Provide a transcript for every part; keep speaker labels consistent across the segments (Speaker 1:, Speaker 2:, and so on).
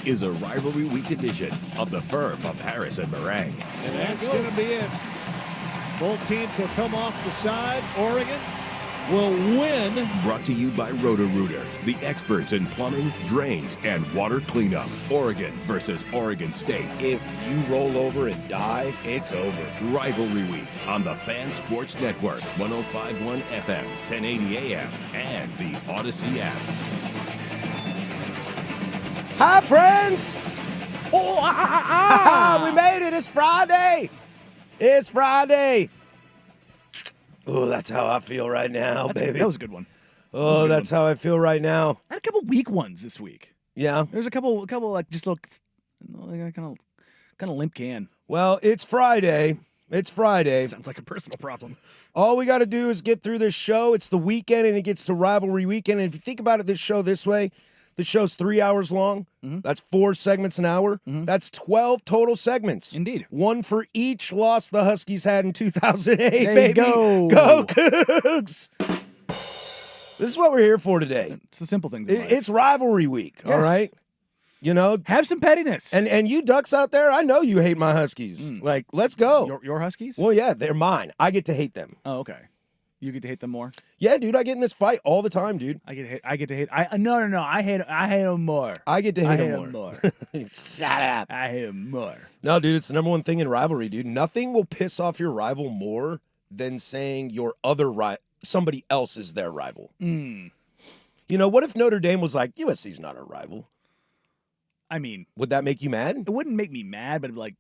Speaker 1: is a Rivalry Week edition of the firm of Harris and Meringue.
Speaker 2: And that's going to be it. Both teams will come off the side. Oregon will win.
Speaker 1: Brought to you by Roto-Rooter, the experts in plumbing, drains, and water cleanup. Oregon versus Oregon State.
Speaker 3: If you roll over and die, it's over.
Speaker 1: Rivalry Week on the Fan Sports Network, 105.1 FM, 1080 AM, and the Odyssey app.
Speaker 3: Hi, friends. We made it. It's Friday. It's Friday. Oh, that's how I feel right now, baby.
Speaker 4: That was a good one.
Speaker 3: Oh, that's how I feel right now.
Speaker 4: I had a couple weak ones this week.
Speaker 3: Yeah.
Speaker 4: There's a couple like just look, kind of limp can.
Speaker 3: Well, it's Friday. It's Friday.
Speaker 5: Sounds like a personal problem.
Speaker 3: All we got to do is get through this show. It's the weekend, and it gets to Rivalry Weekend. And if you think about it, this show this way, the show's 3 hours long.
Speaker 4: Mm-hmm.
Speaker 3: That's 4 segments an hour. Mm-hmm. That's 12 total segments.
Speaker 4: Indeed.
Speaker 3: One for each loss the Huskies had in 2008,
Speaker 4: there
Speaker 3: baby.
Speaker 4: You go.
Speaker 3: Go Cougs! This is what we're here for today.
Speaker 4: It's the simple things.
Speaker 3: It's Rivalry Week,
Speaker 4: yes.
Speaker 3: all right? You know,
Speaker 4: have some pettiness.
Speaker 3: And you Ducks out there, I know you hate my Huskies. Like, let's go.
Speaker 4: Your Huskies?
Speaker 3: Well, yeah, they're mine. I get to hate them.
Speaker 4: Oh, okay. You get to hate them more?
Speaker 3: Yeah, dude, I get in this fight all the time, dude.
Speaker 4: I get to hate. No. I hate them more.
Speaker 3: I get to hate them more. Shut up.
Speaker 4: I hate them more.
Speaker 3: No, dude, it's the number one thing in rivalry, dude. Nothing will piss off your rival more than saying your other somebody else is their rival.
Speaker 4: Mm.
Speaker 3: You know, what if Notre Dame was like, USC's not our rival?
Speaker 4: I mean,
Speaker 3: would that make you mad?
Speaker 4: It wouldn't make me mad, but it'd be like,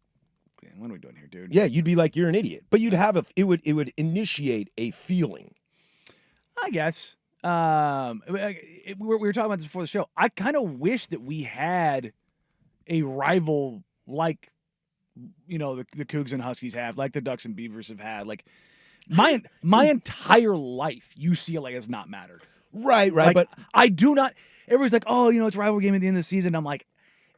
Speaker 4: what are we doing here, dude?
Speaker 3: Yeah, you'd be like, you're an idiot. But you'd have it would initiate a feeling.
Speaker 4: I guess. We were talking about this before the show. I kind of wish that we had a rival like, the Cougs and Huskies have, like the Ducks and Beavers have had. Like, my entire life, UCLA has not mattered.
Speaker 3: Right.
Speaker 4: Like,
Speaker 3: but
Speaker 4: I do not. Everybody's like, it's a rival game at the end of the season. I'm like,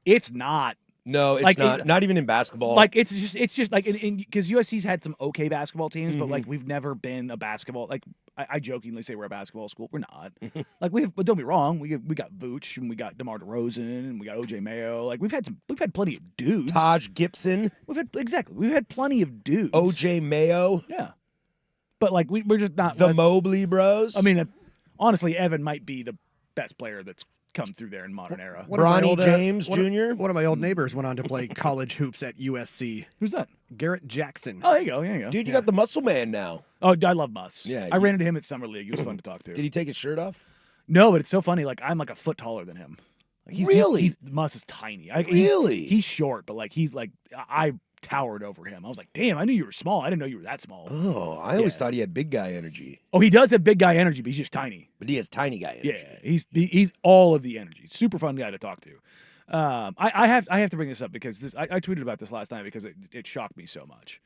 Speaker 4: it's not.
Speaker 3: No, it's not. Not even in basketball.
Speaker 4: Like it's just like because USC's had some okay basketball teams, but like we've never been a basketball. Like I jokingly say we're a basketball school. We're not. Like but don't be wrong. We got Vooch and we got DeMar DeRozan and we got OJ Mayo. Like we've had plenty of dudes.
Speaker 3: Taj Gibson.
Speaker 4: We've had plenty of dudes.
Speaker 3: OJ Mayo.
Speaker 4: Yeah. But like we're just not
Speaker 3: the Mobley Bros.
Speaker 4: I mean, honestly, Evan might be the best player that's come through there in modern era.
Speaker 3: Bronny James Jr.
Speaker 5: One of my old neighbors went on to play college hoops at USC.
Speaker 4: Who's that?
Speaker 5: Garrett Jackson.
Speaker 4: Oh, there you go.
Speaker 3: Dude, you got the muscle man now.
Speaker 4: Oh, I love Muss.
Speaker 3: Yeah,
Speaker 4: I ran into him at Summer League. He was fun to talk to.
Speaker 3: Did he take his shirt off?
Speaker 4: No, but it's so funny. Like I'm like a foot taller than him. Like, Muss is tiny.
Speaker 3: Really?
Speaker 4: He's short, but like he's like I towered over him. I was like, damn, I knew you were small. I didn't know you were that small.
Speaker 3: Oh, I always thought he had big guy energy.
Speaker 4: Oh, he does have big guy energy, but he's just tiny.
Speaker 3: But he has tiny guy energy.
Speaker 4: Yeah, he's all of the energy. Super fun guy to talk to. I have to bring this up because I tweeted about this last night because it shocked me so much.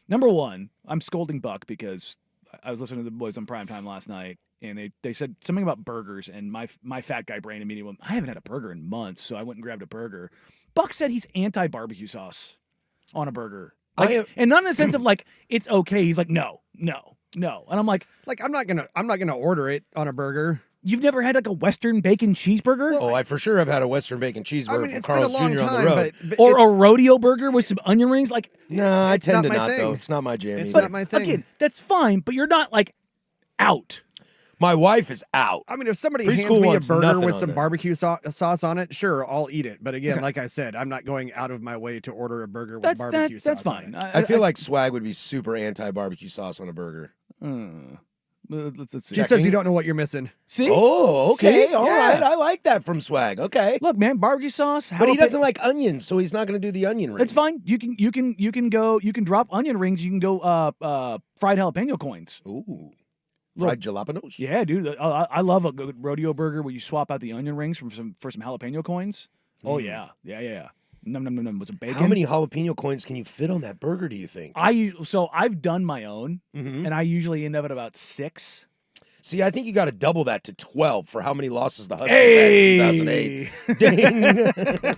Speaker 4: Number one, I'm scolding Buck because I was listening to the boys on Primetime last night, and they said something about burgers, and my fat guy brain immediately went, I haven't had a burger in months, so I went and grabbed a burger. Buck said he's anti-barbecue sauce on a burger. Like, and not in the sense of like it's okay. He's like, no. And I'm like
Speaker 5: I'm not gonna order it on a burger.
Speaker 4: You've never had like a Western bacon cheeseburger?
Speaker 3: Oh, I for sure have had a Western bacon cheeseburger from Carl's Jr. on the road.
Speaker 5: But
Speaker 4: or a rodeo burger with some onion rings. Like,
Speaker 3: no, I tend to not
Speaker 5: thing.
Speaker 3: though. It's not my jam.
Speaker 5: It's
Speaker 3: either.
Speaker 5: not my thing.
Speaker 4: Again, that's fine, but you're not like out.
Speaker 3: My wife is out.
Speaker 5: I mean, if somebody
Speaker 3: Preschool
Speaker 5: hands me a
Speaker 3: wants
Speaker 5: burger
Speaker 3: nothing
Speaker 5: with
Speaker 3: on
Speaker 5: some
Speaker 3: there.
Speaker 5: barbecue sauce on it, sure, I'll eat it. But again, like I said, I'm not going out of my way to order a burger with barbecue sauce.
Speaker 4: That's fine.
Speaker 5: On it.
Speaker 3: I feel like Swag would be super anti-barbecue sauce on a burger.
Speaker 4: Let's see.
Speaker 5: She says you don't know what you're missing.
Speaker 4: See?
Speaker 3: Oh, okay.
Speaker 4: See?
Speaker 3: All
Speaker 4: Yeah.
Speaker 3: right. I like that from Swag. Okay.
Speaker 4: Look, man, barbecue sauce.
Speaker 3: But he doesn't like onions, so he's not going to do the onion ring.
Speaker 4: It's fine. You can drop onion rings. You can go fried jalapeno coins.
Speaker 3: Ooh. Fried jalapenos?
Speaker 4: Yeah, dude. I love a good rodeo burger where you swap out the onion rings for some jalapeno coins. Oh yeah. Num with some bacon.
Speaker 3: How many jalapeno coins can you fit on that burger, do you think?
Speaker 4: I've done my own, and I usually end up at about 6.
Speaker 3: See, I think you got to double that to 12 for how many losses the Huskies had in 2008. Ding.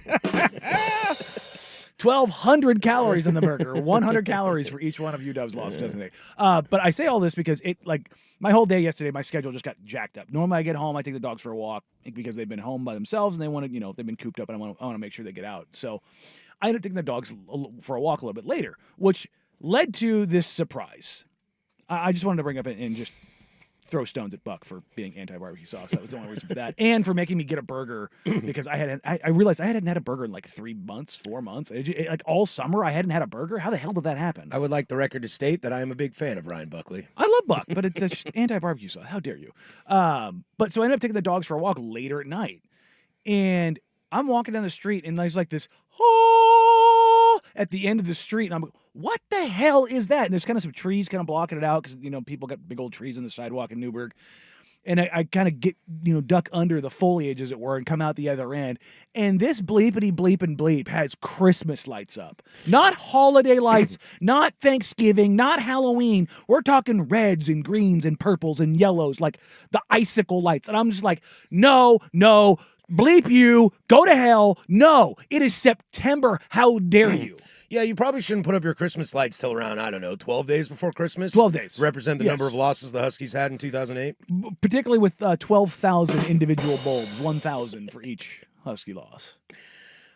Speaker 4: 1,200 calories in the burger. 100 calories for each one of UW's lost, doesn't it? But I say all this because my whole day yesterday, my schedule just got jacked up. Normally I get home, I take the dogs for a walk because they've been home by themselves and they want to, they've been cooped up and I want to make sure they get out. So I ended up taking the dogs for a walk a little bit later, which led to this surprise. I just wanted to bring up and just throw stones at Buck for being anti-barbecue sauce. That was the only reason for that. And for making me get a burger because I realized I hadn't had a burger in like 3 months, 4 months. Like all summer, I hadn't had a burger. How the hell did that happen?
Speaker 3: I would like the record to state that I am a big fan of Ryan Buckley.
Speaker 4: I love Buck, but it's just anti-barbecue sauce. How dare you? But so I ended up taking the dogs for a walk later at night. And I'm walking down the street and there's like this, oh, at the end of the street. And I'm like, what the hell is that? And there's kind of some trees kind of blocking it out because, people got big old trees on the sidewalk in Newburgh. And I kind of get, duck under the foliage, as it were, and come out the other end. And this bleepity bleep and bleep has Christmas lights up. Not holiday lights, not Thanksgiving, not Halloween. We're talking reds and greens and purples and yellows, like the icicle lights. And I'm just like, no, bleep you, go to hell. No, it is September. How dare you?
Speaker 3: Yeah, you probably shouldn't put up your Christmas lights till around, 12 days before Christmas.
Speaker 4: 12 days.
Speaker 3: Represent the
Speaker 4: Yes.
Speaker 3: number of losses the Huskies had in 2008.
Speaker 4: Particularly with 12,000 individual bulbs, 1,000 for each Husky loss.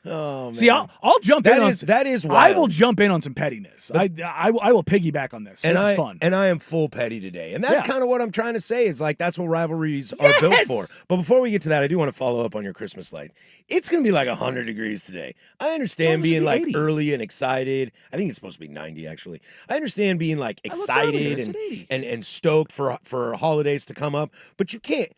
Speaker 3: Oh, man.
Speaker 4: See, I'll jump in on
Speaker 3: that is
Speaker 4: I
Speaker 3: wild.
Speaker 4: will jump in on some pettiness. I will piggyback on this. This is fun.
Speaker 3: And I am full petty today. And that's
Speaker 4: Yeah.
Speaker 3: kind of what I'm trying to say is like that's what rivalries are built for. But before we get to that, I do want to follow up on your Christmas light. It's going to be like 100 degrees today. I understand being like
Speaker 4: 80.
Speaker 3: early and excited. I think it's supposed to be 90 actually. I understand being like
Speaker 4: I looked earlier,
Speaker 3: excited
Speaker 4: it's at 80.
Speaker 3: and stoked for holidays to come up, but you can't.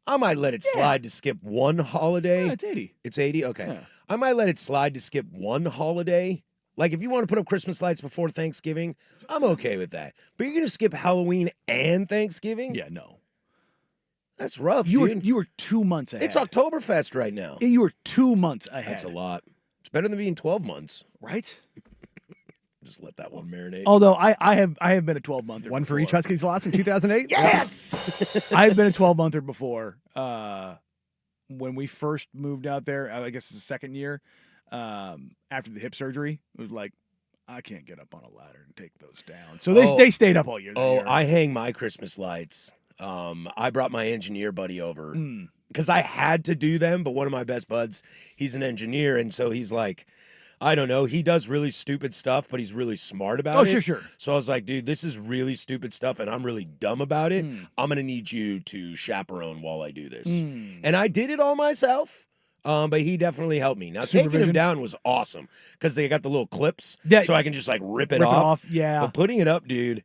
Speaker 3: I might let it slide to skip one holiday.
Speaker 4: Yeah, it's 80.
Speaker 3: It's 80? Okay.
Speaker 4: Yeah.
Speaker 3: I might let it slide to skip one holiday. Like, if you want to put up Christmas lights before Thanksgiving, I'm okay with that. But you're going to skip Halloween and Thanksgiving?
Speaker 4: Yeah, no.
Speaker 3: That's rough,
Speaker 4: You
Speaker 3: dude.
Speaker 4: were 2 months ahead.
Speaker 3: It's Oktoberfest right now.
Speaker 4: You were 2 months ahead.
Speaker 3: That's a lot. It's better than being 12 months.
Speaker 4: Right?
Speaker 3: Just let that one marinate.
Speaker 4: Although I have been a 12-monther.
Speaker 5: One for
Speaker 4: before.
Speaker 5: each Huskies loss in 2008?
Speaker 3: Yes!
Speaker 4: I've been a 12-monther before. When we first moved out there, I guess it's the second year, after the hip surgery, it was like, I can't get up on a ladder and take those down. So they stayed up all year.
Speaker 3: I hang my Christmas lights. I brought my engineer buddy over because I had to do them, but one of my best buds, he's an engineer, and so he's like, I don't know. He does really stupid stuff, but he's really smart about it.
Speaker 4: Oh, sure.
Speaker 3: So I was like, dude, this is really stupid stuff, and I'm really dumb about it. I'm going to need you to chaperone while I do this. And I did it all myself, but he definitely helped me. Now, taking him
Speaker 4: Supervision?
Speaker 3: down was awesome because they got the little clips,
Speaker 4: Yeah.
Speaker 3: so I can just like rip it
Speaker 4: Rip
Speaker 3: off.
Speaker 4: Yeah.
Speaker 3: But putting it up, dude,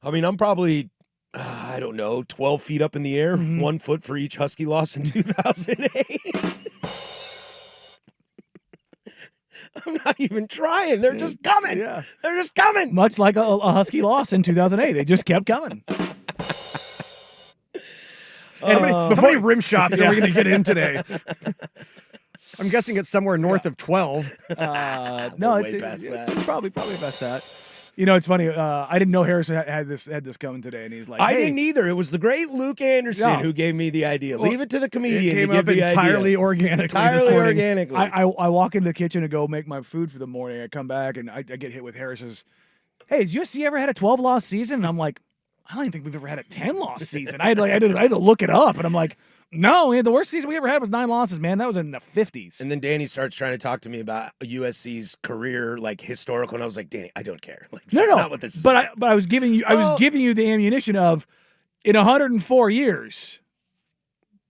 Speaker 3: I mean, I'm probably, I don't know, 12 feet up in the air, 1 foot for each Husky loss in 2008. I'm not even trying. They're just coming.
Speaker 4: Yeah.
Speaker 3: They're just coming.
Speaker 4: Much like a Husky loss in 2008. They just kept coming.
Speaker 5: How many rim shots are we going to get in today? I'm guessing it's somewhere north of 12.
Speaker 4: No,
Speaker 3: way past that.
Speaker 4: It's probably past that. It's funny. I didn't know Harrison had this coming today, and he's like,
Speaker 3: I
Speaker 4: hey.
Speaker 3: didn't either. It was the great Luke Anderson
Speaker 4: No.
Speaker 3: who gave me the idea. Leave it to the
Speaker 5: It
Speaker 3: comedian
Speaker 5: came
Speaker 3: to
Speaker 5: up
Speaker 3: give the
Speaker 5: entirely
Speaker 3: idea.
Speaker 5: organically this
Speaker 3: Entirely
Speaker 5: morning.
Speaker 3: organically.
Speaker 4: I walk into the kitchen to go make my food for the morning. I come back and I get hit with Harris's, hey, has USC ever had a 12-loss season? And I'm like, I don't even think we've ever had a 10-loss season. I had to look it up, and I'm like, no, the worst season we ever had was 9 losses, man. That was in the 50s.
Speaker 3: And then Danny starts trying to talk to me about USC's career, like historical, and I was like, Danny, I don't care. Like, that's not what this is.
Speaker 4: But I was giving you the ammunition of, in 104 years,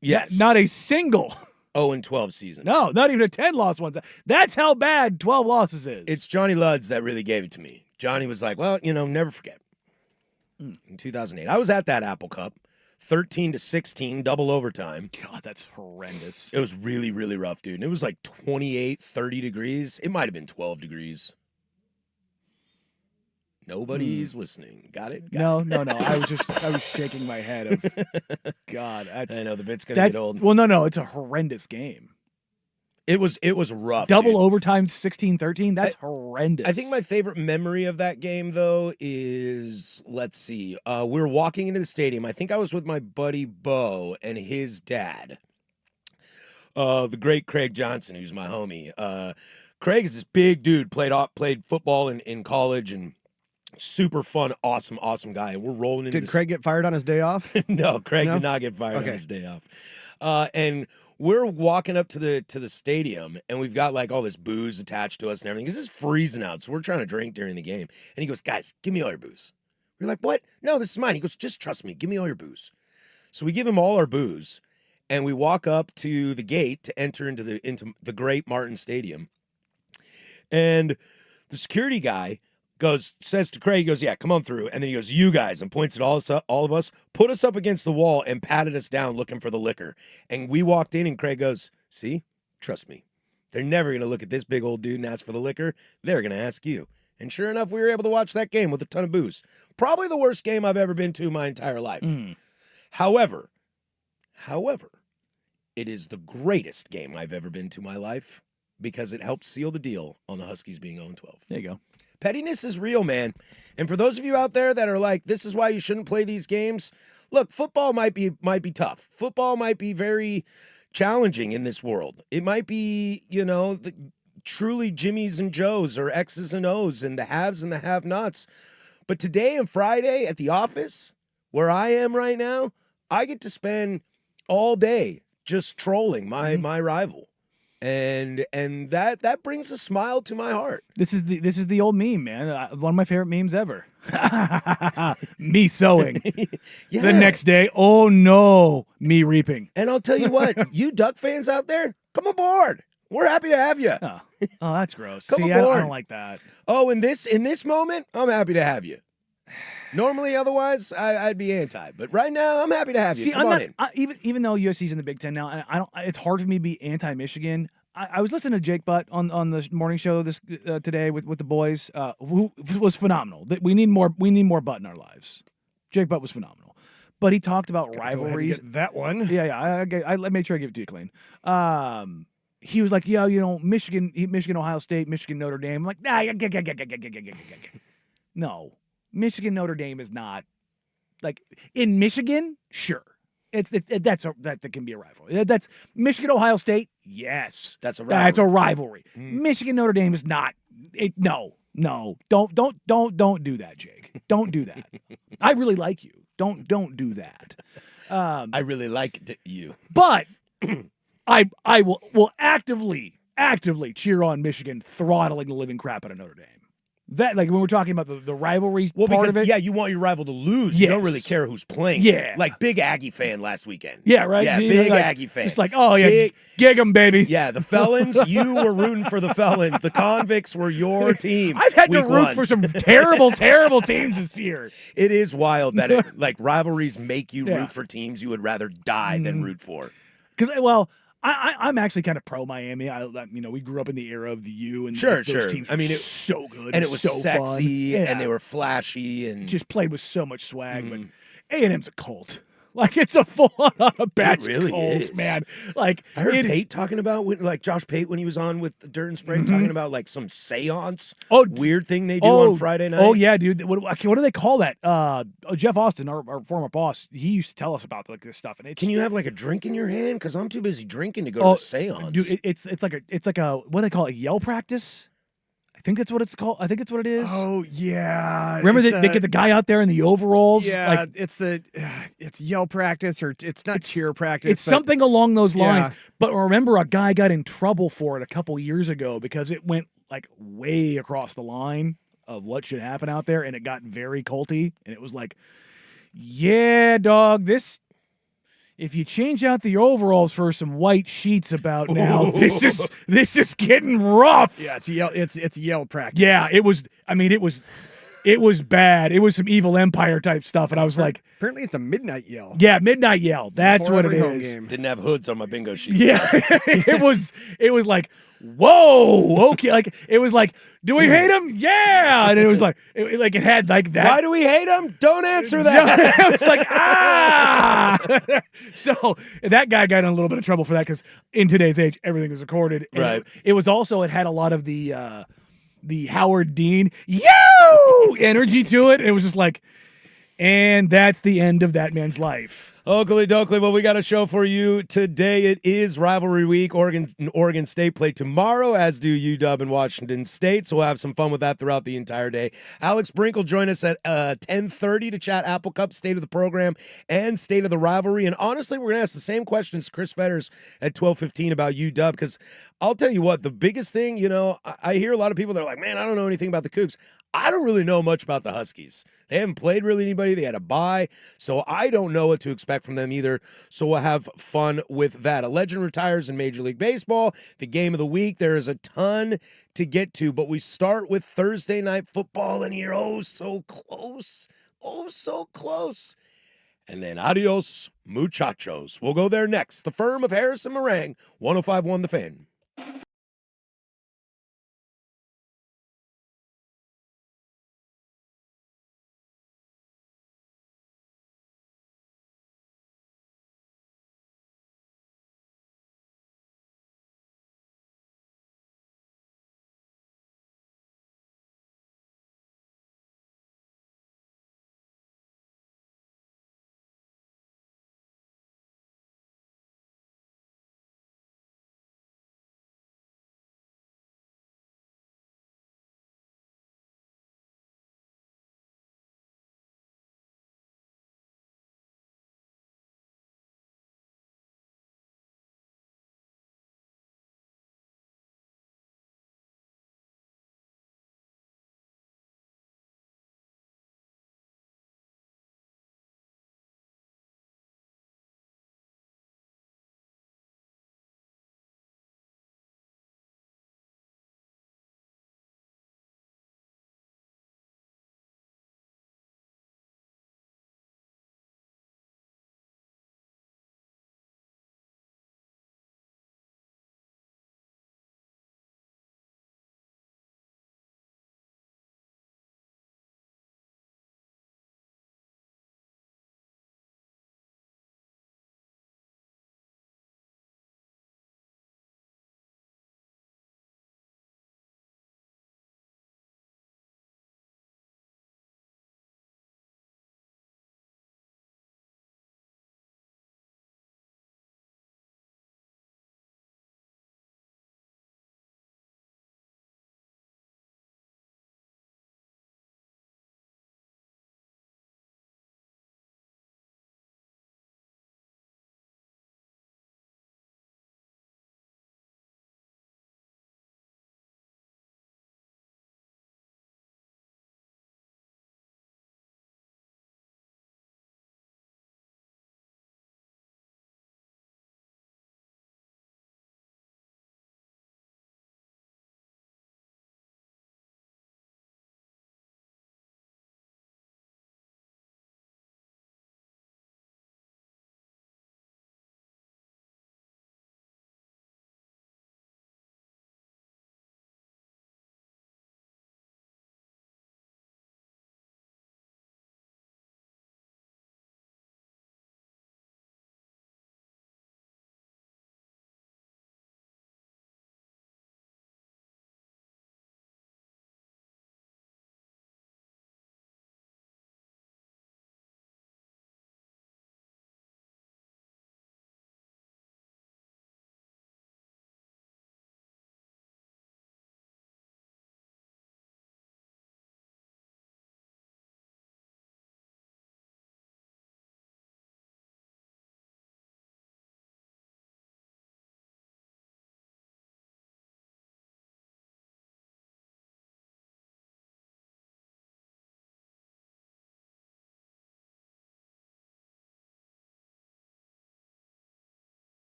Speaker 3: yes,
Speaker 4: not a single.
Speaker 3: 0-12 season.
Speaker 4: No, not even a 10-loss one. That's how bad 12 losses is.
Speaker 3: It's Johnny Luds that really gave it to me. Johnny was like, well, never forget. In 2008, I was at that Apple Cup, 13-16, double overtime.
Speaker 4: God, that's horrendous.
Speaker 3: It was really, really rough, dude. And it was like 28, 30 degrees. It might have been 12 degrees. Nobody's listening. Got it?
Speaker 4: No. I was shaking my head of, God.
Speaker 3: I know the bit's going to get old.
Speaker 4: Well, no. It's a horrendous game.
Speaker 3: It was rough.
Speaker 4: Double
Speaker 3: dude.
Speaker 4: overtime 16-13. That's horrendous.
Speaker 3: I think my favorite memory of that game, though, is, let's see. We were walking into the stadium. I think I was with my buddy Bo and his dad. The great Craig Johnson, who's my homie. Craig is this big dude, played football in college, and super fun, awesome guy. And we're rolling into
Speaker 5: Did Craig get fired on his day off?
Speaker 3: No, Craig
Speaker 5: No?
Speaker 3: did not get fired on
Speaker 5: Okay.
Speaker 3: his day off. And we're walking up to the stadium, and we've got like all this booze attached to us and everything. This is freezing out, so we're trying to drink during the game. And he goes, "Guys, give me all your booze." We're like, "What? No, this is mine." He goes, "Just trust me. Give me all your booze." So we give him all our booze, and we walk up to the gate to enter into the Great Martin Stadium. And the security guy says to Craig, he goes, "Yeah, come on through." And then he goes, "You guys," and points at all of us, put us up against the wall and patted us down looking for the liquor. And we walked in, and Craig goes, "See, trust me. They're never going to look at this big old dude and ask for the liquor. They're going to ask you." And sure enough, we were able to watch that game with a ton of booze. Probably the worst game I've ever been to my entire life. However, it is the greatest game I've ever been to my life because it helped seal the deal on the Huskies being 0-12.
Speaker 4: There you go.
Speaker 3: Pettiness is real, man. And for those of you out there that are like, this is why you shouldn't play these games, look, football might be tough. Football might be very challenging in this world. It might be, truly Jimmys and Joes or X's and O's and the haves and the have-nots. But today and Friday at the office, where I am right now, I get to spend all day just trolling my rival. And that brings a smile to my heart.
Speaker 4: This is the old meme, man. One of my favorite memes ever. Me sowing.
Speaker 3: Yeah.
Speaker 4: The next day, oh no, me reaping.
Speaker 3: And I'll tell you what, you Duck fans out there, come aboard. We're happy to have you.
Speaker 4: Oh, that's gross.
Speaker 3: Come
Speaker 4: See, I
Speaker 3: aboard.
Speaker 4: don't like that.
Speaker 3: Oh, in this moment, I'm happy to have you. Normally, otherwise, I'd be anti. But right now, I'm happy to have you.
Speaker 4: See,
Speaker 3: Come on in.
Speaker 4: Even though USC's in the Big Ten now, I don't. It's hard for me to be anti-Michigan. I was listening to Jake Butt on the morning show today with the boys, who was phenomenal. That we need more Butt in our lives. Jake Butt was phenomenal, but he talked about
Speaker 5: Go ahead and
Speaker 4: rivalries.
Speaker 5: get that one.
Speaker 4: Yeah. I made sure I give it to you clean. He was like, Michigan, Ohio State, Michigan, Notre Dame. I'm like, nah, no. Michigan Notre Dame is not like in Michigan. Sure, that can be a rivalry. That's Michigan Ohio State. Yes,
Speaker 3: That's a rivalry.
Speaker 4: That's a rivalry. Michigan Notre Dame is not. No. Don't do that, Jake. Don't do that. I really like you. Don't do that.
Speaker 3: I really like you.
Speaker 4: But I will actively cheer on Michigan throttling the living crap out of Notre Dame. That, like, when we're talking about the rivalry part
Speaker 3: because,
Speaker 4: of it.
Speaker 3: yeah, you want your rival to lose. You don't
Speaker 4: Yes.
Speaker 3: really care who's playing.
Speaker 4: Yeah.
Speaker 3: Like, big Aggie fan last weekend.
Speaker 4: Yeah, right?
Speaker 3: Yeah,
Speaker 4: You
Speaker 3: big
Speaker 4: know, like,
Speaker 3: Aggie fan.
Speaker 4: It's like, oh, yeah,
Speaker 3: Big-
Speaker 4: gig 'em, baby.
Speaker 3: Yeah, the Felons, you were rooting for the Felons. The Convicts were your team.
Speaker 4: I've had to
Speaker 3: week
Speaker 4: root
Speaker 3: one.
Speaker 4: for some terrible teams this year.
Speaker 3: It is wild that rivalries make you
Speaker 4: Yeah.
Speaker 3: root for teams you would rather die than root for.
Speaker 4: Because, well, I'm actually kind of pro Miami. We grew up in the era of the U, and
Speaker 3: Sure,
Speaker 4: those
Speaker 3: sure.
Speaker 4: teams
Speaker 3: I mean,
Speaker 4: were
Speaker 3: it-
Speaker 4: so good,
Speaker 3: And it was
Speaker 4: so
Speaker 3: sexy,
Speaker 4: fun.
Speaker 3: and
Speaker 4: Yeah.
Speaker 3: they were flashy, and
Speaker 4: just played with so much swag. But A&M's a cult. Like, it's a full-on unabashed
Speaker 3: really
Speaker 4: cult,
Speaker 3: is.
Speaker 4: man. Like,
Speaker 3: I heard Pate talking about Josh Pate when he was on with Dirt and Spray talking about like some seance weird thing they do on Friday night.
Speaker 4: Oh yeah, dude. What do they call that? Jeff Austin, our former boss, he used to tell us about like this stuff. And it's,
Speaker 3: Can you have like a drink in your hand? Because I'm too busy drinking to go to a seance.
Speaker 4: dude? It's like a what do they call it? Yell practice. I think that's what it's called. I think it's what it is.
Speaker 5: Oh yeah.
Speaker 4: Remember
Speaker 5: It's,
Speaker 4: they get the guy out there in the overalls.
Speaker 5: Yeah,
Speaker 4: like,
Speaker 5: it's yell practice, or it's not cheer practice.
Speaker 4: it's
Speaker 5: but-
Speaker 4: something along those lines.
Speaker 5: Yeah.
Speaker 4: But remember, a guy got in trouble for it a couple years ago because it went like way across the line of what should happen out there, and it got very culty. And it was like, yeah, dog, this. If you change out the overalls for some white sheets about now, this is getting rough.
Speaker 5: Yeah, it's yell practice.
Speaker 4: Yeah, it was. I mean, it was bad. It was some Evil Empire type stuff, and I was like,
Speaker 5: Apparently, it's a midnight yell.
Speaker 4: yeah, midnight yell. That's
Speaker 5: Before
Speaker 4: what it
Speaker 5: every home
Speaker 4: is.
Speaker 5: game.
Speaker 3: Didn't have hoods on my bingo sheet.
Speaker 4: Yeah, it was like, whoa, okay, like it was like, do we hate him? Yeah, and it was like, it had like that.
Speaker 3: Why do we hate him? Don't answer that.
Speaker 4: I was like, ah. So that guy got in a little bit of trouble for that because in today's age, everything was recorded. And
Speaker 3: Right.
Speaker 4: It was also, it had a lot of the Howard Dean energy to it. It was just like, And that's the end of that man's life.
Speaker 3: Oakley Dokley, well, we got a show for you today. It is rivalry week. Oregon State play tomorrow, as do UW and Washington State. So we'll have some fun with that throughout the entire day. Alex Brink will join us at 10:30 to chat Apple Cup, state of the program, and state of the rivalry. And honestly, we're going to ask the same questions to Chris Fetters at 12:15 about UW, because I'll tell you what, the biggest thing, I hear a lot of people that are like, man, I don't know anything about the Cougs. I don't really know much about the Huskies. They haven't played really anybody. They had a bye, so I don't know what to expect from them either. So we'll have fun with that. A legend retires in Major League Baseball. The game of the week. There is a ton to get to, but we start with Thursday Night Football, and you're oh so close. Oh, so close. And then adios, muchachos. We'll go there next. The firm of Harrison Meringue, 105.1 The Fan.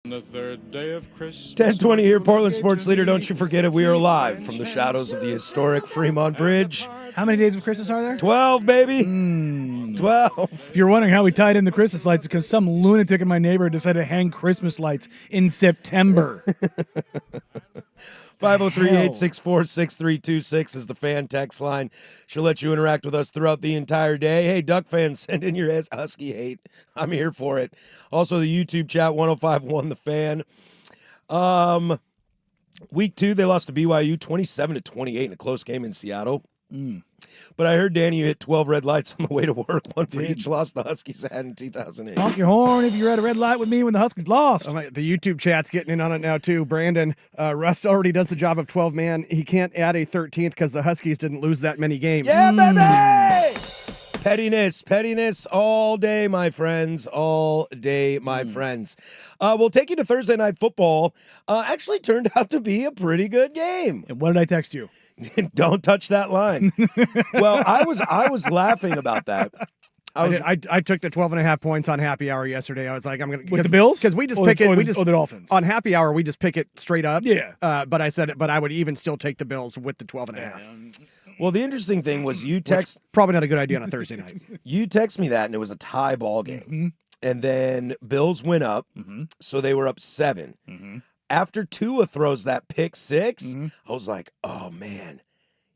Speaker 6: The third day of Christmas.
Speaker 3: 1020 here, Portland Sports Leader. Don't you forget it. We are live from the shadows of the historic Fremont Bridge.
Speaker 4: How many days of Christmas are there?
Speaker 3: 12, baby. 12.
Speaker 4: If you're wondering how we tied in the Christmas lights, it's because some lunatic in my neighborhood decided to hang Christmas lights in September.
Speaker 3: 503-864-6326 is the fan text line. She'll let you interact with us throughout the entire day. Hey, Duck fans, send in your Husky hate. I'm here for it. Also, the YouTube chat, 1051 The Fan. Week 2, they lost to BYU 27-28 in a close game in Seattle. But I heard, Danny, you hit 12 red lights on the way to work, one for each loss the Huskies had in 2008.
Speaker 4: Honk your horn if you're at a red light with me when the Huskies lost.
Speaker 5: The YouTube chat's getting in on it now, too. Brandon, Russ already does the job of 12-man. He can't add a 13th because the Huskies didn't lose that many games.
Speaker 3: Yeah, baby! Pettiness all day, my friends. All day, my friends. We'll take you to Thursday Night Football. Actually turned out to be a pretty good game.
Speaker 4: And what did I text you?
Speaker 3: Don't touch that line. Well, I was laughing about that.
Speaker 5: I took the 12.5 points on Happy Hour yesterday. I was like, I'm going to
Speaker 4: with the Bills
Speaker 5: because we just pick it.
Speaker 4: The Dolphins
Speaker 5: on Happy Hour. We just pick it straight up.
Speaker 4: Yeah.
Speaker 5: But I said it. But I would even still take the Bills with the 12.5.
Speaker 3: Well, the interesting thing was you text
Speaker 5: probably not a good idea on a Thursday night.
Speaker 3: You text me that, and it was a tie ball game, and then Bills went up, so they were up 7. After Tua throws that pick 6, I was like, oh, man,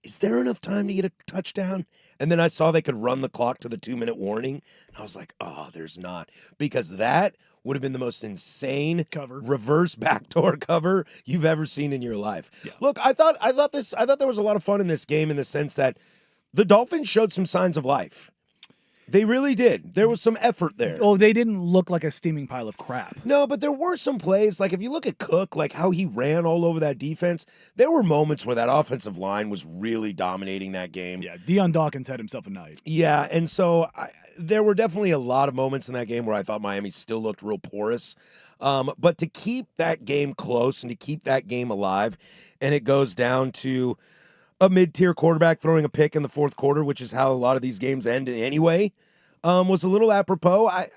Speaker 3: is there enough time to get a touchdown? And then I saw they could run the clock to the 2-minute warning, and I was like, oh, there's not. Because that would have been the most insane
Speaker 4: cover,
Speaker 3: reverse backdoor cover you've ever seen in your life.
Speaker 4: Yeah.
Speaker 3: Look, I thought there was a lot of fun in this game in the sense that the Dolphins showed some signs of life. They really did. There was some effort there.
Speaker 4: Oh, they didn't look like a steaming pile of crap.
Speaker 3: No, but there were some plays. Like if you look at Cook, like how he ran all over that defense, there were moments where that offensive line was really dominating that game.
Speaker 4: Yeah, Deion Dawkins had himself a night.
Speaker 3: Yeah, and so there were definitely a lot of moments in that game where I thought Miami still looked real porous. But to keep that game close and to keep that game alive, and it goes down to a mid-tier quarterback throwing a pick in the fourth quarter, which is how a lot of these games end anyway, was a little apropos. I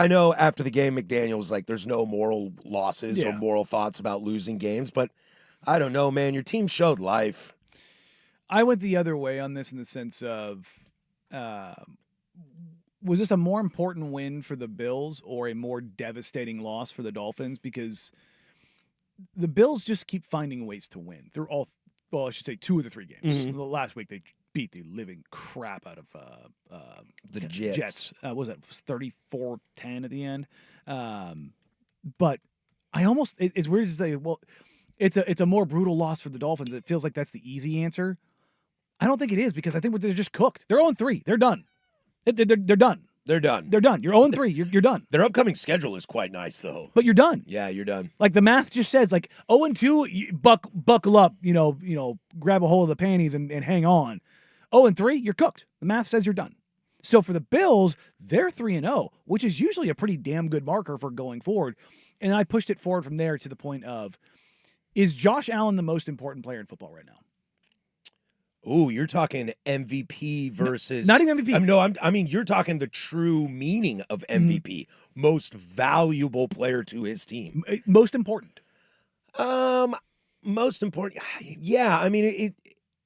Speaker 3: know after the game, McDaniel was like, there's no moral losses or moral thoughts about losing games, but I don't know, man. Your team showed life.
Speaker 4: I went the other way on this in the sense of, was this a more important win for the Bills or a more devastating loss for the Dolphins? Because the Bills just keep finding ways to win through I should say 2 of the 3 games. Last week they beat the living crap out of
Speaker 3: the Jets.
Speaker 4: What was that? It was 34-10 at the end. But I almost it's weird to say, well, it's a more brutal loss for the Dolphins. It feels like that's the easy answer. I don't think it is because I think they're just cooked. They're 0-3. They're done. They're done.
Speaker 3: They're done.
Speaker 4: They're done. You're 0-3. You're done.
Speaker 3: Their upcoming schedule is quite nice, though.
Speaker 4: But you're done.
Speaker 3: Yeah, you're done.
Speaker 4: Like the math just says, like 0-2, buckle up. Grab a hold of the panties and hang on. 0-3, you're cooked. The math says you're done. So for the Bills, they're 3-0, which is usually a pretty damn good marker for going forward. And I pushed it forward from there to the point of, is Josh Allen the most important player in football right now?
Speaker 3: Ooh, you're talking MVP versus...
Speaker 4: Not even MVP.
Speaker 3: I mean, you're talking the true meaning of MVP. Most valuable player to his team.
Speaker 4: Most important.
Speaker 3: Most important. Yeah, I mean,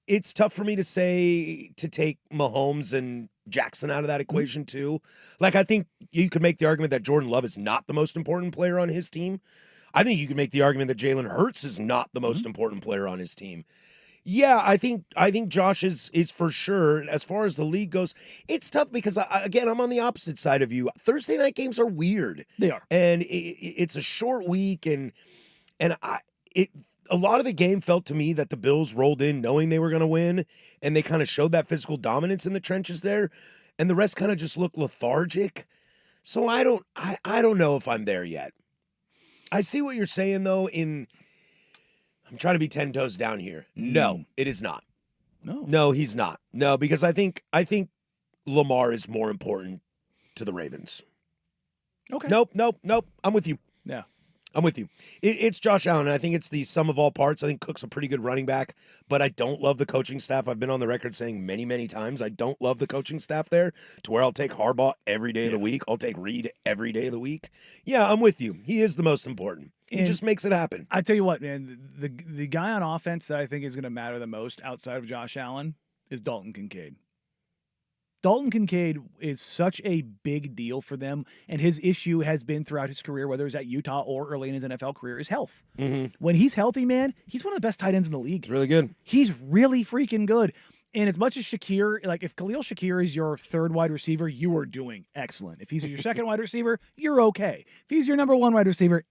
Speaker 3: it's tough for me to say to take Mahomes and Jackson out of that equation too. Like, I think you could make the argument that Jordan Love is not the most important player on his team. I think you could make the argument that Jalen Hurts is not the most important player on his team. Yeah, I think Josh is for sure. As far as the league goes, it's tough because I'm on the opposite side of you. Thursday night games are weird.
Speaker 4: They are,
Speaker 3: and it's a short week, and a lot of the game felt to me that the Bills rolled in knowing they were going to win, and they kind of showed that physical dominance in the trenches there, and the rest kind of just looked lethargic. So I don't know if I'm there yet. I see what you're saying though. I'm trying to be 10 toes down here. No, it is not. No, he's not. No, because I think Lamar is more important to the Ravens.
Speaker 4: Okay.
Speaker 3: Nope. I'm with you.
Speaker 4: Yeah.
Speaker 3: I'm with you. It's Josh Allen, and I think it's the sum of all parts. I think Cook's a pretty good running back, but I don't love the coaching staff. I've been on the record saying many, many times I don't love the coaching staff there, to where I'll take Harbaugh every day of the week. I'll take Reed every day of the week. Yeah, I'm with you. He is the most important. He just makes it happen.
Speaker 4: I tell you what, man, the guy on offense that I think is going to matter the most outside of Josh Allen is Dalton Kincaid. Dalton Kincaid is such a big deal for them, and his issue has been throughout his career, whether it's at Utah or early in his NFL career, is health. When he's healthy, man, he's one of the best tight ends in the league.
Speaker 3: It's really good.
Speaker 4: He's really freaking good. And as much as Shakir, like if Khalil Shakir is your third wide receiver, you are doing excellent. If he's your second wide receiver, you're okay. If he's your number one wide receiver,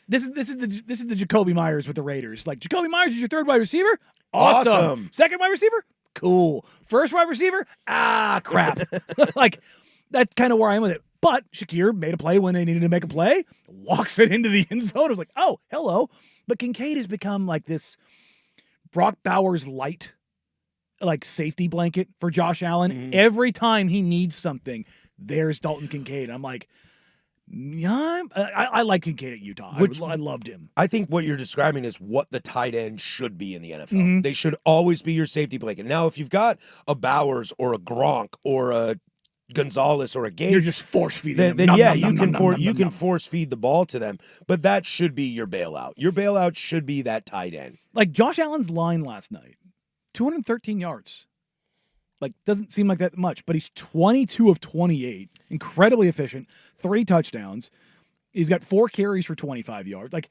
Speaker 4: this is the Jacoby Myers with the Raiders. Like Jacoby Myers is your third wide receiver, awesome. Second wide receiver, cool. First wide receiver, crap. Like that's kind of where I am with it. But Shakir made a play when they needed to make a play, walks it into the end zone. I was like, oh, hello. But Kincaid has become like this Brock Bowers light, like safety blanket for Josh Allen. Every time he needs something, there's Dalton Kincaid. I'm like, yeah, I like Kincaid at Utah. I loved him.
Speaker 3: I think what you're describing is what the tight end should be in the NFL. They should always be your safety blanket. Now, if you've got a Bowers or a Gronk or a Gonzalez or a Gates,
Speaker 4: you're just force feeding them.
Speaker 3: Then you can force feed the ball to them. But that should be your bailout. Your bailout should be that tight end.
Speaker 4: Like Josh Allen's line last night, 213 yards. Like, doesn't seem like that much, but he's 22 of 28, incredibly efficient, 3 touchdowns. He's got 4 carries for 25 yards. Like,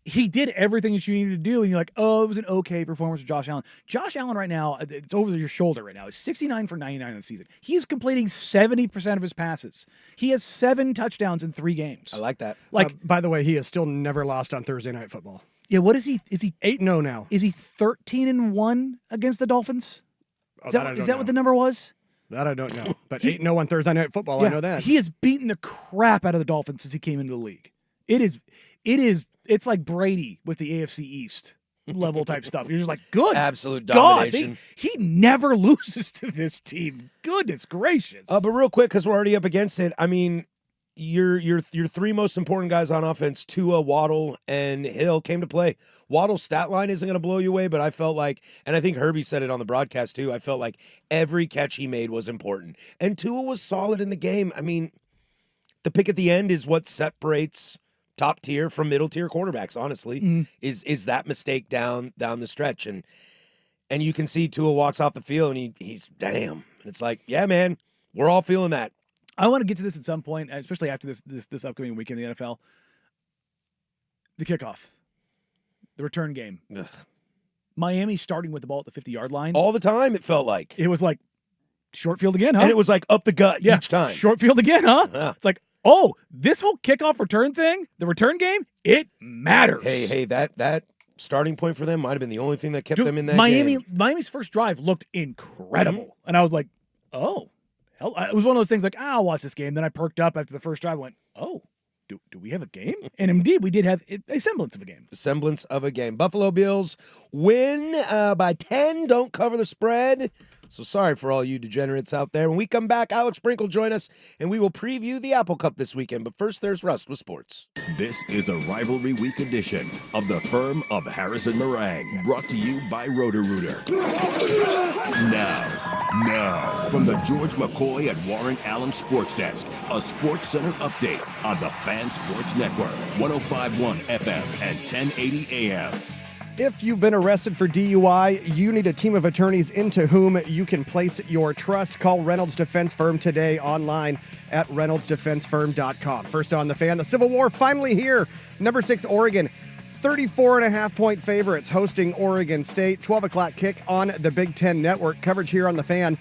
Speaker 4: he did everything that you needed to do, and you're like, oh, it was an okay performance for Josh Allen. Josh Allen right now, it's over your shoulder right now. He's 69 for 99 in the season. He's completing 70% of his passes. He has 7 touchdowns in 3 games.
Speaker 3: I like that.
Speaker 4: Like,
Speaker 5: by the way, he has still never lost on Thursday Night Football.
Speaker 4: yeah, what is he? Is he
Speaker 5: 8-0 now.
Speaker 4: Is he 13-1 against the Dolphins? Is that what the number was?
Speaker 5: That I don't know. But 8-0 on Thursday Night Football, I know that.
Speaker 4: He has beaten the crap out of the Dolphins since he came into the league. It's like Brady with the AFC East level type stuff. You're just like, good.
Speaker 3: Absolute
Speaker 4: God,
Speaker 3: domination.
Speaker 4: he never loses to this team. Goodness gracious.
Speaker 3: But real quick, because we're already up against it, I mean, your 3 most important guys on offense, Tua, Waddle, and Hill, came to play. Waddle's stat line isn't going to blow you away, but I felt like, and I think Herbie said it on the broadcast too, I felt like every catch he made was important. And Tua was solid in the game. I mean, the pick at the end is what separates top tier from middle tier quarterbacks, honestly, is that mistake down the stretch. And you can see Tua walks off the field and he's damn. And it's like, yeah, man, we're all feeling that.
Speaker 4: I want to get to this at some point, especially after this upcoming week in the NFL. The kickoff. The return game.
Speaker 3: Ugh.
Speaker 4: Miami starting with the ball at the 50-yard line.
Speaker 3: All the time, it felt like.
Speaker 4: It was like, short field again, huh?
Speaker 3: And it was like up the gut each time.
Speaker 4: Short field again, huh?
Speaker 3: Yeah.
Speaker 4: It's like, oh, this whole kickoff return thing, the return game, it matters.
Speaker 3: Hey, that starting point for them might have been the only thing that kept them in that game.
Speaker 4: Miami's first drive looked incredible. And I was like, oh, hell. It was one of those things like, I'll watch this game. Then I perked up after the first drive and went, oh, do we have a game? And indeed, we did have a semblance of a game.
Speaker 3: Semblance of a game. Buffalo Bills win by 10. Don't cover the spread. So sorry for all you degenerates out there. When we come back, Alex Brink will join us, and we will preview the Apple Cup this weekend. But first, there's Rust with sports.
Speaker 1: This is a Rivalry Week edition of the Firm of Harrison Meringue, brought to you by Roto-Rooter. Now, from the George McCoy and Warren Allen Sports Desk, a Sports Center update on the Fan Sports Network, 105.1 FM and 1080 AM.
Speaker 5: If you've been arrested for DUI, you need a team of attorneys into whom you can place your trust. Call Reynolds Defense Firm today online at reynoldsdefensefirm.com. First on the Fan, the Civil War finally here. Number 6, Oregon, 34.5-point favorites hosting Oregon State. 12 o'clock kick on the Big Ten Network. Coverage here on the Fan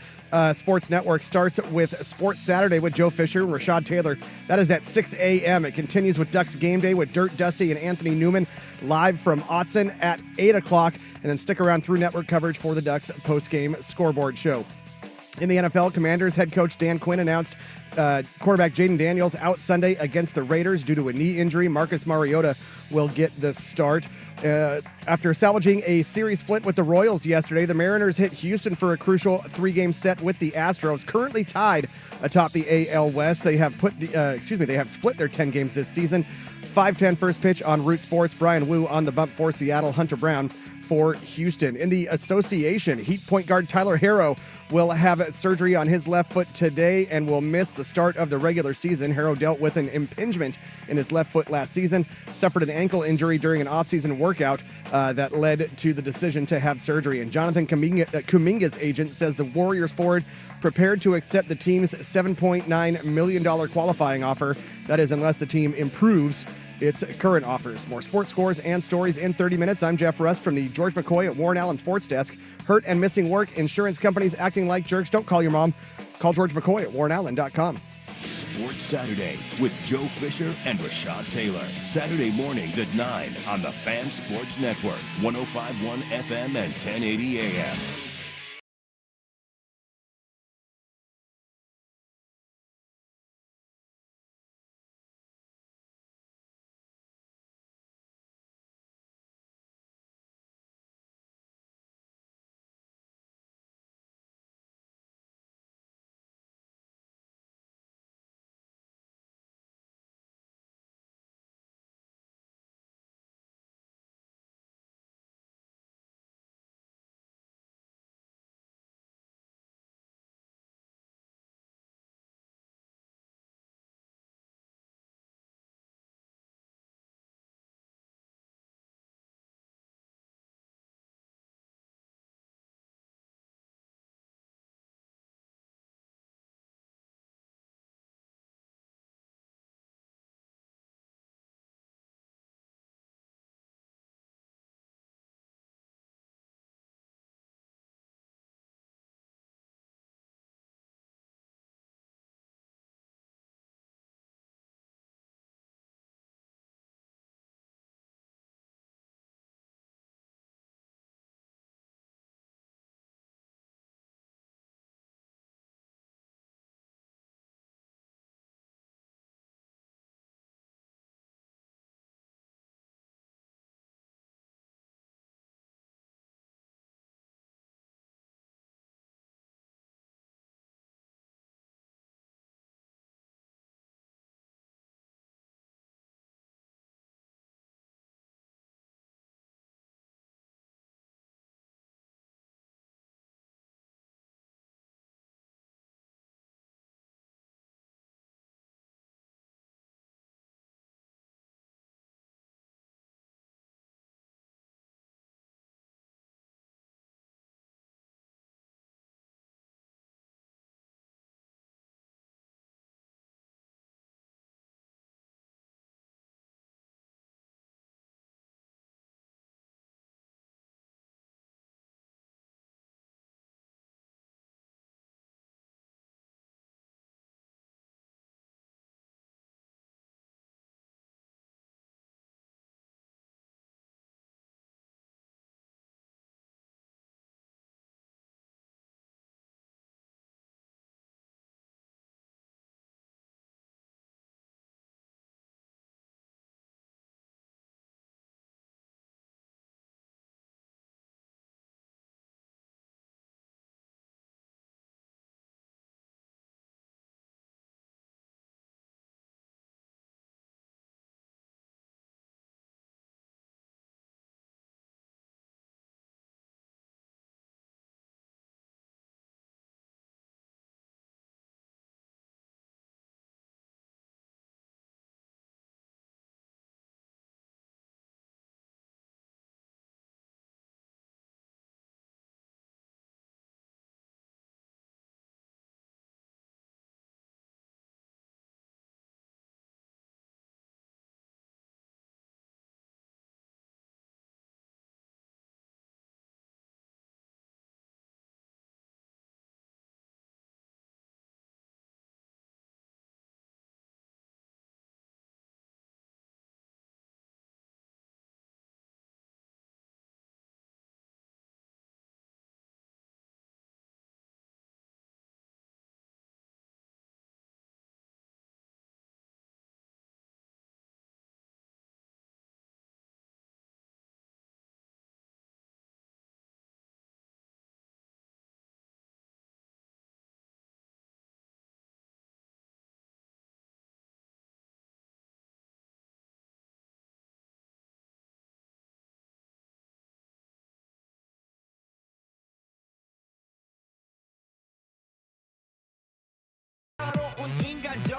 Speaker 5: Sports Network starts with Sports Saturday with Joe Fisher and Rashad Taylor. That is at 6 a.m. It continues with Ducks Game Day with Dirt Dusty and Anthony Newman live from Autzen at 8 o'clock. And then stick around through network coverage for the Ducks post-game scoreboard show. In the NFL, Commanders head coach Dan Quinn announced quarterback Jaden Daniels out Sunday against the Raiders due to a knee injury. Marcus Mariota will get the start. After salvaging a series split with the Royals yesterday, the Mariners hit Houston for a crucial 3-game set with the Astros, currently tied atop the AL West. They have split their 10 games this season. 5:10 first pitch on Root Sports. Brian Wu on the bump for Seattle. Hunter Brown for Houston. In the association, Heat point guard Tyler Harrow will have surgery on his left foot today and will miss the start of the regular season. Harrow dealt with an impingement in his left foot last season, suffered an ankle injury during an offseason workout that led to the decision to have surgery. And Jonathan Kuminga's agent says the Warriors forward prepared to accept the team's $7.9 million qualifying offer. That is, unless the team improves its current offers. More sports scores and stories in 30 minutes. I'm Jeff Rust from the George McCoy at Warren Allen Sports Desk. Hurt and missing work, insurance companies acting like jerks. Don't call your mom. Call George McCoy at warrenallen.com.
Speaker 1: Sports Saturday with Joe Fisher and Rashad Taylor. Saturday mornings at 9 on the Fan Sports Network, 105.1 FM and 1080 AM.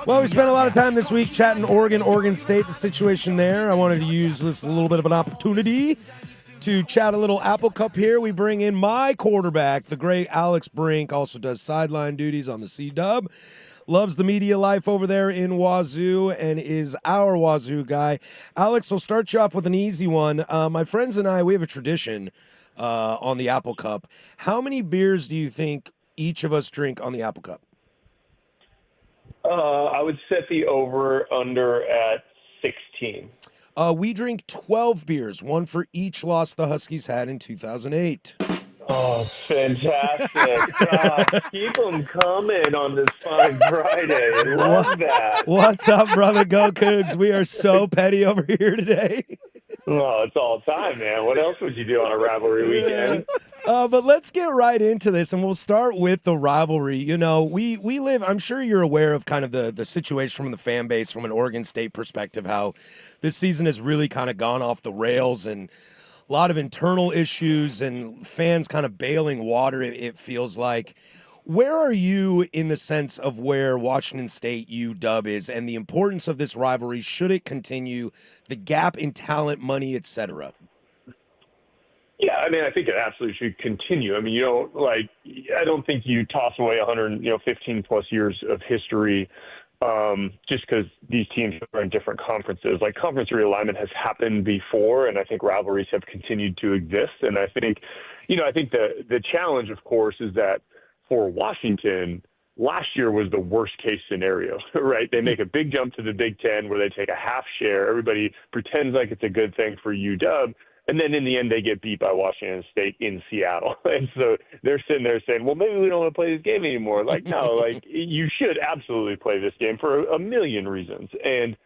Speaker 3: Well, we spent a lot of time this week chatting Oregon State, the situation there. I wanted to use this a little bit of an opportunity to chat a little Apple Cup here. We bring in my quarterback, the great Alex Brink, also does sideline duties on the C-Dub. Loves the media life over there in Wazoo and is our Wazoo guy. Alex, I'll start you off with an easy one. My friends and I, we have a tradition on the Apple Cup. How many beers do you think each of us drink on the Apple Cup?
Speaker 7: I would set the over-under at 16.
Speaker 3: We drink 12 beers, one for each loss the Huskies had in 2008.
Speaker 7: Oh, fantastic. Keep them coming on this fine Friday. Love that.
Speaker 3: What's up, brother? Go Cougs. We are so petty over here today.
Speaker 7: Oh, it's all time, man. What else would you do on a rivalry weekend?
Speaker 3: But let's get right into this, and we'll start with the rivalry. You know, we live, I'm sure you're aware of kind of the situation from the fan base, from an Oregon State perspective, how this season has really kind of gone off the rails and a lot of internal issues and fans kind of bailing water, it feels like. Where are you in the sense of where Washington State UW is and the importance of this rivalry? Should it continue? The gap in talent, money, etc.
Speaker 7: Yeah, I mean, I think it absolutely should continue. I mean, I don't think you toss away 15 plus years of history just because these teams are in different conferences. Like, conference realignment has happened before, and I think rivalries have continued to exist. And I think, I think the challenge, of course, is that for Washington, last year was the worst case scenario, right? They make a big jump to the Big Ten where they take a half share. Everybody pretends like it's a good thing for UW. And then in the end, they get beat by Washington State in Seattle. And so they're sitting there saying, well, maybe we don't want to play this game anymore. Like, no, like, you should absolutely play this game for a million reasons. And,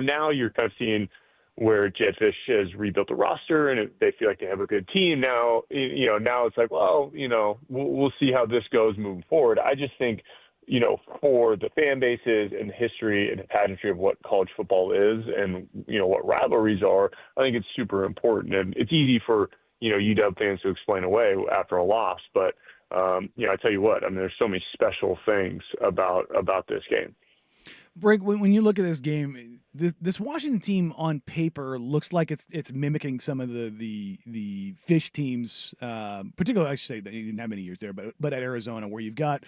Speaker 7: now you're kind of seeing where Jedd Fisch has rebuilt the roster and they feel like they have a good team. Now, now it's like, well, we'll see how this goes moving forward. I just think, for the fan bases and the history and the pageantry of what college football is and, what rivalries are, I think it's super important. And it's easy for, UW fans to explain away after a loss. But, I tell you what, I mean, there's so many special things about this game.
Speaker 4: Brink, when you look at this game, this Washington team on paper looks like it's mimicking some of the Fisch teams, particularly, I should say that he didn't have many years there, but at Arizona, where you've got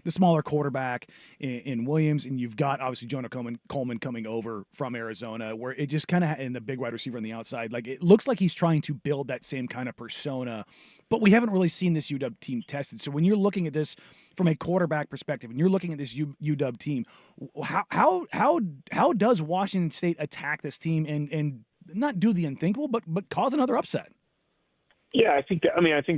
Speaker 4: the smaller quarterback in Williams, and you've got obviously Jonah Coleman coming over from Arizona, where it just kind of, and the big wide receiver on the outside, like, it looks like he's trying to build that same kind of persona, but we haven't really seen this UW team tested. So when you're looking at this from a quarterback perspective, and you're looking at this UW team, how does Washington State attack this team and not do the unthinkable, but cause another upset?
Speaker 7: Yeah, I think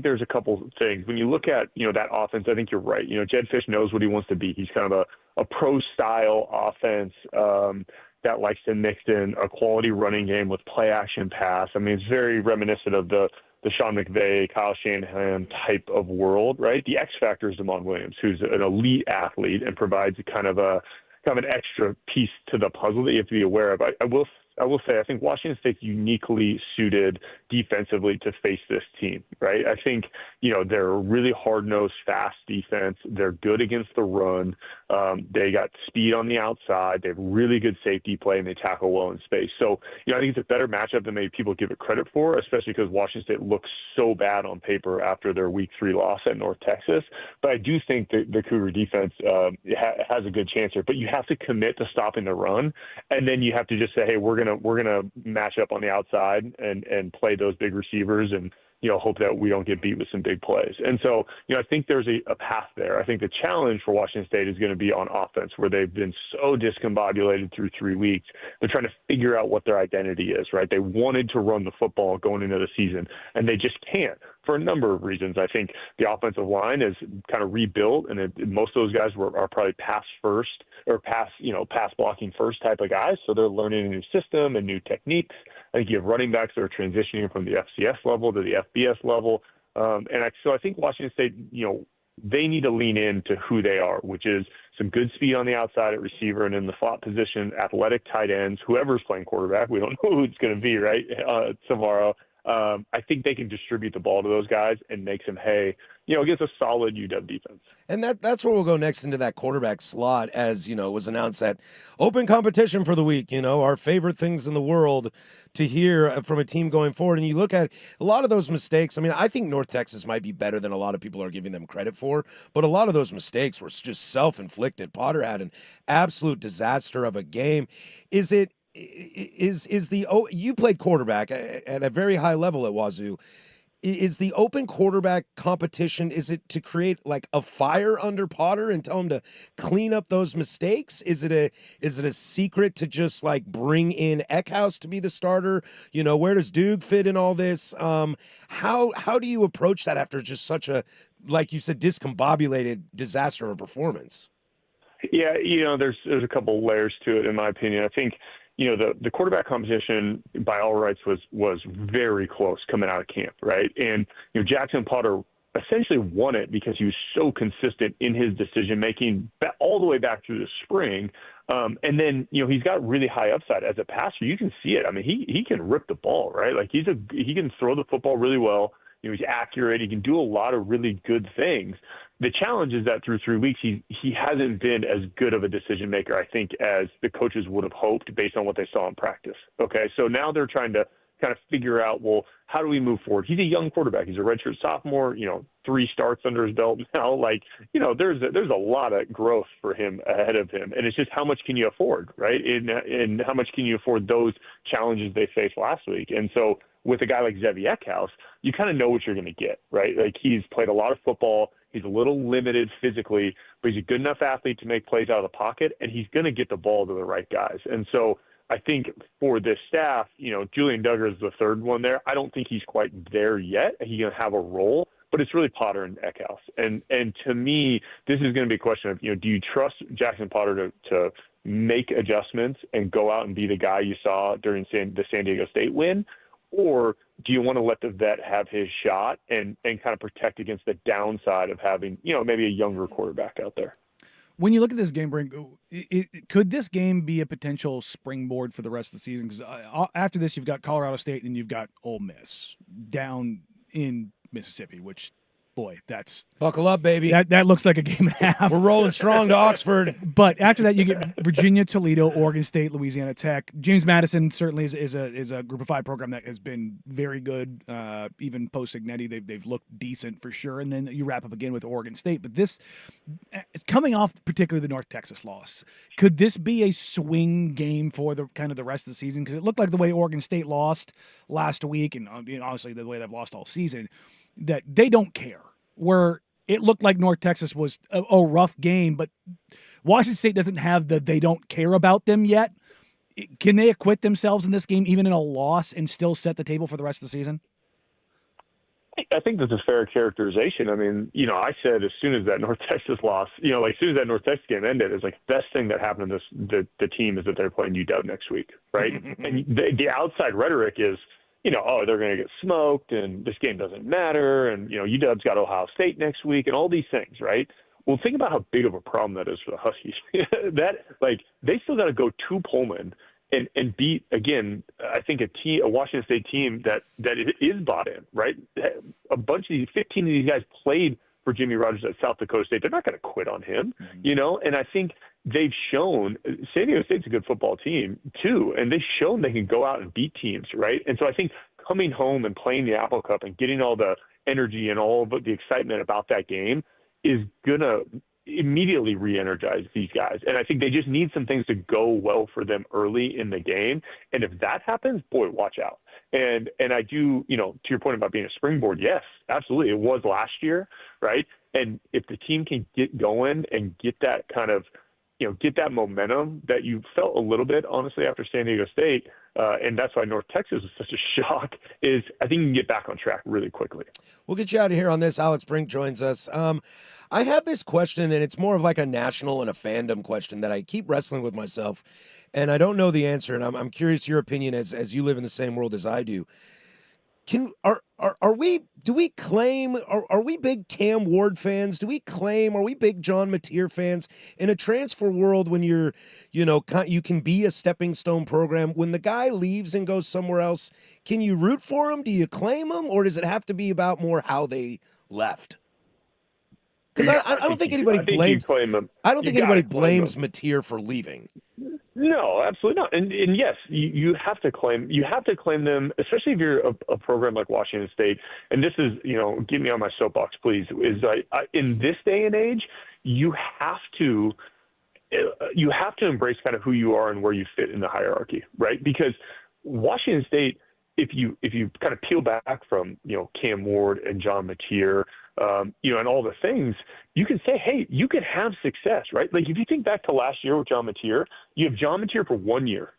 Speaker 7: there's a couple things. When you look at, that offense, I think you're right. Jedd Fisch knows what he wants to be. He's kind of a pro-style offense that likes to mix in a quality running game with play-action pass. I mean, it's very reminiscent of the Sean McVay, Kyle Shanahan type of world, right? The X factor is Damon Williams, who's an elite athlete and provides kind of an extra piece to the puzzle that you have to be aware of. I will say, I think Washington State's uniquely suited defensively to face this team, right? I think, they're a really hard-nosed, fast defense. They're good against the run. They got speed on the outside. They have really good safety play, and they tackle well in space. So, I think it's a better matchup than maybe people give it credit for, especially because Washington State looks so bad on paper after their Week 3 loss at North Texas. But I do think that the Cougar defense has a good chance here. But you have to commit to stopping the run, and then you have to just say, hey, we're gonna match up on the outside and play those big receivers and hope that we don't get beat with some big plays. And so I think there's a path there. I think the challenge for Washington State is going to be on offense, where they've been so discombobulated through 3 weeks. They're trying to figure out what their identity is, right? They wanted to run the football going into the season, and they just can't for a number of reasons. I think the offensive line is kind of rebuilt, and most of those guys are probably pass first or pass blocking first type of guys. So they're learning a new system and new techniques. I think you have running backs that are transitioning from the FCS level to the FBS level. So I think Washington State, they need to lean into who they are, which is some good speed on the outside at receiver and in the slot position, athletic tight ends, whoever's playing quarterback. We don't know who it's going to be, right, tomorrow. I think they can distribute the ball to those guys and make some hay, against a solid UW defense.
Speaker 3: And that's where we'll go next into that quarterback slot, as was announced that open competition for the week. Our favorite things in the world to hear from a team going forward. And you look at a lot of those mistakes. I mean, I think North Texas might be better than a lot of people are giving them credit for, but a lot of those mistakes were just self-inflicted. Potter had an absolute disaster of a game. You played quarterback at a very high level at Wazoo. Is the open quarterback competition, is it to create like a fire under Potter and tell him to clean up those mistakes? Is it a secret to just like bring in Eckhouse to be the starter? Where does Duke fit in all this? How do you approach that after just such a, like you said, discombobulated disaster of a performance?
Speaker 7: Yeah, there's a couple layers to it, in my opinion. I think, the quarterback competition by all rights was very close coming out of camp, right? And, Jackson Potter essentially won it because he was so consistent in his decision making all the way back through the spring. And then, he's got really high upside as a passer. You can see it. I mean, he can rip the ball, right? Like he can throw the football really well. He's accurate. He can do a lot of really good things. The challenge is that through 3 weeks, he hasn't been as good of a decision maker, I think, as the coaches would have hoped based on what they saw in practice. Okay, so now they're trying to kind of figure out, well, how do we move forward? He's a young quarterback. He's a redshirt sophomore, 3 starts under his belt now. There's a lot of growth for him ahead of him. And it's just how much can you afford, right? And how much can you afford those challenges they faced last week? And so with a guy like Zevi Eckhouse, you kind of know what you're going to get, right? Like he's played a lot of football. He's a little limited physically, but he's a good enough athlete to make plays out of the pocket, and he's going to get the ball to the right guys. And so I think for this staff, Julian Duggar is the third one there. I don't think he's quite there yet. He's going to have a role, but it's really Potter and Eckhouse. And to me, this is going to be a question of, do you trust Jackson Potter to make adjustments and go out and be the guy you saw during the San Diego State win? Or do you want to let the vet have his shot and kind of protect against the downside of having, maybe a younger quarterback out there?
Speaker 4: When you look at this game, Brink, could this game be a potential springboard for the rest of the season? Because after this, you've got Colorado State and you've got Ole Miss down in Mississippi, which, boy, that's
Speaker 3: buckle up, baby.
Speaker 4: That looks like a game and a half.
Speaker 3: We're rolling strong to Oxford.
Speaker 4: But after that, you get Virginia, Toledo, Oregon State, Louisiana Tech. James Madison certainly is a Group of 5 program that has been very good. Even post Ignetti, they've looked decent for sure. And then you wrap up again with Oregon State. But this, coming off particularly the North Texas loss, could this be a swing game for the kind of the rest of the season? Because it looked like the way Oregon State lost last week, and honestly the way they've lost all season, that they don't care. Where it looked like North Texas was a rough game, but Washington State doesn't have they don't care about them yet. Can they acquit themselves in this game, even in a loss, and still set the table for the rest of the season?
Speaker 7: I think that's a fair characterization. I mean, I said as soon as that North Texas loss, as soon as that North Texas game ended, it's like the best thing that happened to the team is that they're playing UW next week, right? And the outside rhetoric is, they're going to get smoked and this game doesn't matter. And, UW's got Ohio State next week and all these things, right? Well, think about how big of a problem that is for the Huskies. They still got to go to Pullman and beat, again, I think a Washington State team that is bought in, right? A bunch of these, 15 of these guys played for Jimmy Rogers at South Dakota State. They're not going to quit on him, and I think they've shown San Diego State's a good football team too, and they've shown they can go out and beat teams, right? And so I think coming home and playing the Apple Cup and getting all the energy and all of the excitement about that game is going to immediately re-energize these guys. And I think they just need some things to go well for them early in the game. And if that happens, boy, watch out. And I do, to your point about being a springboard, yes, absolutely. It was last year, right? And if the team can get going and get that kind of, get that momentum that you felt a little bit, honestly, after San Diego State, and that's why North Texas was such a shock, is I think you can get back on track really quickly.
Speaker 3: We'll get you out of here on this. Alex Brink joins us. I have this question, and it's more of like a national and a fandom question that I keep wrestling with myself, and I don't know the answer, and I'm curious your opinion as you live in the same world as I do. Are we do we claim are we big Cam Ward fans? Do we claim are we big John Mateer fans in a transfer world when you're you can be a stepping stone program when the guy leaves and goes somewhere else? Can you root for him? Do you claim him, or does it have to be about more how they left? Because I don't think anybody blames. I don't think anybody blames Mateer for leaving.
Speaker 7: No, absolutely not. And yes, you have to claim them, especially if you're a program like Washington State. And this is, get me on my soapbox, please. Is in this day and age, you have to embrace kind of who you are and where you fit in the hierarchy, right? Because Washington State, if you kind of peel back from Cam Ward and John Mateer, and all the things, you can say, hey, you can have success, right? Like if you think back to last year with John Mateer, you have John Mateer for 1 year,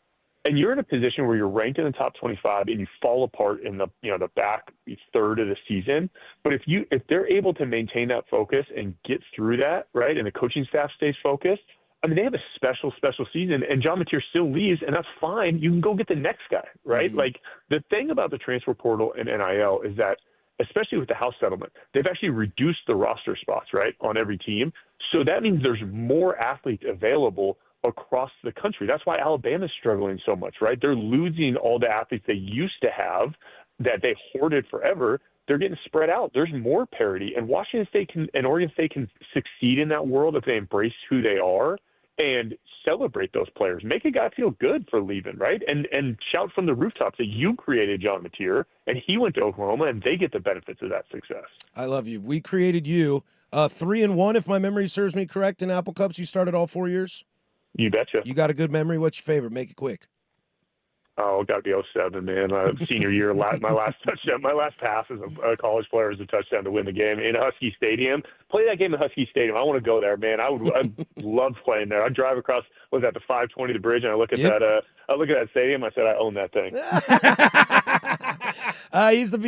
Speaker 7: and you're in a position where you're ranked in the top 25 and you fall apart in the the back third of the season. But if they're able to maintain that focus and get through that, right, and the coaching staff stays focused, I mean, they have a special season, and John Mateer still leaves, and that's fine. You can go get the next guy, right? Mm-hmm. Like the thing about the transfer portal and NIL is that, especially with the House settlement, they've actually reduced the roster spots, right, on every team. So that means there's more athletes available across the country. That's why Alabama's struggling so much, right? They're losing all the athletes they used to have that they hoarded forever. They're getting spread out. There's more parity. And Washington State and Oregon State can succeed in that world if they embrace who they are and celebrate those players. Make a guy feel good for leaving, right? And shout from the rooftops that you created John Mateer, and he went to Oklahoma, and they get the benefits of that success.
Speaker 3: I love you. We created you. 3-1, if my memory serves me correct, in Apple Cups. You started all 4 years?
Speaker 7: You betcha.
Speaker 3: You got a good memory. What's your favorite? Make it quick.
Speaker 7: Oh, got to be 07, man. Senior year, my last touchdown, my last pass as a college player was a touchdown to win the game in Husky Stadium. Play that game in Husky Stadium. I want to go there, man. I'd love playing there. I drive across, was that the 520, the bridge, and I look at that stadium. I said, I own that thing.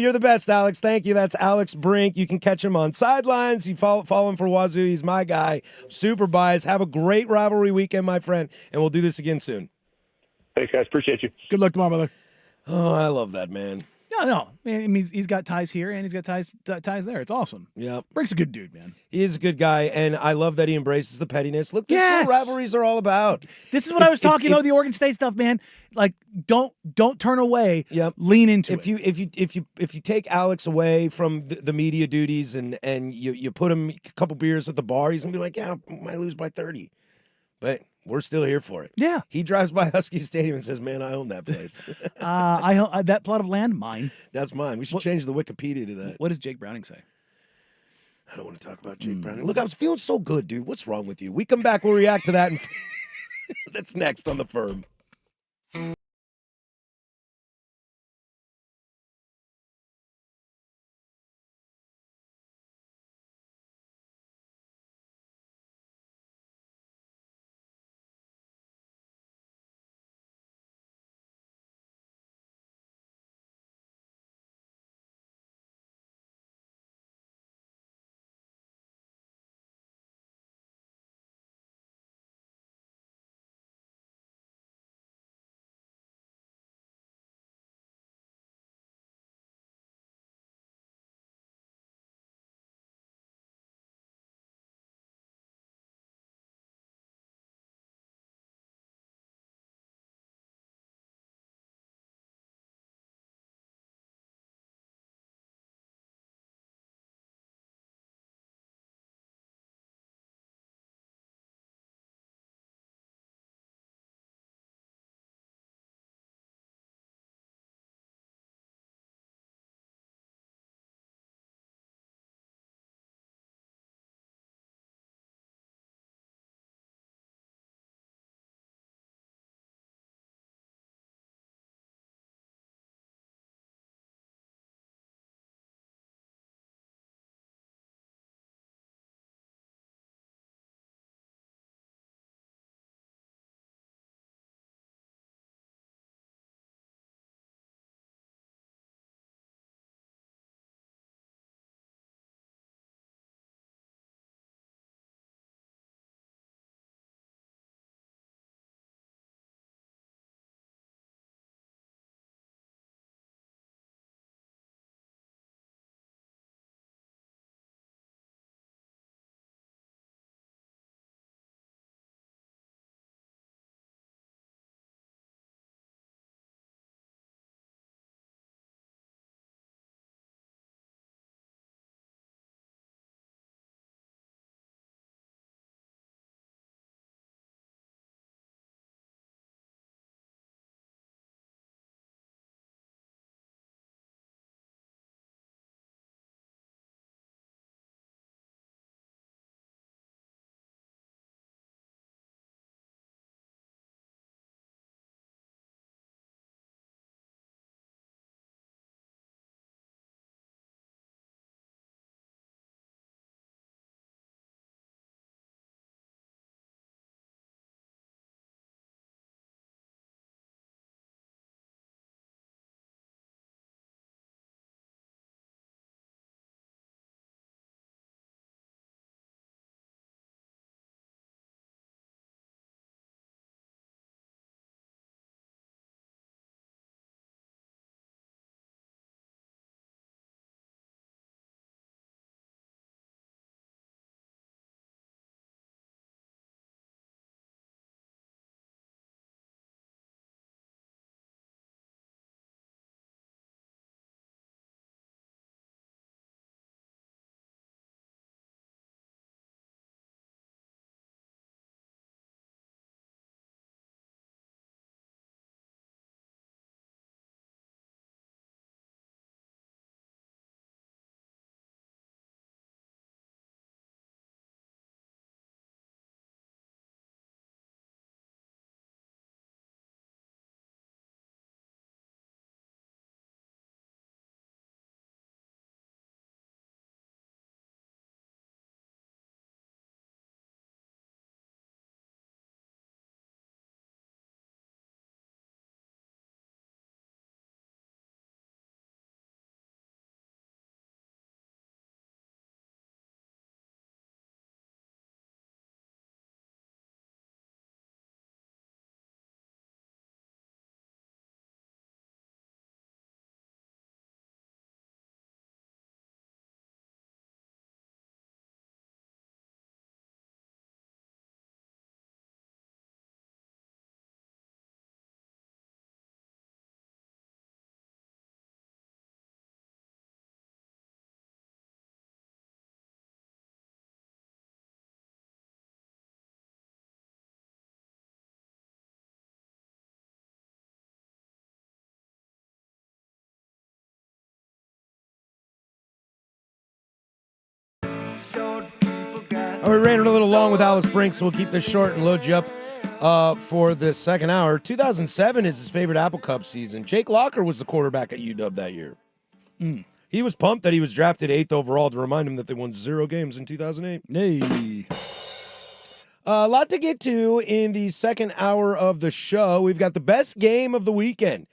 Speaker 3: You're the best, Alex. Thank you. That's Alex Brink. You can catch him on Sidelines. You follow him for Wazoo. He's my guy. Super biased. Have a great rivalry weekend, my friend, and we'll do this again soon.
Speaker 7: Thanks, guys. Appreciate you.
Speaker 4: Good luck tomorrow, brother.
Speaker 3: Oh, I love that, man.
Speaker 4: No. I mean, he's got ties here and he's got ties there. It's awesome.
Speaker 3: Yeah.
Speaker 4: Brink's a good dude, man.
Speaker 3: He is a good guy, and I love that he embraces the pettiness. Look, this is what rivalries are all about.
Speaker 4: This is what I was talking about, the Oregon State stuff, man. Like, don't turn away.
Speaker 3: Yep.
Speaker 4: Lean into
Speaker 3: it. If you take Alex away from the media duties and you put him a couple beers at the bar, he's gonna be like, yeah, I might lose by 30. But we're still here for it.
Speaker 4: Yeah.
Speaker 3: He drives by Husky Stadium and says, man, I own that place.
Speaker 4: That plot of land, mine.
Speaker 3: That's mine. We should change the Wikipedia to that.
Speaker 4: What does Jake Browning say?
Speaker 3: I don't want to talk about Jake Browning. Look, I was feeling so good, dude. What's wrong with you? We come back, we'll react to that. And that's next on The Firm. We ran it a little long with Alex Brink, so we'll keep this short and load you up for the second hour. 2007 is his favorite Apple Cup season. Jake Locker was the quarterback at UW that year. He was pumped that he was drafted 8th overall to remind him that they won 0 games in 2008.
Speaker 4: Hey.
Speaker 3: A lot to get to in the second hour of the show. We've got the best game of the weekend.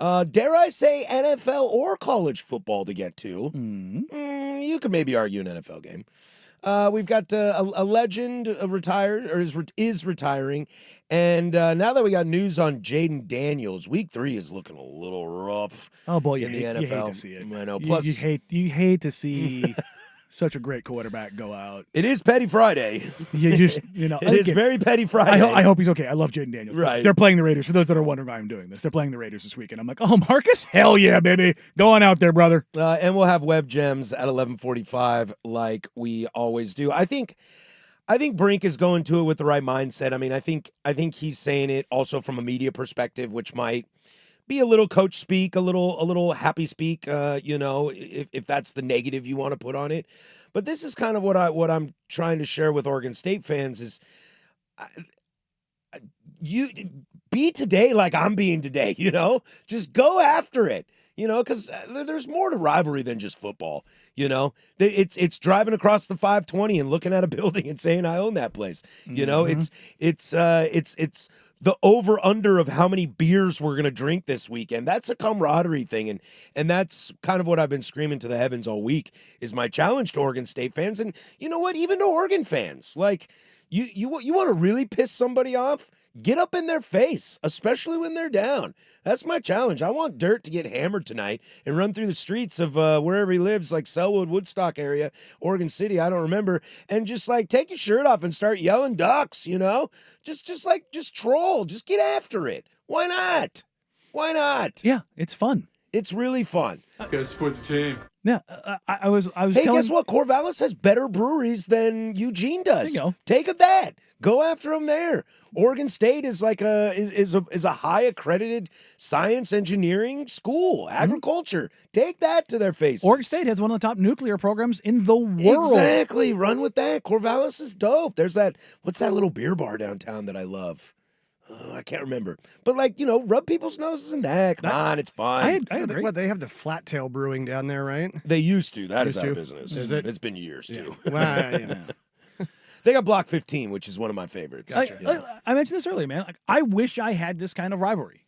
Speaker 3: Dare I say NFL or college football to get to. You could maybe argue an NFL game. We've got a legend retired or is retiring. And now that we got news on Jaden Daniels, week 3 is looking a little rough.
Speaker 4: Oh boy,
Speaker 3: in the NFL.
Speaker 4: You hate to see it.
Speaker 3: I know.
Speaker 4: You-
Speaker 3: Plus,
Speaker 4: you hate to see such a great quarterback go out.
Speaker 3: it is Petty Friday.
Speaker 4: You just
Speaker 3: It is very Petty Friday.
Speaker 4: I hope he's okay. I love Jaden Daniels.
Speaker 3: Right.
Speaker 4: They're playing the Raiders. For those that are wondering why I'm doing this, they're playing the Raiders this weekend. I'm like, oh, Marcus? Hell yeah, baby. Go on out there, brother.
Speaker 3: And we'll have Web Gems at 11:45 like we always do. I think Brink is going to it with the right mindset. I mean, I think he's saying it also from a media perspective, which might be a little coach speak, a little happy speak, if that's the negative you want to put on it. But this is kind of what I'm trying to share with Oregon State fans is you be today like I'm being today, just go after it, because there's more to rivalry than just football. It's driving across the 520 and looking at a building and saying I own that place. It's the over under of how many beers we're going to drink this weekend. That's a camaraderie thing. And that's kind of what I've been screaming to the heavens all week is my challenge to Oregon State fans. And you know what? Even to Oregon fans, like you want to really piss somebody off? Get up in their face, especially when they're down. That's my challenge. I want Dirt to get hammered tonight and run through the streets of wherever he lives, like Selwood, Woodstock area, Oregon City, I don't remember, and just like take your shirt off and start yelling ducks, just troll, just get after it. Why not? Why not?
Speaker 4: Yeah, it's fun.
Speaker 3: It's really fun.
Speaker 6: Gotta support the team.
Speaker 4: Yeah, I was.
Speaker 3: Hey, guess what? Corvallis has better breweries than Eugene does.
Speaker 4: There you go.
Speaker 3: Take of that. Go after them there. Oregon State is like a high accredited science engineering school, agriculture. Take that to their faces.
Speaker 4: Oregon State has one of the top nuclear programs in the world.
Speaker 3: Exactly. Run with that. Corvallis is dope. There's what's that little beer bar downtown that I love? Oh, I can't remember. But rub people's noses in that. Come on, it's fun.
Speaker 4: I agree.
Speaker 5: They have the Flat Tail Brewing down there, right?
Speaker 3: They used to. That is
Speaker 5: Used
Speaker 3: out of
Speaker 5: to.
Speaker 3: business.
Speaker 5: Is it?
Speaker 3: It's been years too.
Speaker 5: Well, yeah.
Speaker 3: They got Block 15, which is one of my favorites.
Speaker 4: I mentioned this earlier, man. Like, I wish I had this kind of rivalry.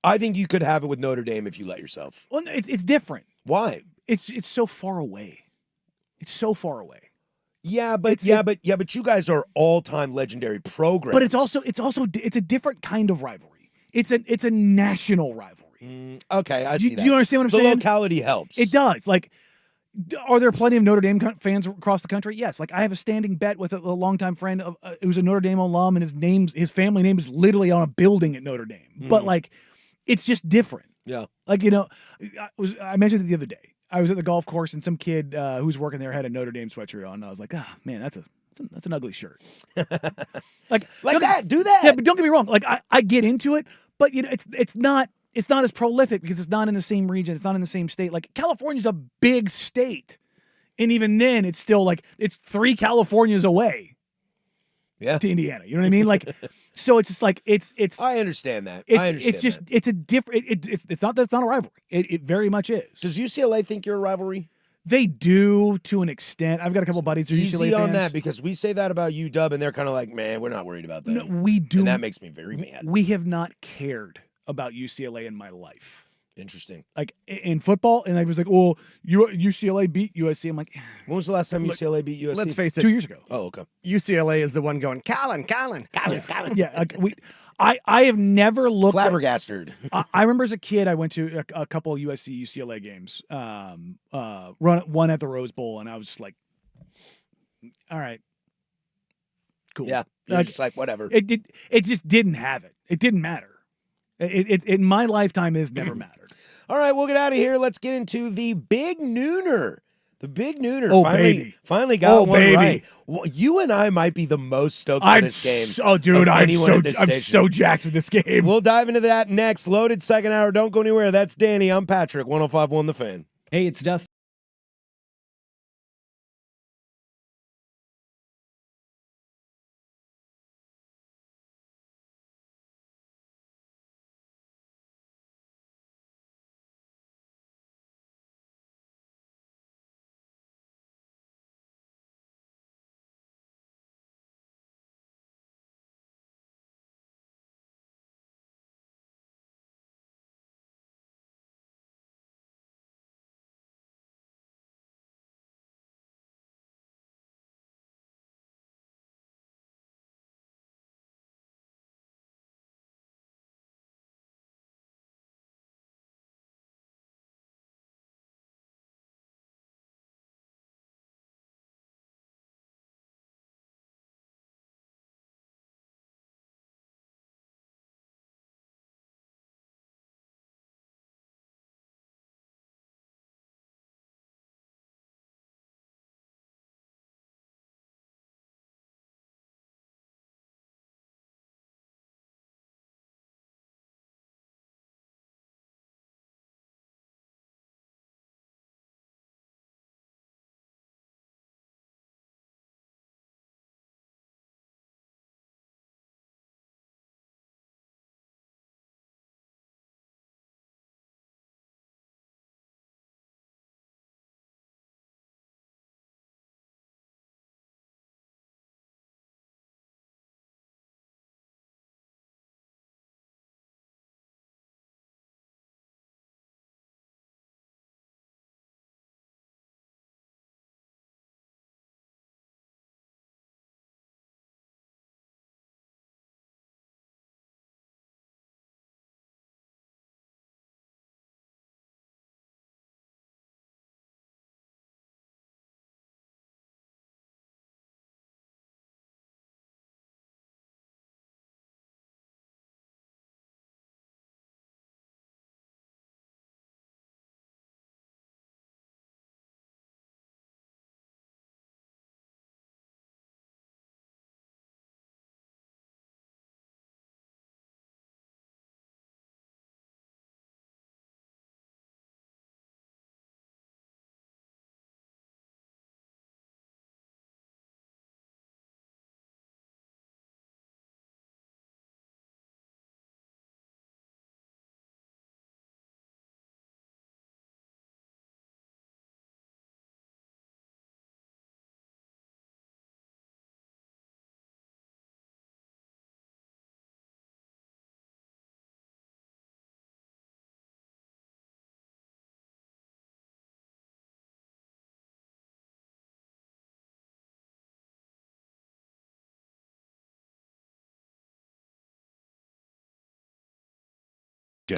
Speaker 3: I think you could have it with Notre Dame if you let yourself.
Speaker 4: Well, it's different.
Speaker 3: Why?
Speaker 4: It's so far away. It's so far away.
Speaker 3: Yeah, but you guys are all-time legendary programs.
Speaker 4: But it's a different kind of rivalry. It's a national rivalry.
Speaker 3: Okay, I see that.
Speaker 4: Do you understand what I'm
Speaker 3: the
Speaker 4: saying?
Speaker 3: Locality helps.
Speaker 4: It does. Like, are there plenty of Notre Dame fans across the country? Yes. Like, I have a standing bet with a longtime friend who's a Notre Dame alum, and his family name is literally on a building at Notre Dame. But like, it's just different.
Speaker 3: Yeah.
Speaker 4: Like, I mentioned it the other day. I was at the golf course and some kid who was working there had a Notre Dame sweatshirt on. And I was like, man, that's an ugly shirt. like
Speaker 3: that. Do that.
Speaker 4: Yeah, but don't get me wrong. Like, I get into it, but it's not as prolific because it's not in the same region. It's not in the same state. Like, California's a big state, and even then, it's still like it's 3 Californias away.
Speaker 3: Yeah.
Speaker 4: To Indiana, you know what I mean? Like, so it's just like it's.
Speaker 3: I understand that.
Speaker 4: It's just it's a different. It's not that it's not a rivalry. It very much is.
Speaker 3: Does UCLA think you're a rivalry?
Speaker 4: They do to an extent. I've got a couple buddies who are UCLA
Speaker 3: Easy
Speaker 4: fans.
Speaker 3: on that because we say that about UW and they're kind of like, man, we're not worried about that.
Speaker 4: No, we do.
Speaker 3: And that makes me very mad.
Speaker 4: We have not cared about UCLA in my life.
Speaker 3: Interesting.
Speaker 4: Like in football, and I was like, "Oh, UCLA beat USC." I'm like,
Speaker 3: when was the last time UCLA beat USC?
Speaker 5: Let's face it.
Speaker 4: 2 years ago.
Speaker 3: Oh, okay.
Speaker 5: UCLA is the one going, Colin.
Speaker 4: Yeah, like I have never looked
Speaker 3: flabbergasted.
Speaker 4: I remember as a kid, I went to a couple of USC UCLA games. One at the Rose Bowl, and I was just like, "All right, cool."
Speaker 3: Yeah, you're just like whatever.
Speaker 4: It just didn't have it. It didn't matter. It in my lifetime has never mattered.
Speaker 3: All right, we'll get out of here. Let's get into the Big Nooner. The Big Nooner finally got one right. Well, you and I might be the most stoked for this game.
Speaker 4: Oh, dude, I'm so jacked for this game.
Speaker 3: We'll dive into that next. Loaded second hour. Don't go anywhere. That's Danny. I'm Patrick. 105.1 The Fan.
Speaker 8: Hey, it's Dustin.
Speaker 1: Now,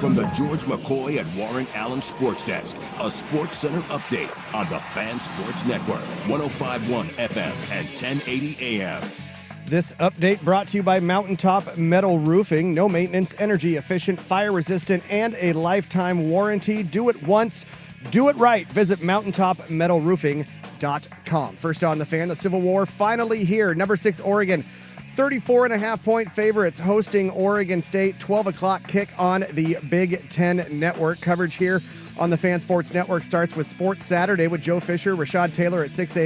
Speaker 1: from the George McCoy and Warren Allen Sports Desk, a Sports Center update on the Fan Sports Network, 105.1 FM and 1080 AM.
Speaker 5: This update brought to you by Mountaintop Metal Roofing. No maintenance, energy efficient, fire resistant, and a lifetime warranty. Do it once, do it right. Visit mountaintopmetalroofing.com. First on the Fan, the Civil War finally here. Number 6, Oregon. 34.5-point favorites hosting Oregon State. 12 o'clock kick on the Big Ten Network. Coverage here on the Fan Sports Network starts with Sports Saturday with Joe Fisher, Rashad Taylor at 6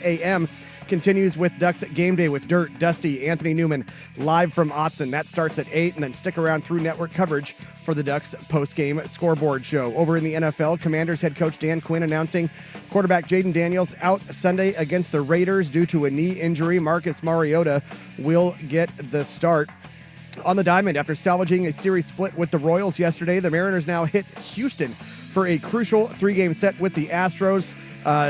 Speaker 5: a.m. Continues with Ducks at Game Day with Dirt, Dusty, Anthony Newman, live from Autzen. That starts at 8, and then stick around through network coverage for the Ducks post-game scoreboard show. Over in the NFL, Commanders head coach Dan Quinn announcing quarterback Jaden Daniels out Sunday against the Raiders due to a knee injury. Marcus Mariota will get the start. On the diamond, after salvaging a series split with the Royals yesterday, the Mariners now hit Houston for a crucial 3-game set with the Astros.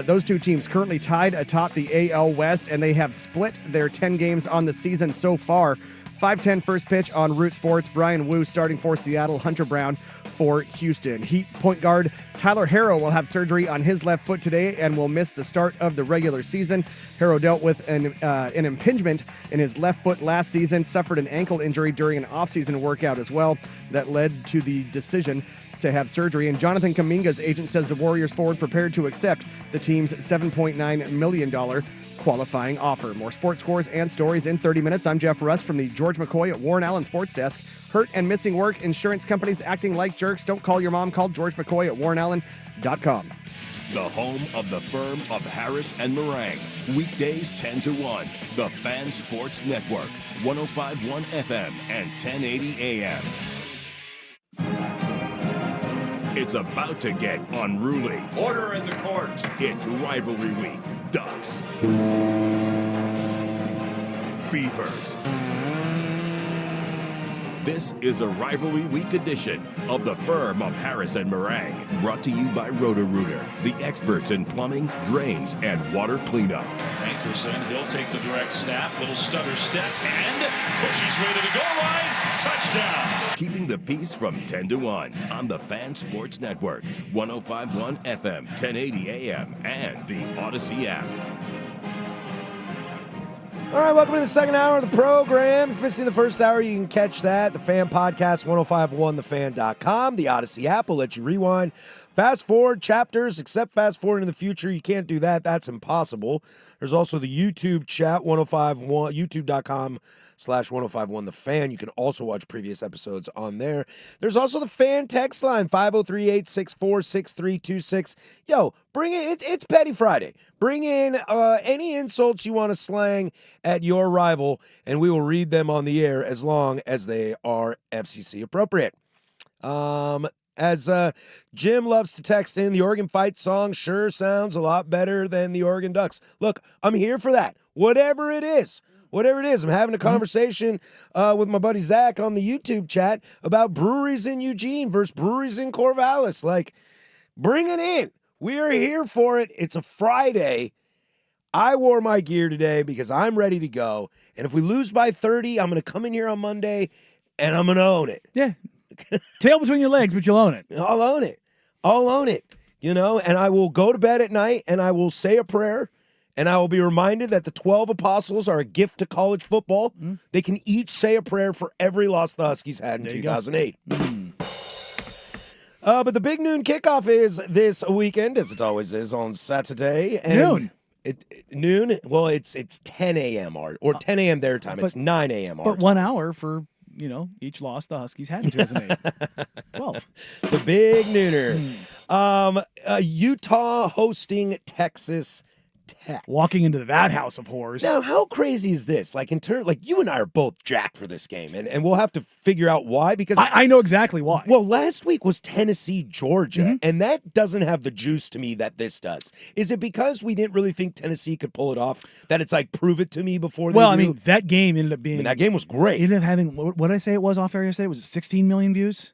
Speaker 5: Those two teams currently tied atop the AL West, and they have split their 10 games on the season so far. 5:10 first pitch on Root Sports. Brian Wu starting for Seattle, Hunter Brown for Houston. Heat point guard Tyler Herro will have surgery on his left foot today and will miss the start of the regular season. Herro dealt with an impingement in his left foot last season, suffered an ankle injury during an offseason workout as well that led to the decision to have surgery. And Jonathan Kuminga's agent says the Warriors forward prepared to accept the team's $7.9 million qualifying offer. More sports scores and stories in 30 minutes. I'm Jeff Russ from the George McCoy at Warren Allen Sports Desk. Hurt and missing work, insurance companies acting like jerks. Don't call your mom. Call George McCoy at warrenallen.com.
Speaker 1: The home of the firm of Harris and Meringue. Weekdays 10 to 1. The Fan Sports Network, 105.1 FM and 1080 AM. It's about to get unruly.
Speaker 6: Order in the court.
Speaker 1: It's rivalry week. Ducks. Beavers. This is a rivalry week edition of the firm of Harris and Meringue, brought to you by Roto-Rooter, the experts in plumbing, drains, and water cleanup.
Speaker 8: Ankerson, he'll take the direct snap, little stutter step, and pushes way to the goal line. Touchdown.
Speaker 1: Keeping the peace from 10 to 1 on the Fan Sports Network, 105.1 FM, 1080 AM, and the Odyssey app.
Speaker 3: All right, welcome to the second hour of the program. If you're missing the first hour, you can catch that. The Fan Podcast, 1051thefan.com. The Odyssey app will let you rewind, fast forward chapters, except fast forward in the future. You can't do that. That's impossible. There's also the YouTube chat, 1051, youtube.com/1051thefan. You can also watch previous episodes on there. There's also the Fan text line, 503-864-6326. Yo, bring it. It's Petty Friday. Bring in any insults you want to slang at your rival, and we will read them on the air as long as they are FCC appropriate. As Jim loves to text in, the Oregon Fight song sure sounds a lot better than the Oregon Ducks. Look, I'm here for that. Whatever it is. I'm having a conversation with my buddy Zach on the YouTube chat about breweries in Eugene versus breweries in Corvallis. Like, bring it in. We are here for it. It's a Friday. I wore my gear today because I'm ready to go. And if we lose by 30, I'm going to come in here on Monday and I'm going to own it.
Speaker 4: Yeah. Tail between your legs, but you'll own it.
Speaker 3: I'll own it. You know, and I will go to bed at night and I will say a prayer and I will be reminded that the 12 apostles are a gift to college football. Mm. They can each say a prayer for every loss the Huskies had in 2008. But the big noon kickoff is this weekend, as it always is on Saturday. And
Speaker 4: noon.
Speaker 3: Noon? Well, it's 10 a.m. or 10 a.m. their time. It's 9 a.m. our
Speaker 4: But
Speaker 3: time.
Speaker 4: 1 hour for, each loss the Huskies had in 2008. 12.
Speaker 3: The big nooner. Utah hosting Texas Tech.
Speaker 4: Walking into that house of horrors.
Speaker 3: Now, how crazy is this? Like, you and I are both jacked for this game, and we'll have to figure out why, because
Speaker 4: I know exactly why.
Speaker 3: Well, last week was Tennessee, Georgia, and that doesn't have the juice to me that this does. Is it because we didn't really think Tennessee could pull it off, that it's like, prove it to me before they do?
Speaker 4: I mean, that game ended up being...
Speaker 3: that game was great.
Speaker 4: It ended up having, what did I say it was off air yesterday? Was it 16 million views?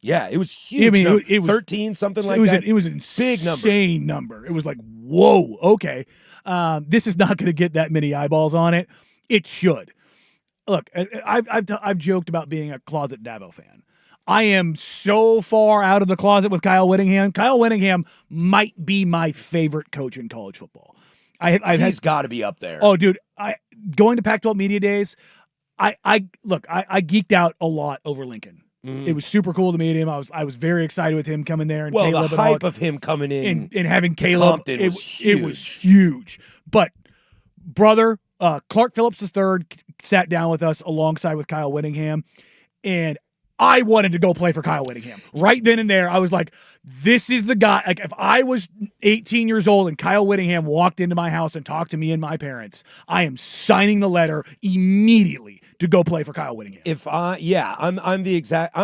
Speaker 3: Yeah, it was huge.
Speaker 4: I mean, it was
Speaker 3: 13, something like that.
Speaker 4: It was an insane number. It was like, whoa, okay. This is not going to get that many eyeballs on it. It should. look, I've joked about being a closet Dabo fan. I am so far out of the closet with Kyle Whittingham. Kyle Whittingham might be my favorite coach in college football.
Speaker 3: He's got to be up there.
Speaker 4: Oh, dude, going to Pac-12 media days, I geeked out a lot over Lincoln. It was super cool to meet him. I was very excited with him coming there. And
Speaker 3: well,
Speaker 4: Caleb
Speaker 3: the hype of him coming in
Speaker 4: and having Caleb,
Speaker 3: Compton was huge.
Speaker 4: It was huge. But brother, Clark Phillips III sat down with us alongside with Kyle Whittingham, and I wanted to go play for Kyle Whittingham. Right then and there, I was like, this is the guy. Like, if I was 18 years old and Kyle Whittingham walked into my house and talked to me and my parents, I am signing the letter immediately to go play for Kyle Whittingham.
Speaker 3: I'm the exact.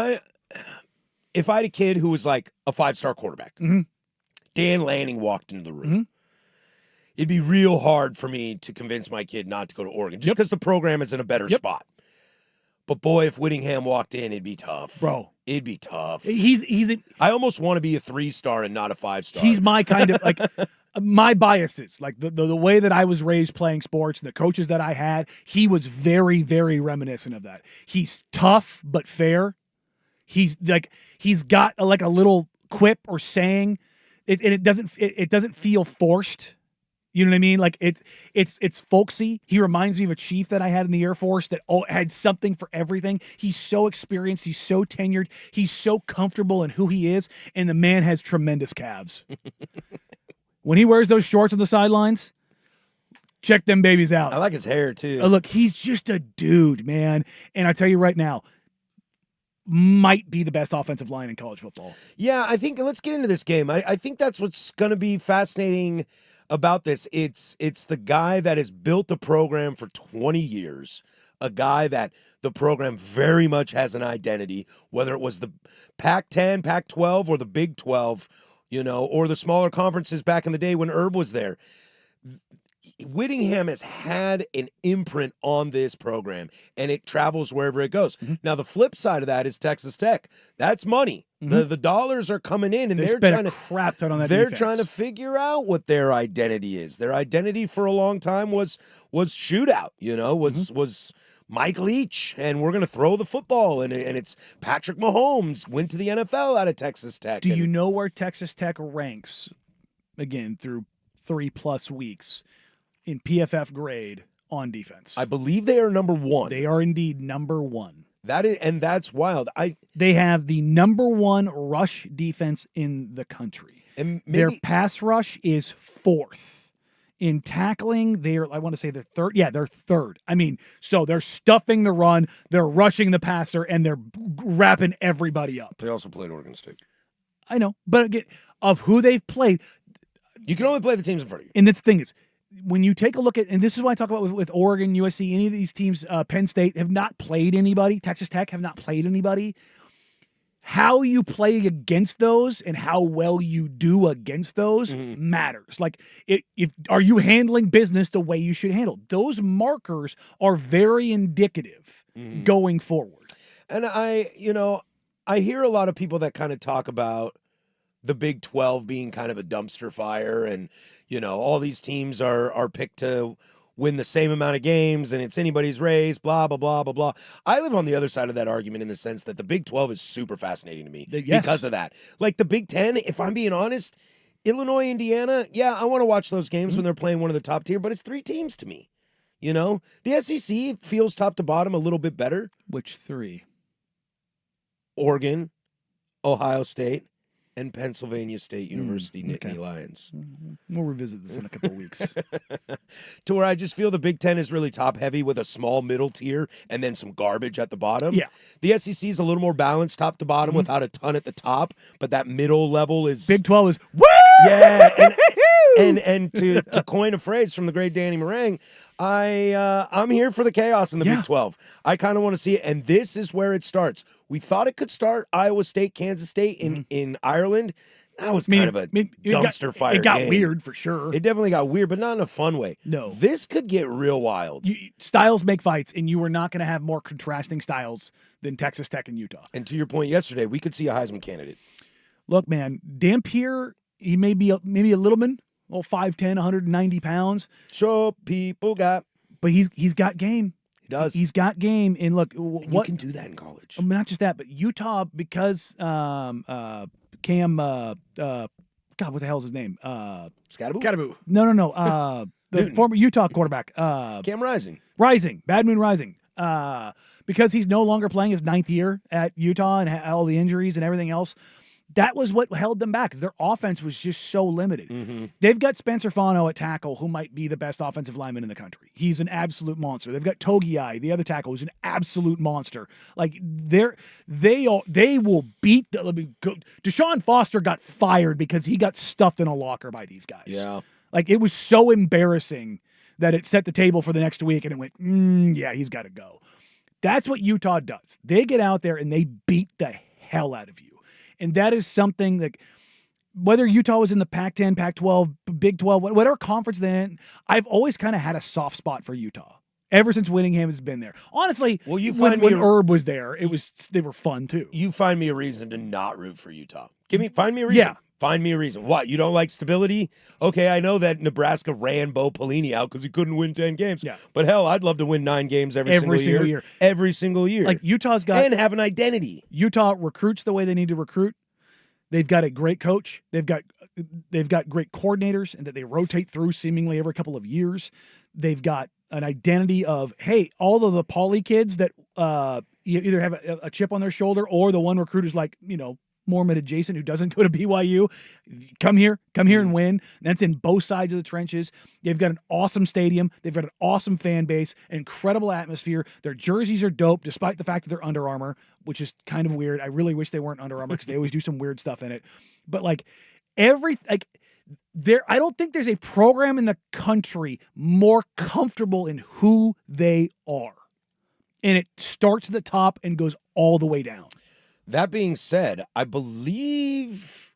Speaker 3: If I had a kid who was like a 5-star quarterback, Dan Lanning walked into the room, it'd be real hard for me to convince my kid not to go to Oregon just because the program is in a better spot. But boy, if Whittingham walked in, it'd be tough.
Speaker 4: Bro.
Speaker 3: It'd be tough.
Speaker 4: I
Speaker 3: almost want to be a 3-star and not a 5-star.
Speaker 4: He's my kind of, like, my biases. Like, the way that I was raised playing sports and the coaches that I had, he was very, very reminiscent of that. He's tough but fair. He's got a little quip or saying, and it doesn't feel forced. You know what I mean? Like, it's folksy. He reminds me of a chief that I had in the Air Force that had something for everything. He's so experienced. He's so tenured. He's so comfortable in who he is. And the man has tremendous calves. When he wears those shorts on the sidelines, check them babies out.
Speaker 3: I like his hair too.
Speaker 4: Look, he's just a dude, man. And I tell you right now, might be the best offensive line in college football.
Speaker 3: Yeah, I think let's get into this game. I think that's what's going to be fascinating about this. It's the guy that has built a program for 20 years, a guy that the program very much has an identity, whether it was the Pac-10, Pac-12, or the Big 12, or the smaller conferences back in the day when Herb was there. Whittingham has had an imprint on this program, and it travels wherever it goes. Now, the flip side of that is Texas Tech. That's money. The dollars are coming in, and they're trying to
Speaker 4: crap ton on that.
Speaker 3: They're
Speaker 4: defense.
Speaker 3: trying to figure out what their identity is. Their identity for a long time was shootout. Was Mike Leach, and we're going to throw the football, and it's Patrick Mahomes went to the NFL out of Texas Tech.
Speaker 4: Do you know where Texas Tech ranks again through 3+ weeks in PFF grade on defense?
Speaker 3: I believe they are number 1.
Speaker 4: They are indeed number 1.
Speaker 3: That's wild.
Speaker 4: They have the number 1 rush defense in the country.
Speaker 3: And
Speaker 4: their pass rush is 4th. In tackling, I want to say they're 3rd. Yeah, they're 3rd. I mean, so they're stuffing the run, they're rushing the passer, and they're wrapping everybody up.
Speaker 3: They also played Oregon State.
Speaker 4: I know, but again, of who they've played,
Speaker 3: you can only play the teams in front of you.
Speaker 4: And this thing is, when you take a look at, and this is what I talk about with Oregon, USC, any of these teams, Penn State have not played anybody. Texas Tech have not played anybody. How you play against those and how well you do against those matters. Like, are you handling business the way you should handle? Those markers are very indicative going forward.
Speaker 3: And I hear a lot of people that kind of talk about the Big 12 being kind of a dumpster fire, and all these teams are picked to win the same amount of games, and it's anybody's race, blah, blah, blah, blah, blah. I live on the other side of that argument in the sense that the Big 12 is super fascinating to me because of that. Like the Big 10, if I'm being honest, Illinois, Indiana, yeah, I want to watch those games when they're playing one of the top tier, but it's 3 teams to me. The SEC feels top to bottom a little bit better.
Speaker 4: Which 3?
Speaker 3: Oregon, Ohio State, and Pennsylvania State University Nittany Lions.
Speaker 4: We'll revisit this in a couple of weeks.
Speaker 3: To where I just feel the Big Ten is really top heavy with a small middle tier and then some garbage at the bottom.
Speaker 4: Yeah.
Speaker 3: The SEC is a little more balanced top to bottom without a ton at the top, but that middle level is
Speaker 4: Big 12 is woo!
Speaker 3: Yeah. And to coin a phrase from the great Danny Meringue, I'm here for the chaos in the Big 12. I kind of want to see it, and this is where it starts. We thought it could start Iowa State, Kansas State in Ireland. That was kind of a dumpster fire.
Speaker 4: It got
Speaker 3: game.
Speaker 4: weird for sure.
Speaker 3: It definitely got weird, but not in a fun way.
Speaker 4: No.
Speaker 3: This could get real wild.
Speaker 4: Styles make fights, and you are not going to have more contrasting styles than Texas Tech and Utah.
Speaker 3: And to your point yesterday, we could see a Heisman candidate.
Speaker 4: Look, man, Dampier, he may be maybe a little man, 5'10", 190 pounds.
Speaker 3: Sure, people got.
Speaker 4: But he's got game.
Speaker 3: He does.
Speaker 4: He's got game. And look,
Speaker 3: And
Speaker 4: what
Speaker 3: you can do that in college.
Speaker 4: not just that, but Utah, because Cam, God, what the hell is his name?
Speaker 3: Scatteraboo?
Speaker 4: No. The
Speaker 3: Newton.
Speaker 4: former Utah quarterback,
Speaker 3: Cam Rising.
Speaker 4: Bad Moon Rising. Because he's no longer playing his 9th year at Utah and all the injuries and everything else. That was what held them back, because their offense was just so limited.
Speaker 3: Mm-hmm.
Speaker 4: They've got Spencer Fano at tackle, who might be the best offensive lineman in the country. He's an absolute monster. They've got Togiai, the other tackle, who's an absolute monster. Like they will beat the. Deshaun Foster got fired because he got stuffed in a locker by these guys.
Speaker 3: Yeah.
Speaker 4: Like, it was so embarrassing that it set the table for the next week, and it went, yeah, he's got to go. That's what Utah does. They get out there and they beat the hell out of you. And that is something that, whether Utah was in the Pac-10, Pac-12, Big 12, whatever conference they're in, I've always kind of had a soft spot for Utah. Ever since Whittingham has been there. Honestly,
Speaker 3: Well, you
Speaker 4: when
Speaker 3: find me a-
Speaker 4: Herb was there, they were fun too.
Speaker 3: You find me a reason to not root for Utah. Find me a reason.
Speaker 4: Yeah.
Speaker 3: Find me a reason. What? You don't like stability? Okay, I know that Nebraska ran Bo Pelini out because he couldn't win 10 games.
Speaker 4: Yeah.
Speaker 3: But hell, I'd love to win 9 games every single year. Every single year.
Speaker 4: Like, Utah's got
Speaker 3: and have an identity.
Speaker 4: Utah recruits the way they need to recruit. They've got a great coach. They've got great coordinators, and that they rotate through seemingly every couple of years. They've got an identity of, hey, all of the poly kids that you either have a chip on their shoulder, or the one recruiter's like, Mormon adjacent who doesn't go to BYU, come here and win. And that's in both sides of the trenches. They've got an awesome stadium. They've got an awesome fan base, incredible atmosphere. Their jerseys are dope, despite the fact that they're Under Armour, which is kind of weird. I really wish they weren't Under Armour, because they always do some weird stuff in it. But I don't think there's a program in the country more comfortable in who they are. And it starts at the top and goes all the way down.
Speaker 3: That being said, I believe,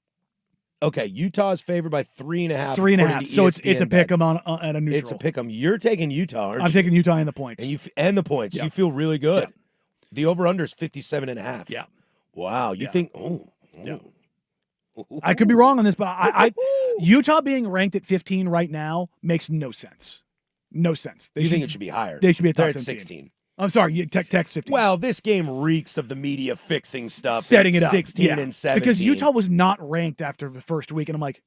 Speaker 3: Utah is favored by 3.5.
Speaker 4: 3.5. So it's a
Speaker 3: ESPN
Speaker 4: pick
Speaker 3: bet.
Speaker 4: 'em on at a neutral.
Speaker 3: It's a pick 'em. You're taking Utah, aren't you?
Speaker 4: I'm taking Utah in the points.
Speaker 3: And the points.
Speaker 4: Yeah.
Speaker 3: You feel really good.
Speaker 4: Yeah.
Speaker 3: The over-under is 57.5.
Speaker 4: Yeah.
Speaker 3: Wow. You think,
Speaker 4: Yeah. I could be wrong on this, but I Utah being ranked at 15 right now makes no sense. No sense.
Speaker 3: You think it should be higher?
Speaker 4: They should be a top
Speaker 3: They're
Speaker 4: 10
Speaker 3: at
Speaker 4: team.
Speaker 3: 16.
Speaker 4: I'm sorry, text 15.
Speaker 3: Well, this game reeks of the media fixing stuff.
Speaker 4: Setting it up.
Speaker 3: 16
Speaker 4: Yeah.
Speaker 3: and 17.
Speaker 4: Because Utah was not ranked after the first week, and I'm like,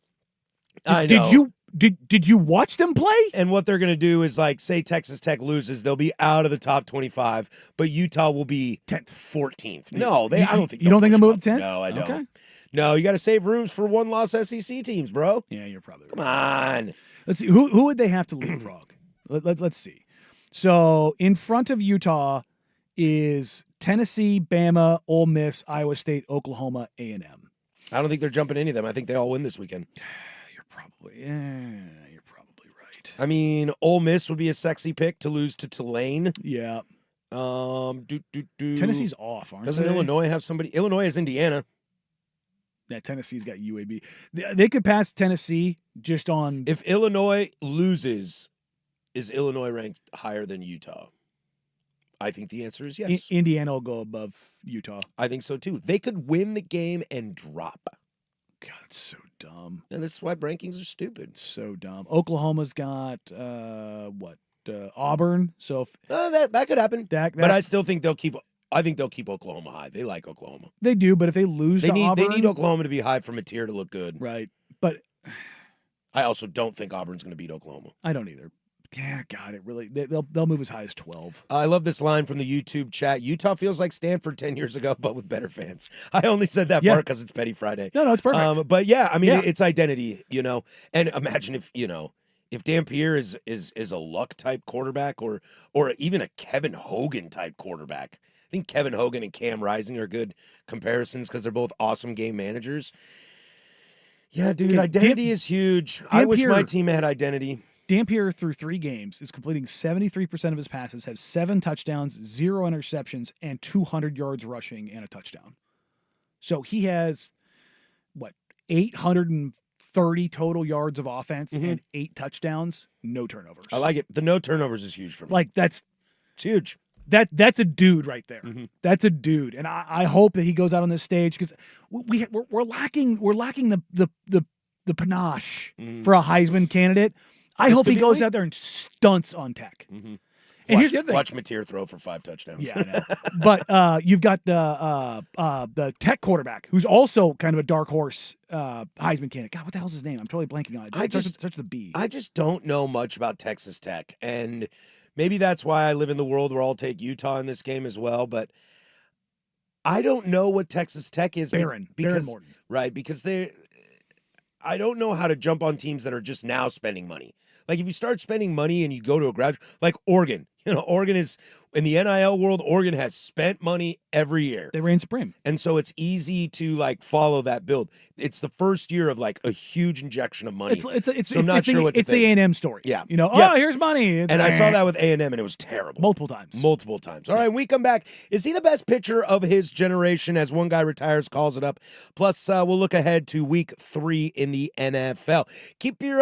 Speaker 3: I know.
Speaker 4: Did you watch them play?
Speaker 3: And what they're going to do is, like, say Texas Tech loses, they'll be out of the top 25, but Utah will be
Speaker 4: 10th.
Speaker 3: 14th. No, I don't think
Speaker 4: you don't think they'll move
Speaker 3: up.
Speaker 4: to 10th?
Speaker 3: No, I don't.
Speaker 4: Okay.
Speaker 3: No, you got to save rooms for one-loss SEC teams, bro.
Speaker 4: Yeah, you're probably right.
Speaker 3: Come on.
Speaker 4: Let's see. Who would they have to leapfrog? Let's see. So in front of Utah is Tennessee, Bama, Ole Miss, Iowa State, Oklahoma, A&M.
Speaker 3: I don't think they're jumping any of them. I think they all win this weekend.
Speaker 4: You're probably right.
Speaker 3: I mean, Ole Miss would be a sexy pick to lose to Tulane.
Speaker 4: Yeah.
Speaker 3: Tennessee's
Speaker 4: off, aren't
Speaker 3: Doesn't
Speaker 4: they?
Speaker 3: Illinois have somebody? Illinois has Indiana.
Speaker 4: Yeah, Tennessee's got UAB. They could pass Tennessee just on.
Speaker 3: If Illinois loses, is Illinois ranked higher than Utah? I think the answer is yes.
Speaker 4: Indiana will go above Utah.
Speaker 3: I think so too. They could win the game and drop.
Speaker 4: God, it's so dumb.
Speaker 3: And this is why rankings are stupid.
Speaker 4: It's so dumb. Oklahoma's got Auburn. So if
Speaker 3: that could happen.
Speaker 4: but
Speaker 3: I still think they'll keep. I think they'll keep Oklahoma high. They like Oklahoma.
Speaker 4: They do, but if they lose to Auburn,
Speaker 3: they need Oklahoma to be high from a tier to look good.
Speaker 4: Right. But
Speaker 3: I also don't think Auburn's going to beat Oklahoma.
Speaker 4: I don't either. Yeah, God, it really they'll move as high as 12.
Speaker 3: I love this line from the YouTube chat. Utah feels like Stanford 10 years ago, but with better fans. I only said that part because it's Petty Friday.
Speaker 4: No, it's perfect.
Speaker 3: But yeah, I mean, it's identity, And imagine if Dan Pierre is a Luck type quarterback or even a Kevin Hogan type quarterback. I think Kevin Hogan and Cam Rising are good comparisons because they're both awesome game managers. Yeah, dude, identity is huge. I wish my team had identity.
Speaker 4: Dampier, through 3 games, is completing 73% of his passes, has 7 touchdowns, 0 interceptions, and 200 yards rushing and a touchdown. So he has, 830 total yards of offense and 8 touchdowns, no turnovers.
Speaker 3: I like it. The no turnovers is huge for me.
Speaker 4: It's
Speaker 3: huge.
Speaker 4: That's a dude right there.
Speaker 3: Mm-hmm.
Speaker 4: That's a dude, and I hope that he goes out on this stage because we're lacking the panache for a Heisman candidate. I hope he goes out there and stunts on Tech.
Speaker 3: Mm-hmm.
Speaker 4: And here's the other thing.
Speaker 3: Watch Mateer throw for 5 touchdowns.
Speaker 4: Yeah, I know. But you've got the Tech quarterback, who's also kind of a dark horse Heisman candidate. God, what the hell's his name? I'm totally blanking on it. It starts with a B.
Speaker 3: I just don't know much about Texas Tech, and maybe that's why I live in the world where I'll take Utah in this game as well. But I don't know what Texas Tech is.
Speaker 4: Barron Morton.
Speaker 3: Right, because I don't know how to jump on teams that are just now spending money. Like if you start spending money and you go to a graduate, like Oregon, Oregon is in the NIL world. Oregon has spent money every year.
Speaker 4: They reign supreme,
Speaker 3: and so it's easy to like follow that build. It's the first year of like a huge injection of money.
Speaker 4: It's
Speaker 3: I'm not sure what to think.
Speaker 4: It's the A&M story.
Speaker 3: Yeah.
Speaker 4: Oh, here's money.
Speaker 3: And I saw that with A&M, and it was terrible.
Speaker 4: Multiple times.
Speaker 3: All right, when we come back, is he the best pitcher of his generation, as one guy retires, calls it up? Plus, we'll look ahead to week 3 in the NFL. Keep your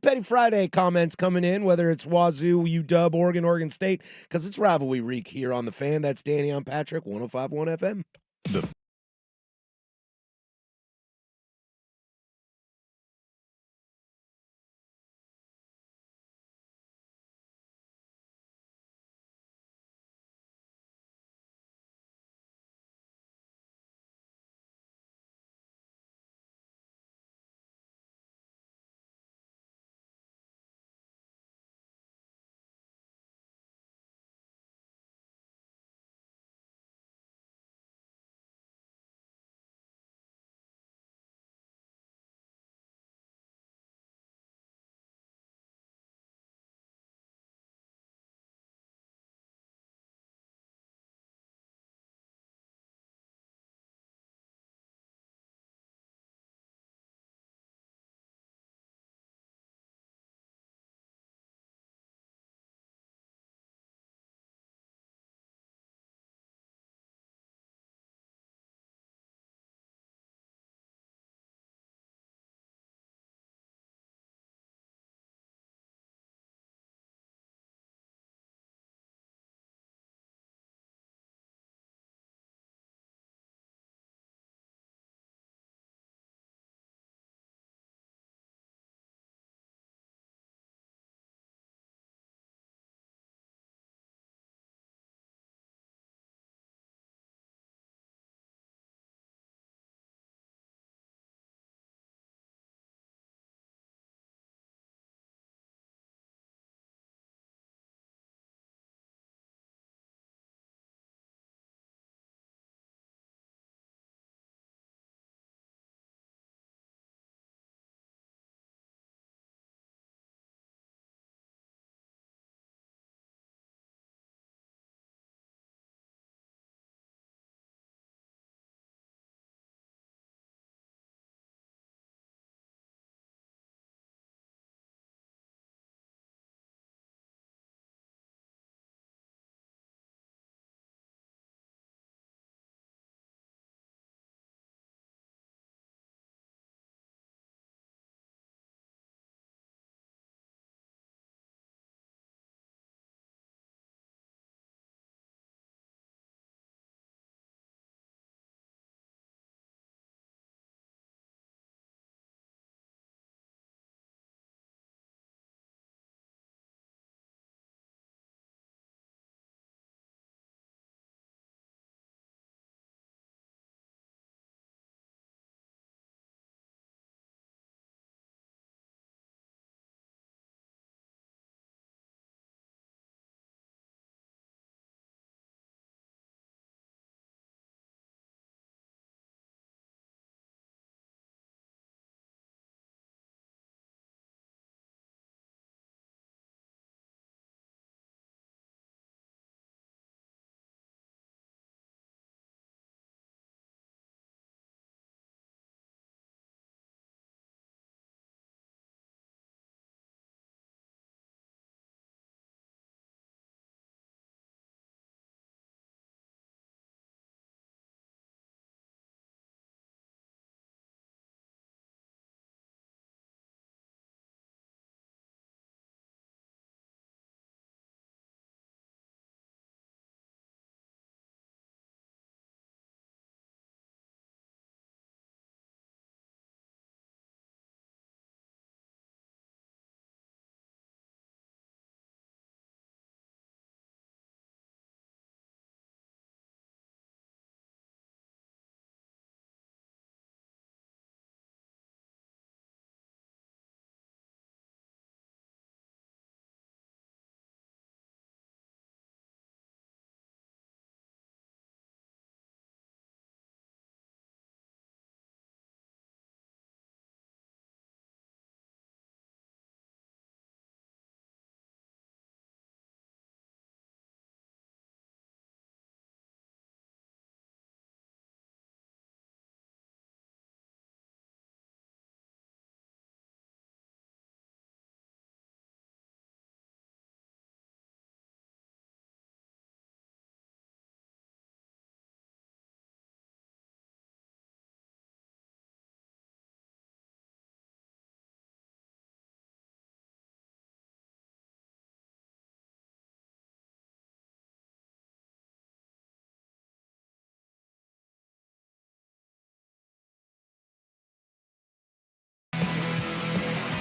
Speaker 3: Petty Friday comments coming in, whether it's Wazoo, UW, Oregon State, because it's rivalry week here on The Fan. That's Danny on Patrick, 105.1 FM.
Speaker 1: The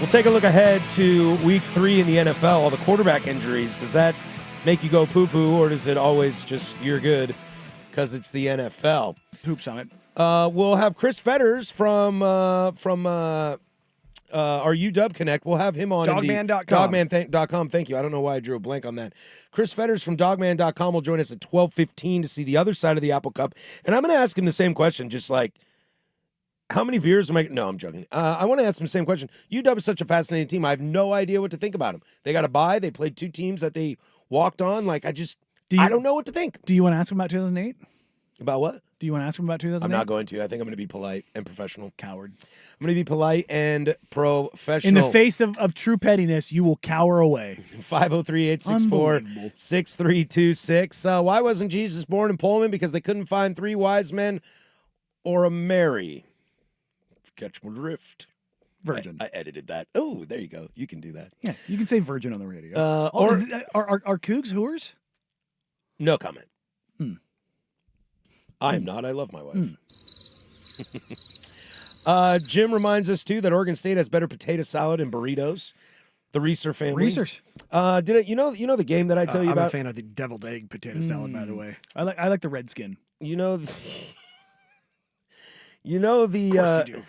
Speaker 3: We'll take a look ahead to week 3 in the NFL. All the quarterback injuries. Does that make you go poo-poo, or does it always just you're good because it's the NFL?
Speaker 4: Poop Summit.
Speaker 3: We'll have Chris Fetters from our UW Connect. We'll have him on
Speaker 5: Dogman.com.
Speaker 3: Dogman.com. Thank you. I don't know why I drew a blank on that. Chris Fetters from Dogman.com will join us at 12:15 to see the other side of the Apple Cup. And I'm going to ask him the same question, just like, how many beers am I? No, I'm joking. I want to ask him the same question. UW is such a fascinating team. I have no idea what to think about them. They got a bye. They played 2 teams that they walked on. Like, I don't know what to think.
Speaker 4: Do you want to ask him about 2008?
Speaker 3: About what?
Speaker 4: Do you want to ask him about 2008?
Speaker 3: I'm not going to. I think I'm going to be polite and professional.
Speaker 4: Coward.
Speaker 3: I'm going to be polite and professional.
Speaker 4: In the face of true pettiness, you will cower away.
Speaker 3: 503-864-6326. Why wasn't Jesus born in Pullman? Because they couldn't find 3 wise men or a Mary. Catch my drift.
Speaker 4: Virgin.
Speaker 3: I edited that. Oh, there you go. You can do that.
Speaker 4: Yeah, you can say virgin on the radio. Are Cougs Hoors?
Speaker 3: No comment. I am not. I love my wife. Jim reminds us, too, that Oregon State has better potato salad and burritos. The Reeser family.
Speaker 4: Reesers.
Speaker 3: You know the game that I tell you
Speaker 5: I'm
Speaker 3: about?
Speaker 5: a fan of the deviled egg potato salad, by the way.
Speaker 4: I like the Redskin.
Speaker 3: You know the
Speaker 5: Of course you do.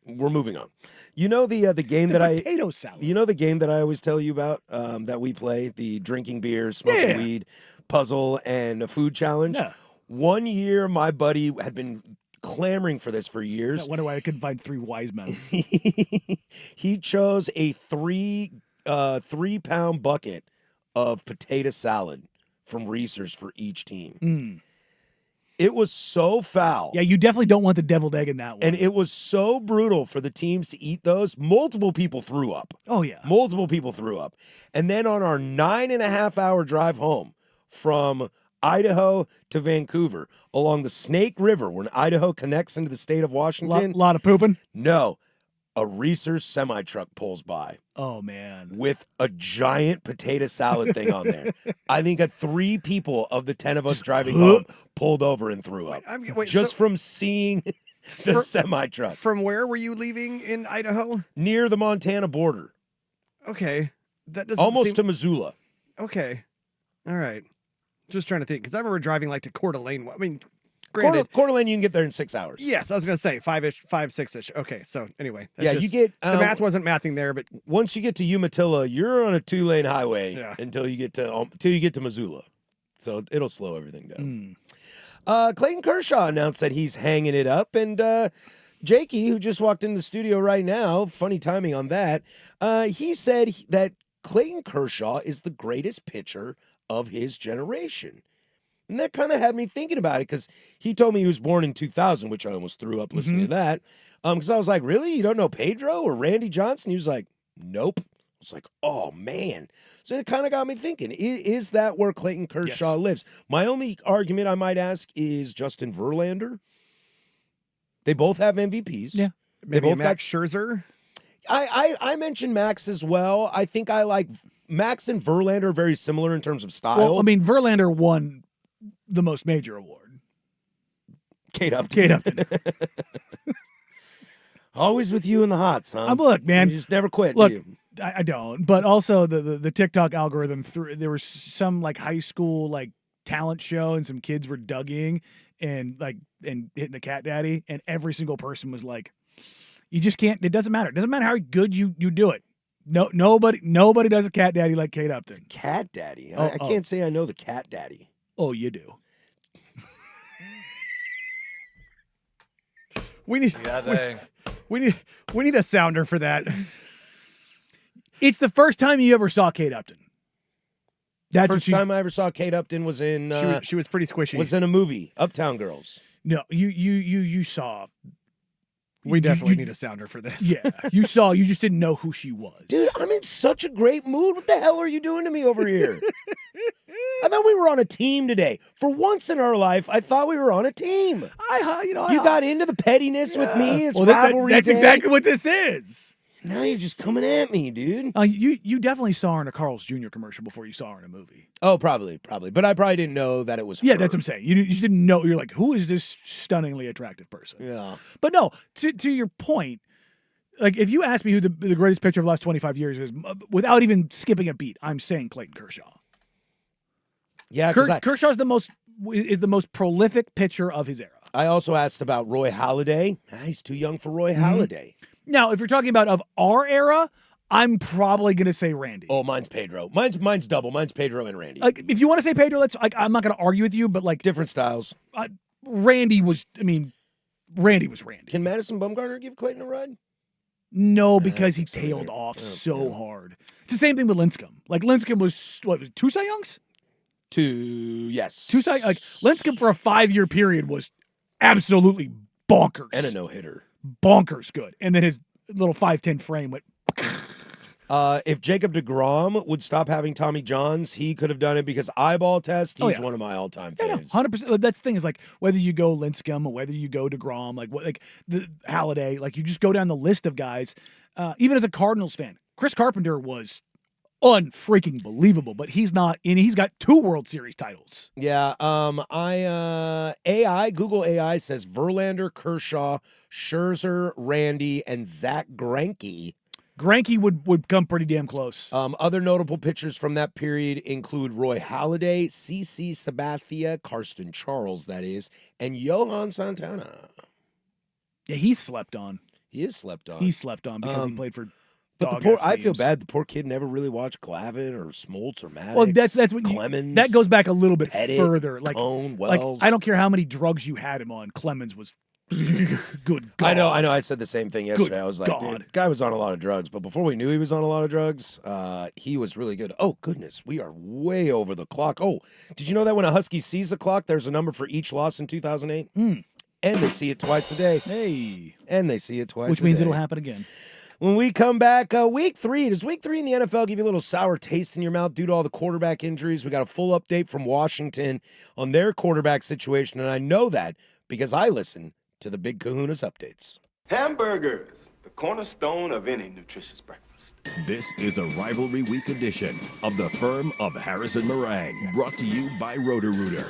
Speaker 3: We're moving on. You know the game that
Speaker 4: potato salad.
Speaker 3: You know the game that I always tell you about that we play, the drinking beer, smoking weed, puzzle, and a food challenge.
Speaker 4: Yeah.
Speaker 3: One year, my buddy had been clamoring for this for years.
Speaker 4: I wonder why I couldn't find 3 wise men.
Speaker 3: He chose a 3-pound bucket of potato salad from Reese's for each team. It was so foul.
Speaker 4: Yeah, you definitely don't want the deviled egg in that one.
Speaker 3: And it was so brutal for the teams to eat those. Multiple people threw up.
Speaker 4: Oh, yeah.
Speaker 3: Multiple people threw up. And then on our 9.5-hour drive home from Idaho to Vancouver, along the Snake River, when Idaho connects into the state of Washington.
Speaker 4: Lot of pooping?
Speaker 3: No. A Reese's semi-truck pulls by.
Speaker 4: Oh, man.
Speaker 3: With a giant potato salad thing on there. I think 3 people of the 10 of us driving home pulled over and threw up. From seeing the semi-truck.
Speaker 5: From where were you leaving in Idaho?
Speaker 3: Near the Montana border.
Speaker 5: Okay. That doesn't
Speaker 3: Almost to Missoula.
Speaker 5: Okay. All right. Just trying to think, because I remember driving like to Coeur d'Alene. I mean, granted,
Speaker 3: Coeur d'Alene, you can get there in 6 hours.
Speaker 5: Yes, I was going to say 5-ish, 5-6-ish. Okay, so anyway.
Speaker 3: Yeah, you get...
Speaker 5: the math wasn't mathing there, but...
Speaker 3: Once you get to Umatilla, you're on a 2-lane highway until you get to Missoula. So it'll slow everything down. Clayton Kershaw announced that he's hanging it up, and Jakey, who just walked into the studio right now, funny timing on that, he said that Clayton Kershaw is the greatest pitcher of his generation. And that kind of had me thinking about it, because he told me he was born in 2000, which I almost threw up listening to that. Because I was like, really? You don't know Pedro or Randy Johnson? He was like, nope. I was like, oh, man. So it kind of got me thinking, is that where Clayton Kershaw lives? My only argument I might ask is Justin Verlander. They both have MVPs.
Speaker 5: Yeah.
Speaker 3: They
Speaker 5: Maybe
Speaker 3: both
Speaker 5: Max Scherzer.
Speaker 3: I mentioned Max as well. I think I like Max and Verlander are very similar in terms of style.
Speaker 4: Well, I mean, Verlander won the most major award.
Speaker 3: Kate Upton. Always with you in the hot, son.
Speaker 4: Look, man.
Speaker 3: You just never quit,
Speaker 4: look,
Speaker 3: do you?
Speaker 4: I don't. But also the TikTok algorithm, there was some like high school like talent show and some kids were dugging and hitting the cat daddy, and every single person was like, you just can't, it doesn't matter. It doesn't matter how good you do it. No, nobody does a cat daddy like Kate Upton.
Speaker 3: Cat daddy? I can't say I know the cat daddy.
Speaker 4: Oh, you do.
Speaker 5: We need a sounder for that.
Speaker 4: It's the first time you ever saw Kate Upton. That's
Speaker 3: First time I ever saw Kate Upton was in
Speaker 5: she was pretty squishy.
Speaker 3: Was in a movie, Uptown Girls.
Speaker 4: No, you saw.
Speaker 5: We definitely need a sounder for this.
Speaker 4: Yeah, you saw. You just didn't know who she was.
Speaker 3: Dude, I'm in such a great mood. What the hell are you doing to me over here? I thought we were on a team today. For once in our life, I thought we were on a team. You got into the pettiness with me. It's rivalry.
Speaker 4: That's exactly what this is.
Speaker 3: Now you're just coming at me, dude.
Speaker 4: You definitely saw her in a Carl's Jr. commercial before you saw her in a movie.
Speaker 3: Oh, probably. But I probably didn't know that it was her.
Speaker 4: Yeah, that's what I'm saying. You just didn't know. You're like, who is this stunningly attractive person?
Speaker 3: Yeah.
Speaker 4: But no, to your point, like if you ask me who the greatest pitcher of the last 25 years is, without even skipping a beat, I'm saying Clayton Kershaw.
Speaker 3: Yeah, because
Speaker 4: Kershaw is the most prolific pitcher of his era.
Speaker 3: I also asked about Roy Halladay. He's too young for Roy Halladay.
Speaker 4: Now, if you're talking about of our era, I'm probably gonna say Randy.
Speaker 3: Oh, mine's Pedro. Mine's double. Mine's Pedro and Randy.
Speaker 4: Like, if you want to say Pedro, I'm not gonna argue with you, but like
Speaker 3: Different styles.
Speaker 4: Randy was. I mean, Randy was Randy.
Speaker 3: Can Madison Bumgarner give Clayton a ride?
Speaker 4: No, because he
Speaker 3: think so
Speaker 4: tailed
Speaker 3: either.
Speaker 4: off
Speaker 3: Oh,
Speaker 4: so
Speaker 3: yeah.
Speaker 4: hard. It's the same thing with Lincecum. Like Lincecum was what? 2 Cy Youngs?
Speaker 3: 2, yes.
Speaker 4: 2 Cy. Like Lincecum for a 5-year period was absolutely bonkers.
Speaker 3: And a no-hitter.
Speaker 4: Bonkers good. And then his little 5'10" frame went.
Speaker 3: If Jacob deGrom would stop having Tommy Johns, he could have done it because eyeball test, he's one of my all-time faves.
Speaker 4: 100%. That's the thing is like whether you go Lincecum or whether you go DeGrom, like the Halladay, like you just go down the list of guys. Even as a Cardinals fan, Chris Carpenter was unfreaking believable, but he's not in. He's got 2 World Series titles.
Speaker 3: Yeah. Google AI says Verlander, Kershaw, Scherzer, Randy, and Zach Greinke.
Speaker 4: Greinke would come pretty damn close.
Speaker 3: Other notable pitchers from that period include Roy Halladay, CC Sabathia, Karsten Charles, that is, and Johan Santana.
Speaker 4: Yeah, he's slept on.
Speaker 3: He is slept on.
Speaker 4: He slept on because he played for.
Speaker 3: But I feel bad. The poor kid never really watched Glavine or Smoltz or Maddox.
Speaker 4: Well, that's what
Speaker 3: Clemens.
Speaker 4: that goes back a little bit
Speaker 3: Pettit,
Speaker 4: further. Like,
Speaker 3: Cone,
Speaker 4: like
Speaker 3: Wells.
Speaker 4: I don't care how many drugs you had him on. Clemens was good. God.
Speaker 3: I know. I said the same thing yesterday.
Speaker 4: Good
Speaker 3: I was like,
Speaker 4: God.
Speaker 3: dude, guy was on a lot of drugs, but before we knew he was on a lot of drugs, he was really good. Oh goodness, we are way over the clock. Oh, did you know that when a Husky sees the clock, there's a number for each loss in 2008, and they see it twice a day.
Speaker 4: Hey,
Speaker 3: and they see it twice,
Speaker 4: which
Speaker 3: a
Speaker 4: means
Speaker 3: day.
Speaker 4: it'll happen again.
Speaker 3: When we come back, week 3. Does week 3 in the NFL give you a little sour taste in your mouth due to all the quarterback injuries? We got a full update from Washington on their quarterback situation, and I know that because I listen to the Big Kahuna's updates.
Speaker 9: Hamburgers, the cornerstone of any nutritious breakfast.
Speaker 1: This is a rivalry week edition of the Firm of Harrison Meringue, brought to you by Roto-Rooter.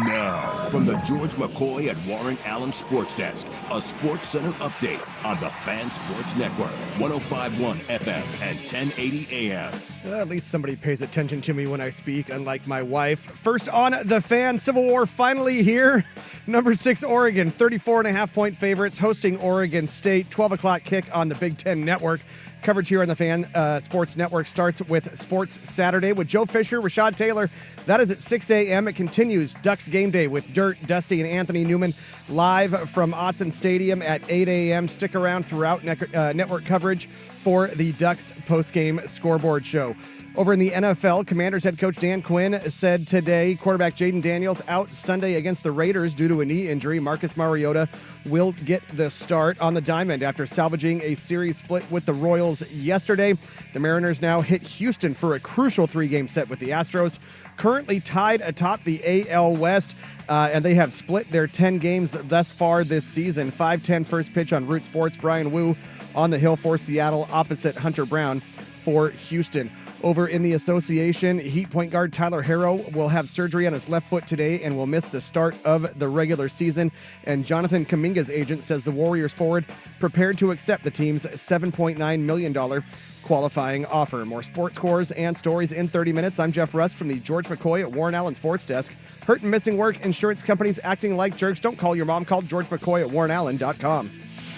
Speaker 1: Now, from the George McCoy at Warren Allen Sports Desk, a Sports Center update on the Fan Sports Network, 105.1 FM and 1080 AM.
Speaker 5: At least somebody pays attention to me when I speak, unlike my wife. First on the Fan, Civil War finally here. Number 6, Oregon, 34.5-point favorites, hosting Oregon State. 12 o'clock kick on the Big Ten Network. Coverage here on the Fan Sports Network starts with Sports Saturday with Joe Fisher, Rashad Taylor. That is at 6 a.m. It continues Ducks Game Day with Dirt, Dusty, and Anthony Newman live from Autzen Stadium at 8 a.m. Stick around throughout network coverage for the Ducks postgame scoreboard show. Over in the NFL, Commanders head coach Dan Quinn said today quarterback Jaden Daniels out Sunday against the Raiders due to a knee injury. Marcus Mariota will get the start on the diamond after salvaging a series split with the Royals yesterday. The Mariners now hit Houston for a crucial 3-game set with the Astros, currently tied atop the AL West. And they have split their 10 games thus far this season. 5:10 first pitch on Root Sports. Brian Wu on the hill for Seattle opposite Hunter Brown for Houston. Over in the association, Heat point guard Tyler Herro will have surgery on his left foot today and will miss the start of the regular season. And Jonathan Kuminga's agent says the Warriors forward prepared to accept the team's $7.9 million qualifying offer. More sports scores and stories in 30 minutes. I'm Jeff Rust from the George McCoy at Warren Allen Sports Desk. Hurt and missing work, insurance companies acting like jerks. Don't call your mom. Call George McCoy at warrenallen.com.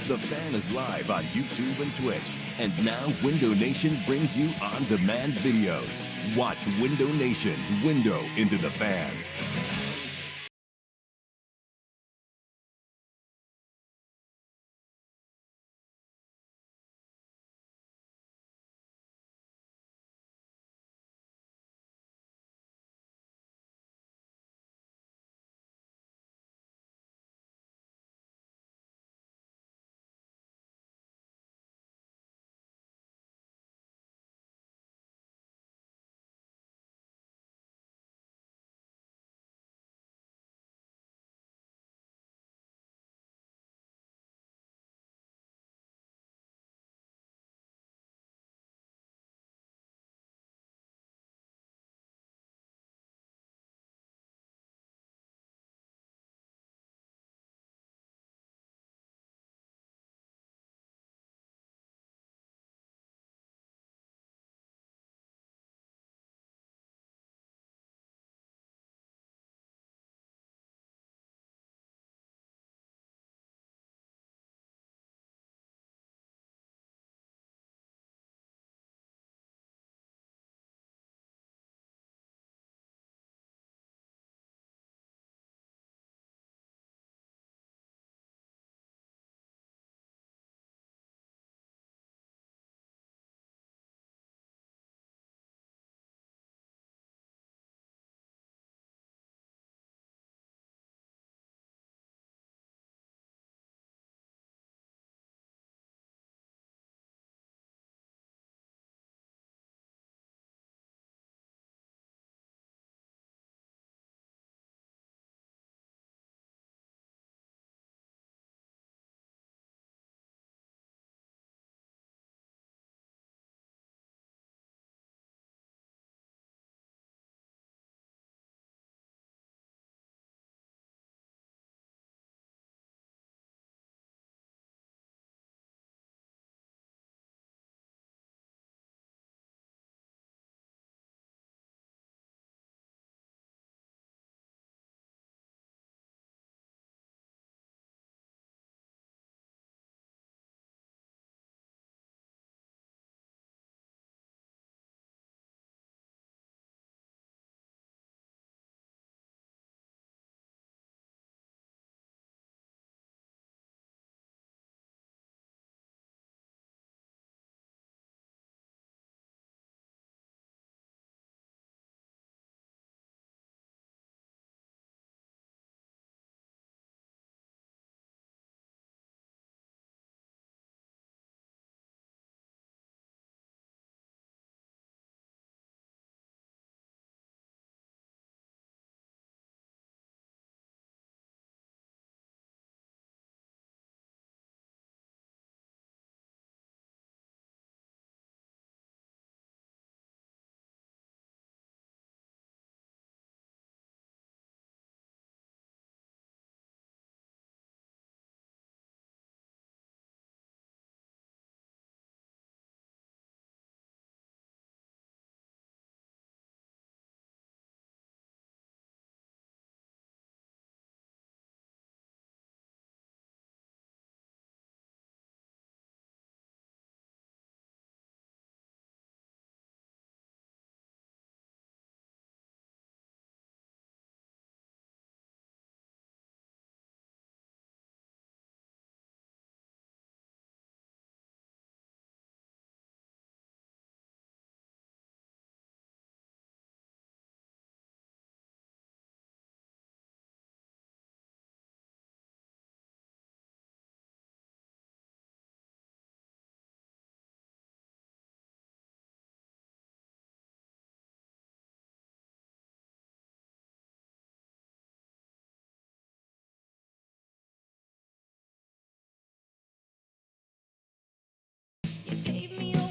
Speaker 1: The Fan is live on YouTube and Twitch. And now Window Nation brings you on-demand videos. Watch Window Nation's Window into the Fan.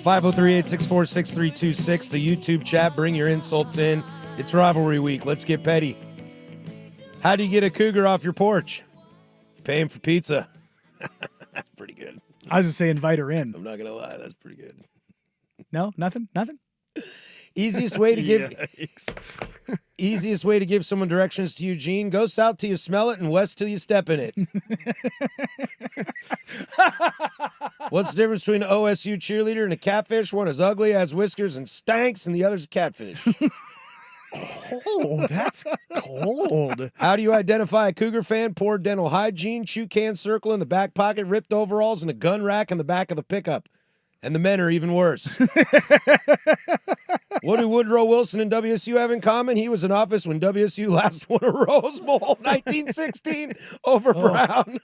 Speaker 3: 503-864-6326. The YouTube chat. Bring your insults in. It's rivalry week. Let's get petty. How do you get a cougar off your porch? Pay him for pizza. That's pretty good.
Speaker 4: I was just saying, invite her in.
Speaker 3: I'm not going to lie. That's pretty good.
Speaker 4: No, nothing.
Speaker 3: Easiest way to give someone directions to Eugene: go south till you smell it and west till you step in it. What's the difference between an OSU cheerleader and a catfish? One is ugly, has whiskers, and stanks, and the other's a catfish.
Speaker 5: Oh, that's cold.
Speaker 3: How do you identify a Cougar fan? Poor dental hygiene, chew can circle in the back pocket, ripped overalls, and a gun rack in the back of the pickup. And the men are even worse. What do Woodrow Wilson and WSU have in common? He was in office when WSU last won a Rose Bowl, 1916, over Brown.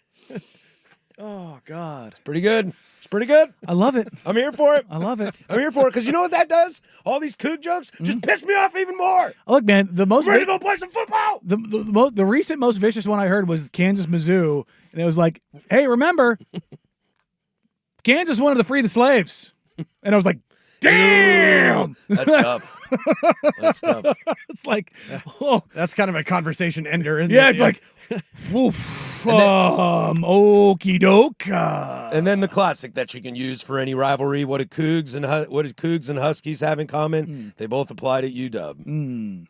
Speaker 4: Oh, God.
Speaker 3: Pretty good. It's pretty good.
Speaker 4: I love it.
Speaker 3: I'm here for it.
Speaker 4: I love it.
Speaker 3: I'm here for it because you know what that does? All these Coug jokes just piss me off even more.
Speaker 4: Oh, look, man, the most
Speaker 3: I'm ready to go play some football.
Speaker 4: the recent most vicious one I heard was Kansas Mizzou, and it was like, hey, remember, Kansas wanted to free the slaves, and I was like, damn,
Speaker 3: that's tough. That's tough.
Speaker 4: It's like, oh,
Speaker 5: That's kind of a conversation ender, isn't it?
Speaker 4: yeah, it's like, woof, okie doke.
Speaker 3: And then the classic that you can use for any rivalry. What do Cougs and Huskies have in common? They both applied at UW.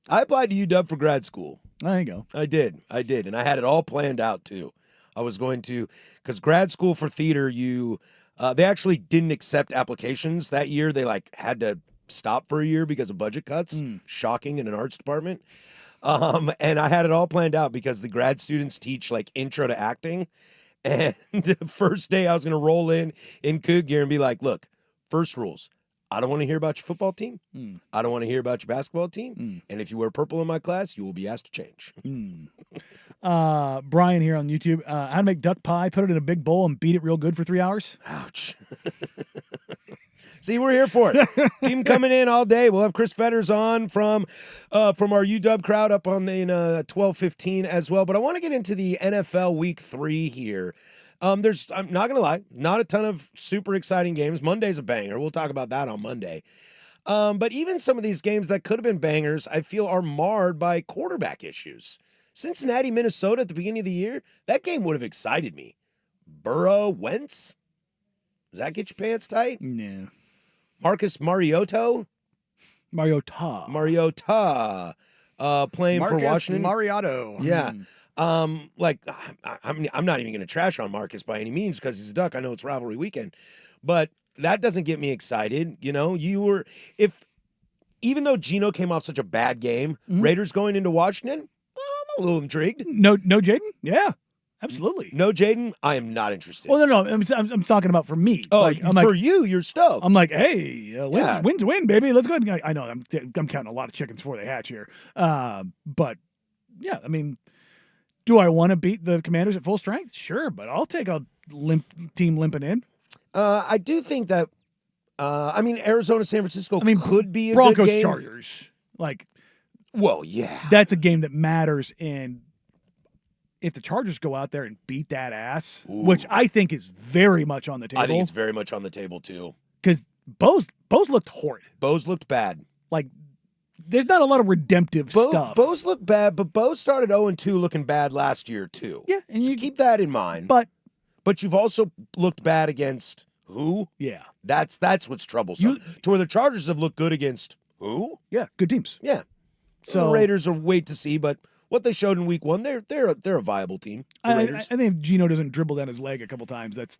Speaker 3: I applied to UW for grad school.
Speaker 4: There you go.
Speaker 3: I did, and I had it all planned out too. I was going to, because grad school for theater, they actually didn't accept applications that year. They had to stop for a year because of budget cuts. Shocking in an arts department. And I had it all planned out because the grad students teach intro to acting. And the first day I was going to roll in Coug gear and be like, look, first rules. I don't want to hear about your football team. I don't want to hear about your basketball team. And if you wear purple in my class, you will be asked to change.
Speaker 4: Brian here on YouTube. How to make duck pie, put it in a big bowl and beat it real good for 3 hours.
Speaker 3: Ouch. See, we're here for it. Keep them coming in all day. We'll have Chris Fetters on from our UW crowd up on in 12:15 as well. But I want to get into the NFL Week 3 here. I'm not going to lie, not a ton of super exciting games. Monday's a banger. We'll talk about that on Monday. But even some of these games that could have been bangers, I feel are marred by quarterback issues. Cincinnati, Minnesota at the beginning of the year, that game would have excited me. Burrow, Wentz? Does that get your pants tight?
Speaker 4: No.
Speaker 3: Marcus Mariota, playing for Washington.
Speaker 5: Mariotto.
Speaker 3: Yeah. I'm not even going to trash on Marcus by any means because he's a Duck. I know it's rivalry weekend, but that doesn't get me excited. You know, even though Geno came off such a bad game, Raiders going into Washington, I'm a little intrigued.
Speaker 4: No, Jaden? Yeah, absolutely.
Speaker 3: No, Jaden, I am not interested.
Speaker 4: Well, no, I'm talking about for me.
Speaker 3: Oh, for you, you're stoked.
Speaker 4: I'm like, hey, wins win, baby. Let's go ahead and I know I'm counting a lot of chickens before they hatch here. But yeah, I mean, do I want to beat the Commanders at full strength? Sure, but I'll take a team limping in.
Speaker 3: I do think that, Arizona, San Francisco could be a
Speaker 4: Broncos,
Speaker 3: good game.
Speaker 4: Chargers.
Speaker 3: Well, yeah.
Speaker 4: That's a game that matters, and if the Chargers go out there and beat that ass, which I think is very much on the table.
Speaker 3: I think it's very much on the table, too.
Speaker 4: Because Bose looked horrid.
Speaker 3: Bose looked bad.
Speaker 4: There's not a lot of redemptive stuff.
Speaker 3: Bose looked bad, but Bose started 0-2 looking bad last year, too.
Speaker 4: Yeah, and
Speaker 3: so keep that in mind.
Speaker 4: But
Speaker 3: you've also looked bad against who?
Speaker 4: Yeah.
Speaker 3: That's what's troublesome. To where the Chargers have looked good against who?
Speaker 4: Yeah, good teams.
Speaker 3: Yeah. So the Raiders are wait to see, but what they showed in week 1, they're a viable team.
Speaker 4: I think if Geno doesn't dribble down his leg a couple times, that's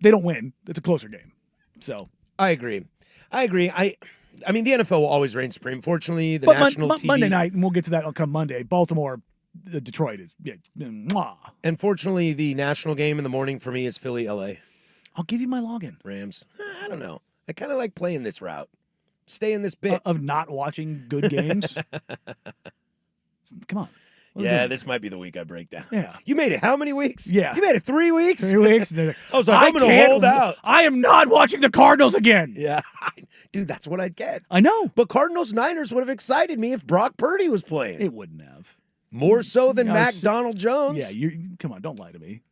Speaker 4: they don't win. It's a closer game. So
Speaker 3: I agree. I mean, the NFL will always reign supreme. Fortunately, the national TV
Speaker 4: Monday night, and we'll get to that. I'll come Monday. Baltimore, Detroit is mwah.
Speaker 3: And fortunately, the national game in the morning for me is Philly, LA.
Speaker 4: I'll give you my login.
Speaker 3: Rams. I don't know. I kind of like playing this route. Stay in this bit
Speaker 4: of not watching good games. Come on.
Speaker 3: Yeah, this might be the week I break down.
Speaker 4: Yeah.
Speaker 3: You made it how many weeks?
Speaker 4: Yeah.
Speaker 3: You made it 3 weeks?
Speaker 4: 3 weeks.
Speaker 3: I was like, I'm going to hold out.
Speaker 4: I am not watching the Cardinals again.
Speaker 3: Yeah. Dude, that's what I'd get.
Speaker 4: I know.
Speaker 3: But Cardinals-Niners would have excited me if Brock Purdy was playing.
Speaker 4: It wouldn't have.
Speaker 3: More so than Donald Jones.
Speaker 4: Yeah, come on, don't lie to me.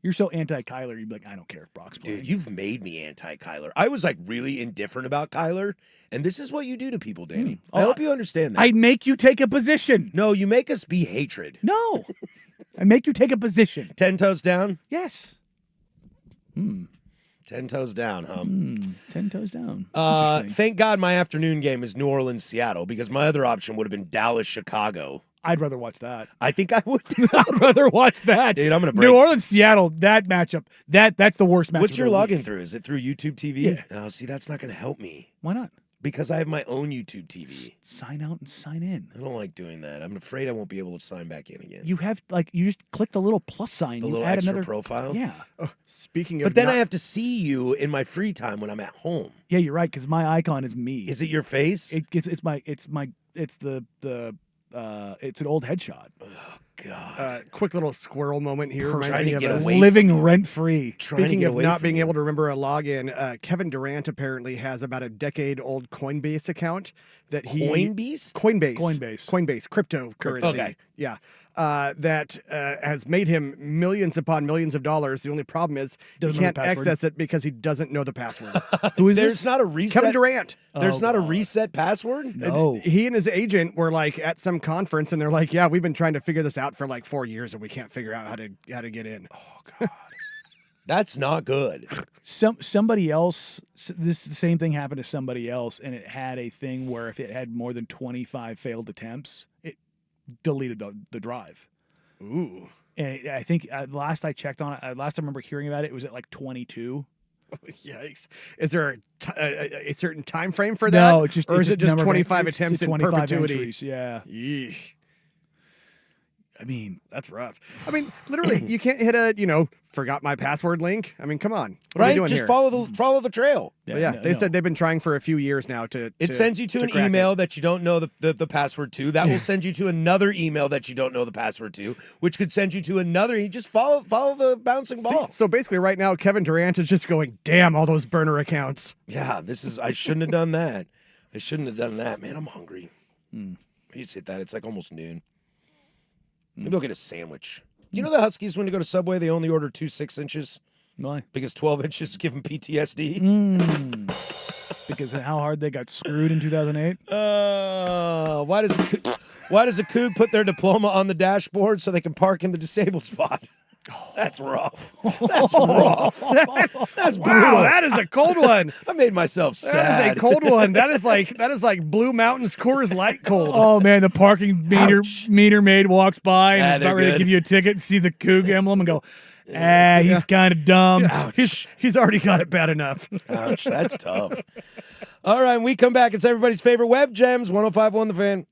Speaker 4: You're so anti-Kyler, you'd be like, I don't care if Brock's playing.
Speaker 3: Dude, you've made me anti-Kyler. I was like really indifferent about Kyler, and this is what you do to people, Danny. I hope you understand that.
Speaker 4: I make you take a position.
Speaker 3: No, you make us be hatred.
Speaker 4: No. I make you take a position.
Speaker 3: 10 toes down?
Speaker 4: Yes.
Speaker 3: 10 toes down, huh?
Speaker 4: 10 toes down.
Speaker 3: Thank God my afternoon game is New Orleans, Seattle, because my other option would have been Dallas, Chicago.
Speaker 4: I'd rather watch that.
Speaker 3: I think I would.
Speaker 4: I'd rather watch that.
Speaker 3: Dude, I'm going to break.
Speaker 4: New Orleans, Seattle, that matchup, that's the worst matchup.
Speaker 3: What's your
Speaker 4: of the
Speaker 3: login
Speaker 4: week.
Speaker 3: through? Is it through YouTube TV?
Speaker 4: Yeah.
Speaker 3: Oh, see, that's not going to help me
Speaker 4: Why not?
Speaker 3: because I have my own YouTube TV.
Speaker 4: Sign out and sign in.
Speaker 3: I don't like doing that. I'm afraid I won't be able to sign back in again.
Speaker 4: You have, you just click the little plus sign.
Speaker 3: The
Speaker 4: you
Speaker 3: little
Speaker 4: add
Speaker 3: extra
Speaker 4: another
Speaker 3: profile?
Speaker 4: Yeah.
Speaker 5: Oh, speaking of,
Speaker 3: But then
Speaker 5: not-
Speaker 3: I have to see you in my free time when I'm at home.
Speaker 4: Yeah, you're right, because my icon is me.
Speaker 3: Is it your face?
Speaker 4: It's an old headshot.
Speaker 3: God.
Speaker 5: quick little squirrel moment here.
Speaker 3: I'm
Speaker 5: Reminds
Speaker 3: trying
Speaker 5: me
Speaker 3: to
Speaker 5: of
Speaker 3: get
Speaker 5: a-
Speaker 3: away
Speaker 4: Living
Speaker 3: from you.
Speaker 4: rent free.
Speaker 3: Trying to
Speaker 5: Speaking
Speaker 3: get
Speaker 5: of
Speaker 3: away
Speaker 5: not
Speaker 3: from
Speaker 5: being
Speaker 3: you.
Speaker 5: able to remember a login, Kevin Durant apparently has about a decade-old Coinbase account that he
Speaker 3: Coinbase?
Speaker 5: Coinbase, cryptocurrency.
Speaker 3: Okay.
Speaker 5: Yeah. That has made him millions upon millions of dollars. The only problem is
Speaker 4: Doesn't
Speaker 5: he
Speaker 4: know
Speaker 5: can't
Speaker 4: the password.
Speaker 5: access it because he doesn't know the password.
Speaker 4: Who is
Speaker 3: There's
Speaker 4: this?
Speaker 3: not a reset.
Speaker 5: Kevin Durant.
Speaker 3: There's
Speaker 4: Oh,
Speaker 3: not a
Speaker 4: God.
Speaker 3: reset password?
Speaker 4: No.
Speaker 5: He and his agent were like at some conference, and they're like, "Yeah, we've been trying to figure this out for like 4 years, and we can't figure out how to get in."
Speaker 3: That's not good.
Speaker 4: Somebody else, the same thing happened to somebody else, and it had a thing where if it had more than 25 failed attempts, it deleted the drive.
Speaker 5: Ooh.
Speaker 4: And I think last I checked on it, last I remember hearing about it, it was at like 22.
Speaker 5: Yikes! Is there a certain time frame for that?
Speaker 4: No, it's just
Speaker 5: or is
Speaker 4: it's
Speaker 5: it just
Speaker 4: number of
Speaker 5: 25
Speaker 4: it's
Speaker 5: attempts in
Speaker 4: 25
Speaker 5: perpetuity?
Speaker 4: entries, yeah.
Speaker 5: Yeesh.
Speaker 4: I mean,
Speaker 5: That's rough. I mean, literally, you can't hit a forgot my password link. I mean, come on, what are we
Speaker 3: Right?
Speaker 5: doing
Speaker 3: Just
Speaker 5: here?
Speaker 3: follow the trail.
Speaker 5: But yeah,
Speaker 4: no,
Speaker 5: they
Speaker 4: no.
Speaker 5: said they've been trying for a few years now to.
Speaker 3: It sends you to an
Speaker 5: crack
Speaker 3: email
Speaker 5: it.
Speaker 3: that you don't know the password to. That will send you to another email that you don't know the password to, which could send you to another. You just follow the bouncing
Speaker 5: See,
Speaker 3: ball.
Speaker 5: so basically, right now, Kevin Durant is just going, "Damn, all those burner accounts."
Speaker 3: Yeah, I shouldn't have done that. I shouldn't have done that. Man, I'm hungry. I just hit that. It's like almost noon. Maybe I'll get a sandwich. You know the Huskies, when they go to Subway, they only order 2 6-inches
Speaker 4: why?
Speaker 3: because 12 inches give them PTSD.
Speaker 4: Because of how hard they got screwed in 2008.
Speaker 3: Why does a Coug put their diploma on the dashboard so they can park in the disabled spot? That's rough. That's rough. That's brutal.
Speaker 5: Wow, that is a cold one.
Speaker 3: I made myself
Speaker 5: That
Speaker 3: sad.
Speaker 5: is a cold one. That is like Blue Mountains Coors Light cold.
Speaker 4: Oh man, the parking meter maid walks by and
Speaker 3: Ah,
Speaker 4: is
Speaker 3: they're
Speaker 4: about ready to
Speaker 3: good.
Speaker 4: give you a ticket and see the Coug emblem and go, he's kind of dumb.
Speaker 5: He's already got it bad enough.
Speaker 3: Ouch, that's tough. All right, when we come back, it's everybody's favorite web gems, 105.1 The Fan.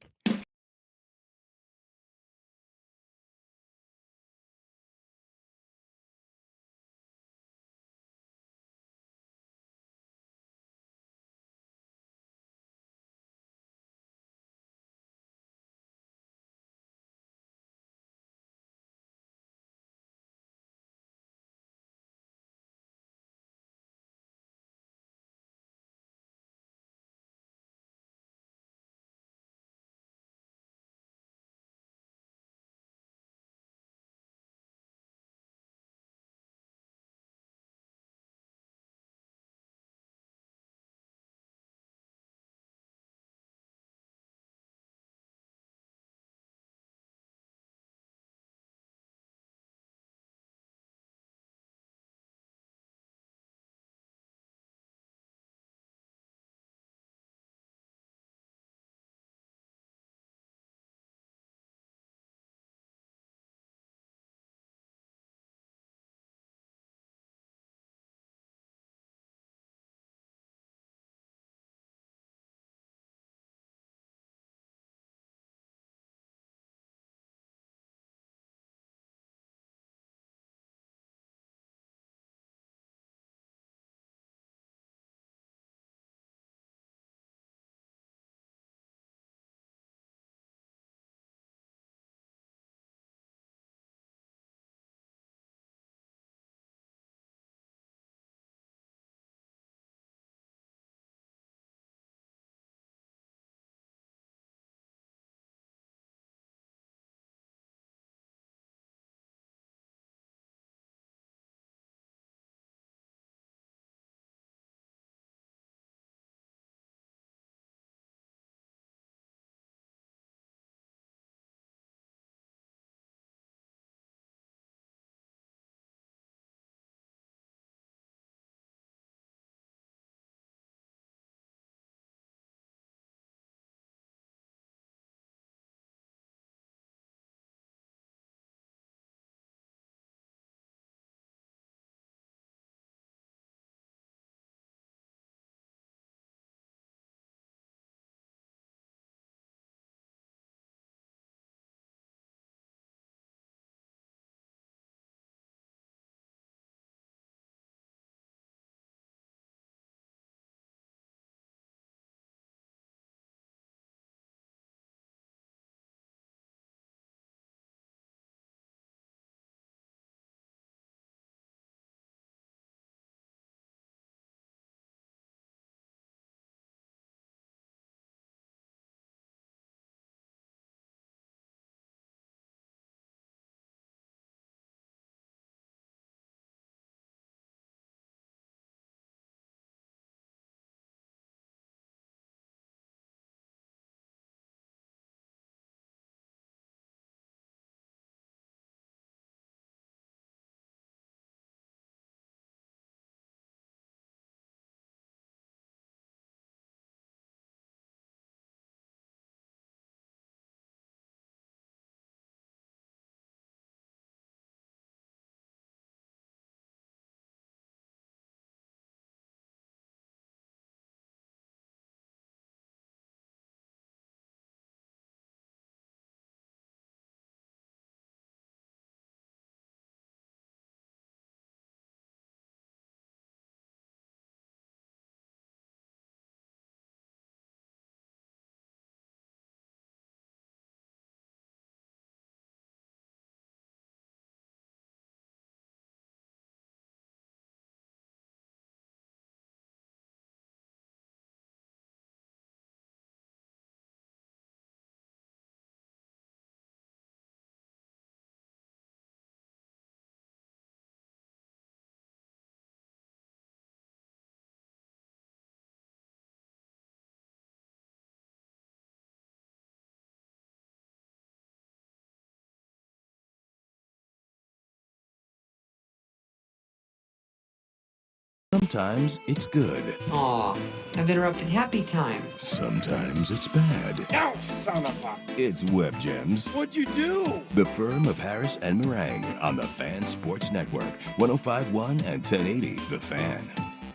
Speaker 1: Sometimes it's good.
Speaker 10: Aw, I've interrupted happy time.
Speaker 1: Sometimes it's bad.
Speaker 2: Oh, son of a...
Speaker 1: It's Web Gems,
Speaker 2: What'd you do?
Speaker 1: the firm of Harris and Meringue on the Fan Sports Network, 105.1 and 1080 The Fan.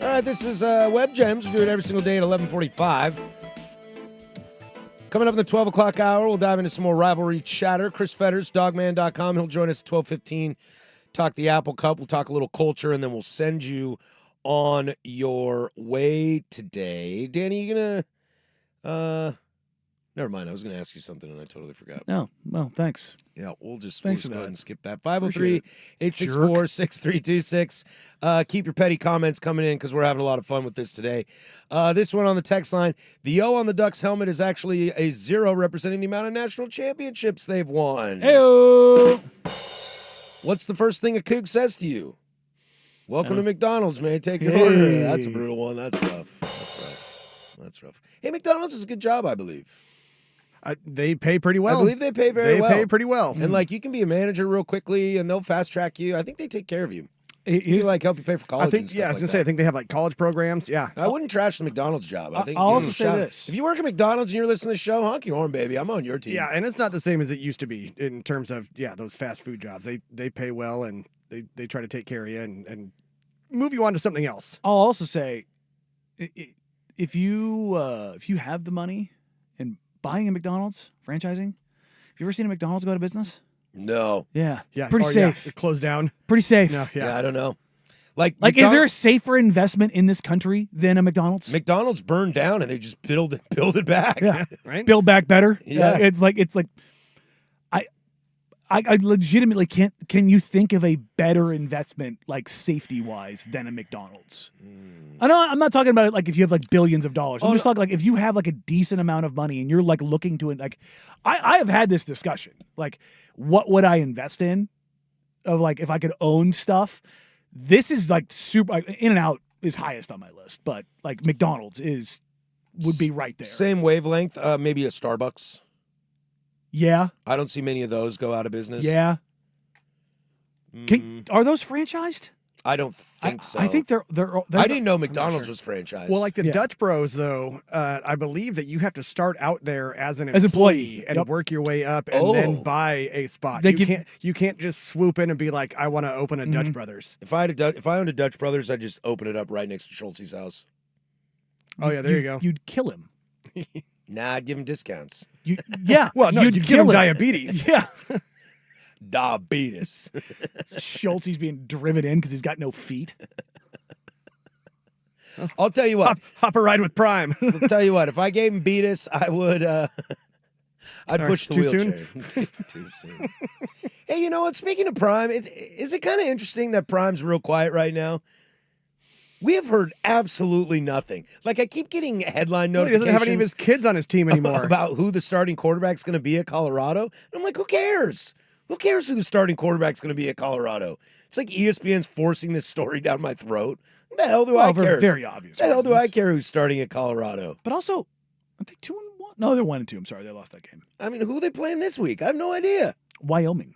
Speaker 3: All right, this is Web Gems. We do it every single day at 11:45. Coming up in the 12 o'clock hour, we'll dive into some more rivalry chatter. Chris Fetters, dogman.com. He'll join us at 12:15. Talk the Apple Cup. We'll talk a little culture, and then we'll send you on your way today. Danny, you gonna never mind. I was gonna ask you something and I totally forgot.
Speaker 4: No, well, thanks.
Speaker 3: Yeah, we'll just
Speaker 4: Thanks
Speaker 3: go
Speaker 4: for
Speaker 3: ahead
Speaker 4: that.
Speaker 3: and skip that.
Speaker 4: Appreciate
Speaker 3: 503-864-6326. Keep your petty comments coming in because we're having a lot of fun with this today. This one on the text line. The O on the Ducks helmet is actually a 0 representing the amount of national championships they've won.
Speaker 4: Heyo!
Speaker 3: What's the first thing a Coug says to you? Welcome to McDonald's, man. Take your
Speaker 4: Hey.
Speaker 3: order. That's a brutal one. That's rough. That's rough. Hey, McDonald's is a good job, I believe.
Speaker 5: They pay pretty well.
Speaker 3: I believe they pay very well.
Speaker 5: They pay pretty well.
Speaker 3: And like you can be a manager real quickly, and they'll fast track you. I think they take care of you.
Speaker 4: Here's-
Speaker 3: Like help you pay for college.
Speaker 5: I think,
Speaker 3: and stuff
Speaker 5: yeah, I was
Speaker 3: like
Speaker 5: going to say, I
Speaker 3: that.
Speaker 5: think they have like college programs. Yeah.
Speaker 3: I wouldn't trash the McDonald's job. I think
Speaker 4: I'll
Speaker 3: give
Speaker 4: also
Speaker 3: them a
Speaker 4: say
Speaker 3: shout.
Speaker 4: this.
Speaker 3: If you work at McDonald's and you're listening to the show, honk your horn, baby. I'm on your team.
Speaker 5: Yeah, and it's not the same as it used to be in terms of those fast food jobs. They pay well and they try to take care of you and move you on to something else.
Speaker 4: I'll also say, if you have the money and buying a McDonald's, franchising, have you ever seen a McDonald's go out of business?
Speaker 3: No.
Speaker 4: Yeah.
Speaker 5: Yeah,
Speaker 4: Pretty safe.
Speaker 5: It closed down.
Speaker 4: Pretty safe.
Speaker 5: No,
Speaker 3: Yeah, I don't know. Like
Speaker 4: Is there a safer investment in this country than a McDonald's?
Speaker 3: McDonald's burned down and they just build it back.
Speaker 4: Yeah.
Speaker 5: Right?
Speaker 4: Build back better.
Speaker 3: Yeah.
Speaker 4: It's like I legitimately can't. Can you think of a better investment, like safety wise, than a McDonald's? I know I'm not talking about it like if you have like billions of dollars. I'm just talking like if you have like a decent amount of money and you're like looking to it. Like I have had this discussion. Like, what would I invest in? Of like if I could own stuff. This is like super. In-N-Out is highest on my list, but like McDonald's would be right there.
Speaker 3: Same wavelength. Maybe a Starbucks.
Speaker 4: Yeah.
Speaker 3: I don't see many of those go out of business.
Speaker 4: Yeah. Are those franchised?
Speaker 3: I don't think so.
Speaker 4: I think they're
Speaker 3: I didn't know McDonald's was franchised.
Speaker 5: Well, like the
Speaker 4: Yeah.
Speaker 5: Dutch Bros, though, I believe that you have to start out there as an
Speaker 4: As
Speaker 5: employee
Speaker 4: employee,
Speaker 5: and
Speaker 4: yep.
Speaker 5: work your way up, and then buy a spot.
Speaker 4: They
Speaker 5: You
Speaker 4: give-
Speaker 5: you can't just swoop in and be like, I want to open a Dutch Brothers.
Speaker 3: if I owned a Dutch Brothers, I'd just open it up right next to Schultz's house.
Speaker 5: Oh yeah, there you go.
Speaker 4: You'd kill him.
Speaker 3: Nah, I'd give him discounts.
Speaker 4: Yeah.
Speaker 5: Well, no,
Speaker 4: you'd
Speaker 5: you give
Speaker 4: kill
Speaker 5: them
Speaker 4: him.
Speaker 5: diabetes.
Speaker 4: Yeah.
Speaker 3: Diabetes.
Speaker 4: Schulte's being driven in because he's got no feet.
Speaker 3: I'll tell you what.
Speaker 5: Hop a ride with Prime.
Speaker 3: I'll tell you what. If I gave him Beatus, I would. I'd push the
Speaker 5: too soon?
Speaker 3: wheelchair. Too soon. Hey, you know what? Speaking of Prime, is it kind of interesting that Prime's real quiet right now? We have heard absolutely nothing. Like I keep getting headline
Speaker 5: Well, he
Speaker 3: notifications.
Speaker 5: doesn't have any of his kids on his team anymore.
Speaker 3: About who the starting quarterback's going to be at Colorado. And I'm like, who cares? Who cares who the starting quarterback's going to be at Colorado? It's like ESPN's forcing this story down my throat. What the hell do I
Speaker 4: for
Speaker 3: care?
Speaker 4: very obvious
Speaker 3: What the hell do
Speaker 4: reasons.
Speaker 3: I care who's starting at Colorado?
Speaker 4: But also, aren't they 2-1? No, they're 1-2. I'm sorry, they lost that game.
Speaker 3: I mean, who are they playing this week? I have no idea.
Speaker 4: Wyoming.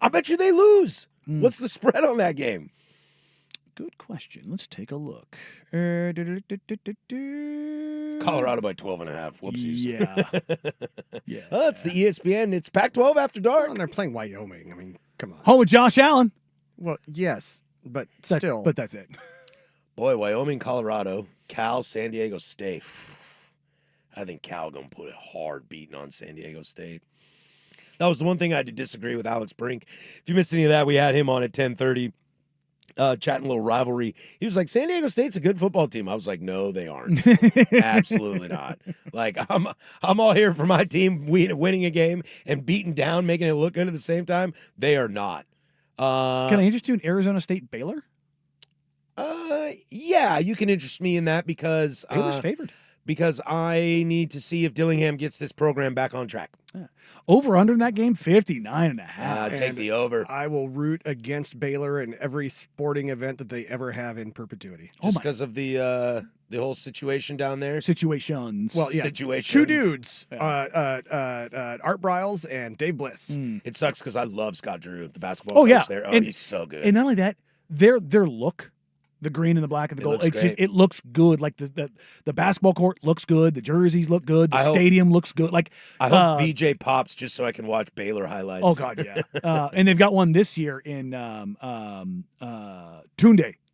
Speaker 3: I bet you they lose. What's the spread on that game?
Speaker 4: Good question. Let's take a look.
Speaker 3: Colorado by 12.5. Whoopsies.
Speaker 4: Yeah. Yeah.
Speaker 3: Oh, it's the ESPN. It's Pac-12 after dark.
Speaker 5: Well, and they're playing Wyoming. I mean, come on.
Speaker 4: Home with Josh Allen.
Speaker 5: Well, yes, but
Speaker 4: That-
Speaker 5: still.
Speaker 4: But that's it.
Speaker 3: Boy, Wyoming, Colorado, Cal, San Diego State. I think Cal going to put a hard beating on San Diego State. That was the one thing I had to disagree with Alex Brink. If you missed any of that, we had him on at 10:30. Chatting a little rivalry. He was like, San Diego State's a good football team. I was like, no, they aren't. Absolutely not. Like, I'm all here for my team winning a game and beating down, making it look good at the same time. They are not.
Speaker 4: Can I interest you in Arizona State Baylor?
Speaker 3: Yeah, you can interest me in that because
Speaker 4: Baylor's favored.
Speaker 3: Because I need to see if Dillingham gets this program back on track.
Speaker 4: Over under in that game, 59.5.
Speaker 3: Take the over.
Speaker 5: I will root against Baylor in every sporting event that they ever have in perpetuity.
Speaker 3: Just because of the whole situation down there.
Speaker 4: Situations.
Speaker 5: Well, yeah,
Speaker 3: Situations.
Speaker 5: two dudes,
Speaker 4: Yeah.
Speaker 5: Art Briles and Dave Bliss.
Speaker 3: It sucks because I love Scott Drew, the basketball
Speaker 4: Oh,
Speaker 3: coach
Speaker 4: yeah.
Speaker 3: there. Oh,
Speaker 4: And-
Speaker 3: he's so good.
Speaker 4: And not only that, their look The green and the black and the
Speaker 3: It
Speaker 4: gold.
Speaker 3: looks
Speaker 4: It's just,
Speaker 3: great.
Speaker 4: it looks good. Like the basketball court looks good. The jerseys look good. The
Speaker 3: I hope-
Speaker 4: stadium looks good. Like
Speaker 3: I hope VJ pops just so I can watch Baylor highlights.
Speaker 4: Oh God, yeah. And they've got one this year in Tunde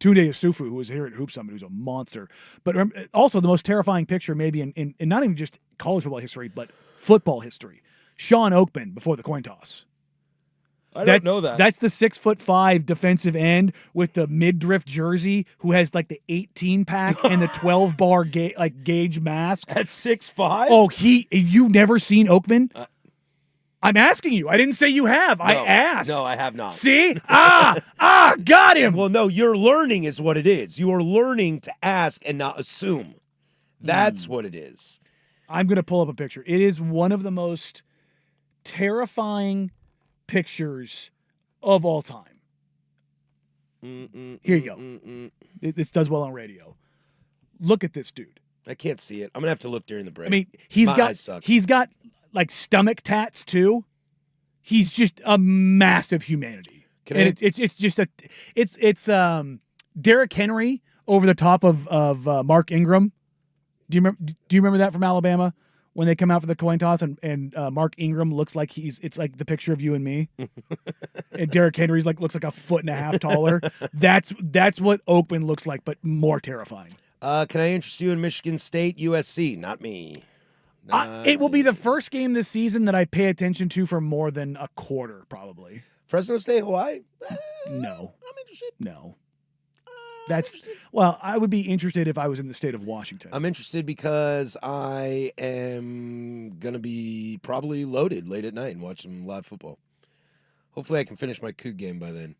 Speaker 4: Isufu, who was here at Hoop Summit, who's a monster. But also the most terrifying picture, maybe in not even just college football history, but football history. Sean Oakman before the coin toss.
Speaker 11: I don't know that.
Speaker 4: That's the 6'5" defensive end with the mid-drift jersey who has like the 18 pack and the 12 bar gauge mask.
Speaker 3: At 6'5"?
Speaker 4: Oh, you've never seen Oakman? I'm asking you. I didn't say you have. I asked.
Speaker 3: No, I have not.
Speaker 4: See? Got him.
Speaker 3: Well, no, you're learning is what it is. You are learning to ask and not assume. That's what it is.
Speaker 4: I'm going to pull up a picture. It is one of the most terrifying pictures of all time. Here you go. This does well on radio. Look at this dude.
Speaker 3: I can't see it. I'm going to have to look during the break.
Speaker 4: I mean,
Speaker 3: My eyes suck.
Speaker 4: he's got like stomach tats too. He's just a massive humanity. It's Derrick Henry over the top of Mark Ingram. Do you remember that from Alabama when they come out for the coin toss and Mark Ingram looks like it's like the picture of you and me, and Derrick Henry's looks like a foot and a half taller. That's what Oakman looks like, but more terrifying.
Speaker 3: Can I interest you in Michigan State, USC? Not me.
Speaker 4: It will be the first game this season that I pay attention to for more than a quarter, probably.
Speaker 3: Fresno State, Hawaii?
Speaker 4: No.
Speaker 3: I'm interested.
Speaker 4: No. Well, I would be interested if I was in the state of Washington.
Speaker 3: I'm interested because I am going to be probably loaded late at night and watch some live football. Hopefully I can finish my Coug game by then.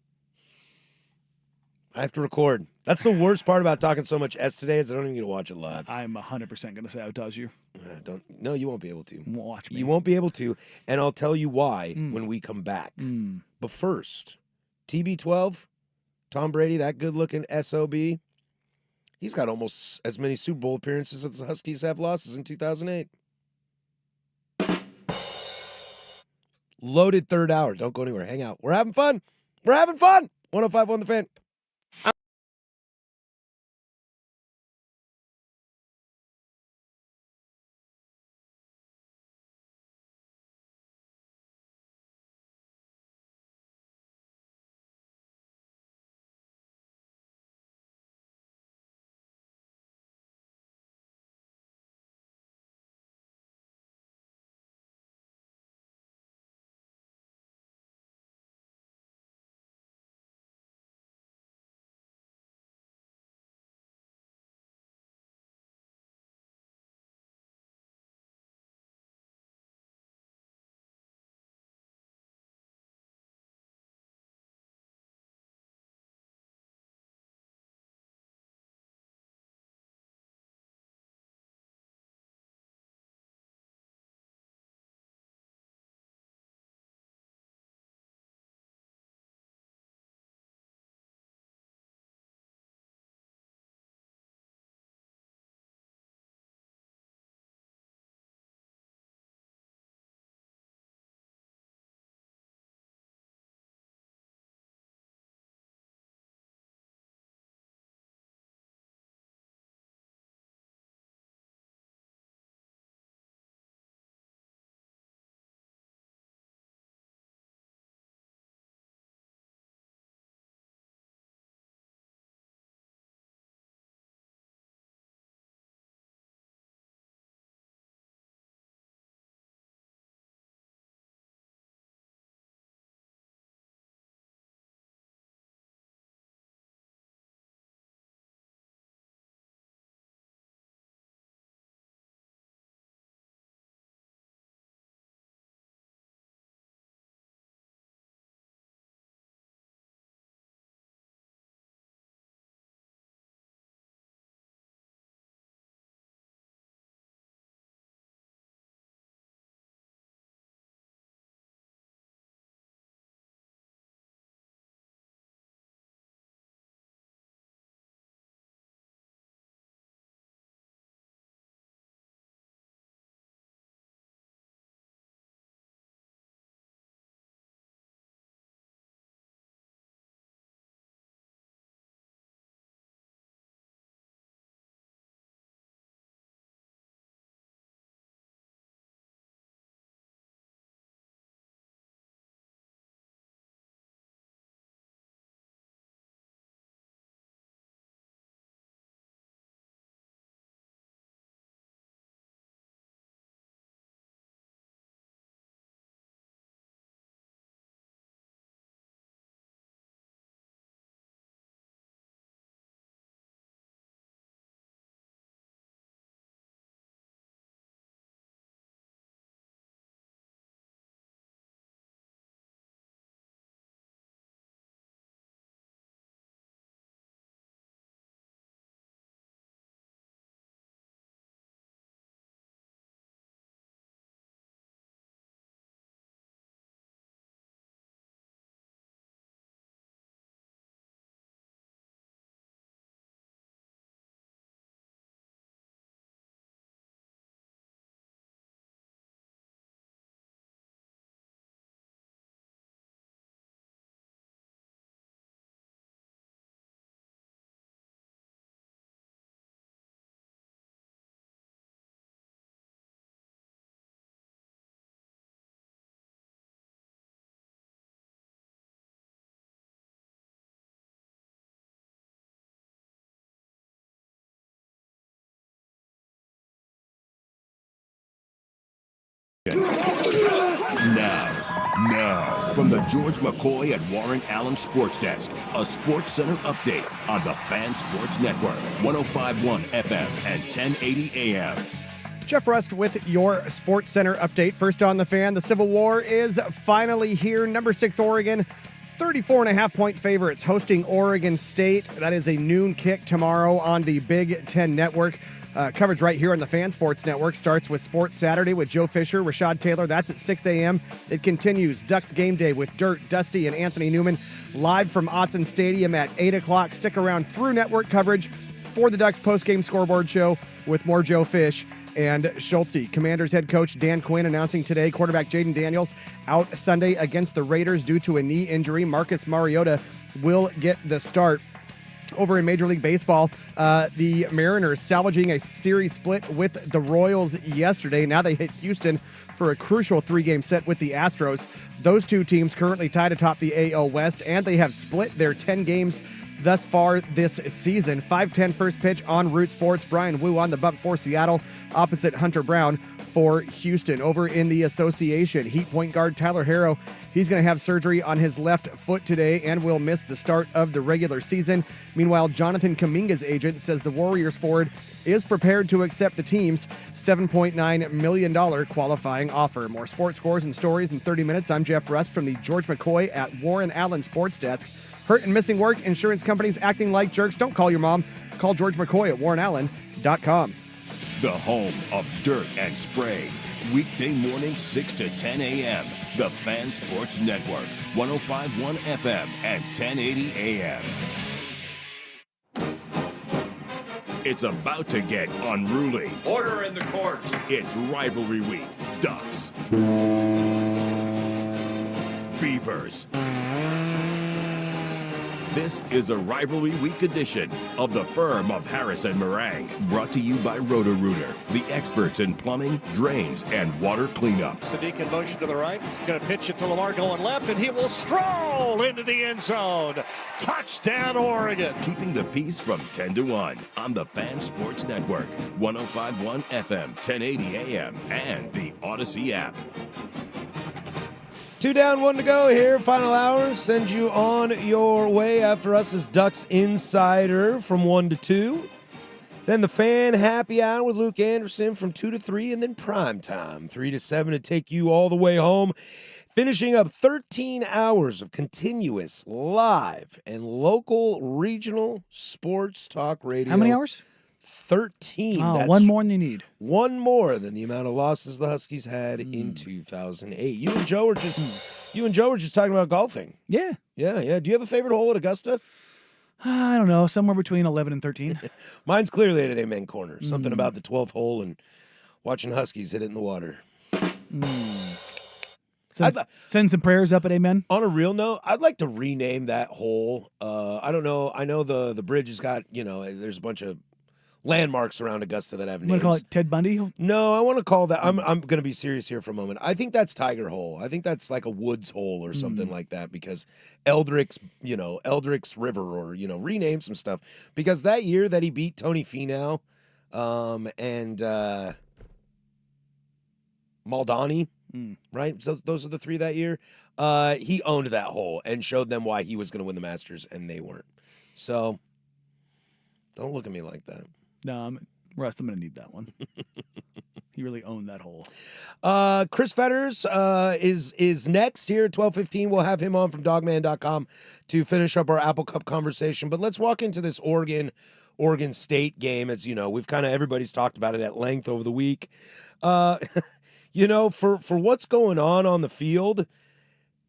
Speaker 3: I have to record. That's the worst part about talking so much S today is I don't even get to watch it live.
Speaker 4: I'm 100% going to sabotage you.
Speaker 3: No, you won't be able to.
Speaker 4: Watch me.
Speaker 3: You won't be able to, and I'll tell you why when we come back. But first, TB12, Tom Brady, that good-looking SOB, he's got almost as many Super Bowl appearances as the Huskies have losses in 2008. Loaded third hour. Don't go anywhere. Hang out. We're having fun. 105.1 The Fan.
Speaker 1: From the George McCoy and Warren Allen Sports Desk, a Sports Center update on the Fan Sports Network, 105.1 FM and 1080 AM.
Speaker 5: Jeff Rust with your Sports Center update. First on the Fan, the Civil War is finally here. Number 6 Oregon, 34.5-point favorites hosting Oregon State. That is a noon kick tomorrow on the Big Ten Network. Coverage right here on the Fan Sports Network starts with Sports Saturday with Joe Fisher, Rashad Taylor. That's at 6 a.m. It continues Ducks Game Day with Dirt, Dusty, and Anthony Newman live from Autzen Stadium at 8 o'clock. Stick around through network coverage for the Ducks postgame scoreboard show with more Joe Fish and Schultze. Commanders head coach Dan Quinn announcing today quarterback Jaden Daniels out Sunday against the Raiders due to a knee injury. Marcus Mariota will get the start. Over in Major League Baseball, the Mariners salvaging a series split with the Royals yesterday. Now they hit Houston for a crucial 3-game set with the Astros. Those two teams currently tied atop the AL West, and they have split their 10 games thus far this season. 5:10 first pitch on Root Sports. Brian Wu on the bump for Seattle, opposite Hunter Brown for Houston. Over in the association, Heat point guard Tyler Harrow, he's going to have surgery on his left foot today and will miss the start of the regular season. Meanwhile, Jonathan Kuminga's agent says the Warriors forward is prepared to accept the team's $7.9 million qualifying offer. More sports scores and stories in 30 minutes. I'm Jeff Rust from the George McCoy at Warren Allen Sports Desk. Hurt and missing work, insurance companies acting like jerks. Don't call your mom. Call George McCoy at warrenallen.com.
Speaker 1: The home of dirt and spray. Weekday mornings 6 to 10 a.m. The Fan Sports Network, 105.1 FM and 1080 AM. It's about to get unruly.
Speaker 9: Order in the court.
Speaker 1: It's rivalry week. Ducks. Beavers. This is a Rivalry Week edition of the firm of Harris and Meringue, brought to you by Roto-Rooter, the experts in plumbing, drains, and water cleanup.
Speaker 2: Sadiq in motion to the right, going to pitch it to Lamar going left, and he will stroll into the end zone. Touchdown, Oregon.
Speaker 1: Keeping the peace from 10 to 1 on the Fan Sports Network, 105.1 FM, 1080 AM, and the Odyssey app.
Speaker 3: 2 down, 1 to go here. Final hour. Send you on your way. After us is Ducks Insider from 1 to 2. Then the Fan Happy Hour with Luke Anderson from 2 to 3. And then Prime Time, 3 to 7 to take you all the way home. Finishing up 13 hours of continuous live and local regional sports talk radio.
Speaker 4: How many hours?
Speaker 3: 13.
Speaker 4: Oh,
Speaker 3: That's
Speaker 4: one more than you need.
Speaker 3: One more than the amount of losses the Huskies had in 2008. You and Joe were just talking about golfing.
Speaker 4: Yeah.
Speaker 3: Yeah. Do you have a favorite hole at Augusta?
Speaker 4: I don't know. Somewhere between 11 and 13.
Speaker 3: Mine's clearly at an Amen Corner. Something about the 12th hole and watching Huskies hit it in the water.
Speaker 4: Send some prayers up at Amen.
Speaker 3: On a real note, I'd like to rename that hole. I don't know. I know the bridge has got, there's a bunch of landmarks around Augusta that have names.
Speaker 4: You want to call it Ted Bundy?
Speaker 3: No, I want to call that. I'm going to be serious here for a moment. I think that's Tiger Hole. I think that's like a Woods Hole or something like that, because Eldrick's River, or rename some stuff, because that year that he beat Tony Finau, and Maldani, right? So those are the three that year. He owned that hole and showed them why he was going to win the Masters, and they weren't. So don't look at me like that.
Speaker 4: No, Rust, I'm going to need that one. He really owned that hole.
Speaker 3: Chris Fetters is next here at 12:15. We'll have him on from dogman.com to finish up our Apple Cup conversation. But let's walk into this Oregon State game. As you know, everybody's talked about it at length over the week. For what's going on the field,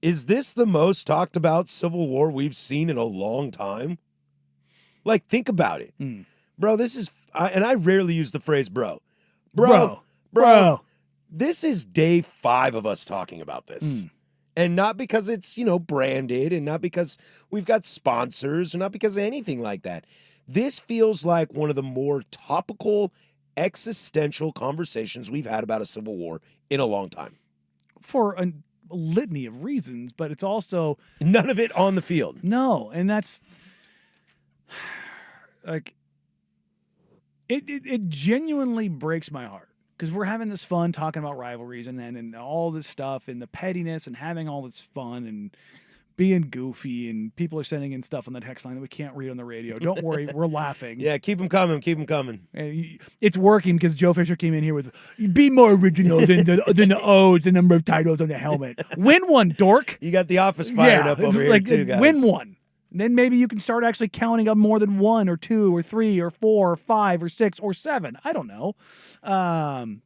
Speaker 3: is this the most talked about Civil War we've seen in a long time? Like, think about it. Bro, this is, and I rarely use the phrase bro. Bro. This is day 5 of us talking about this. And not because it's, branded, and not because we've got sponsors, or not because of anything like that. This feels like one of the more topical, existential conversations we've had about a Civil War in a long time.
Speaker 4: For a litany of reasons, but it's also...
Speaker 3: None of it on the field.
Speaker 4: No, and that's... Like... It genuinely breaks my heart because we're having this fun talking about rivalries and all this stuff and the pettiness and having all this fun and being goofy, and people are sending in stuff on the text line that we can't read on the radio. Don't worry, we're laughing.
Speaker 3: Yeah, keep them coming. Keep them coming.
Speaker 4: And it's working because Joe Fisher came in here with, be more original than the O's, the number of titles on the helmet. Win one, dork.
Speaker 3: You got the office fired up over here too, guys.
Speaker 4: Win one. Then maybe you can start actually counting up more than 1 or 2 or 3 or 4 or 5 or 6 or 7. I don't know.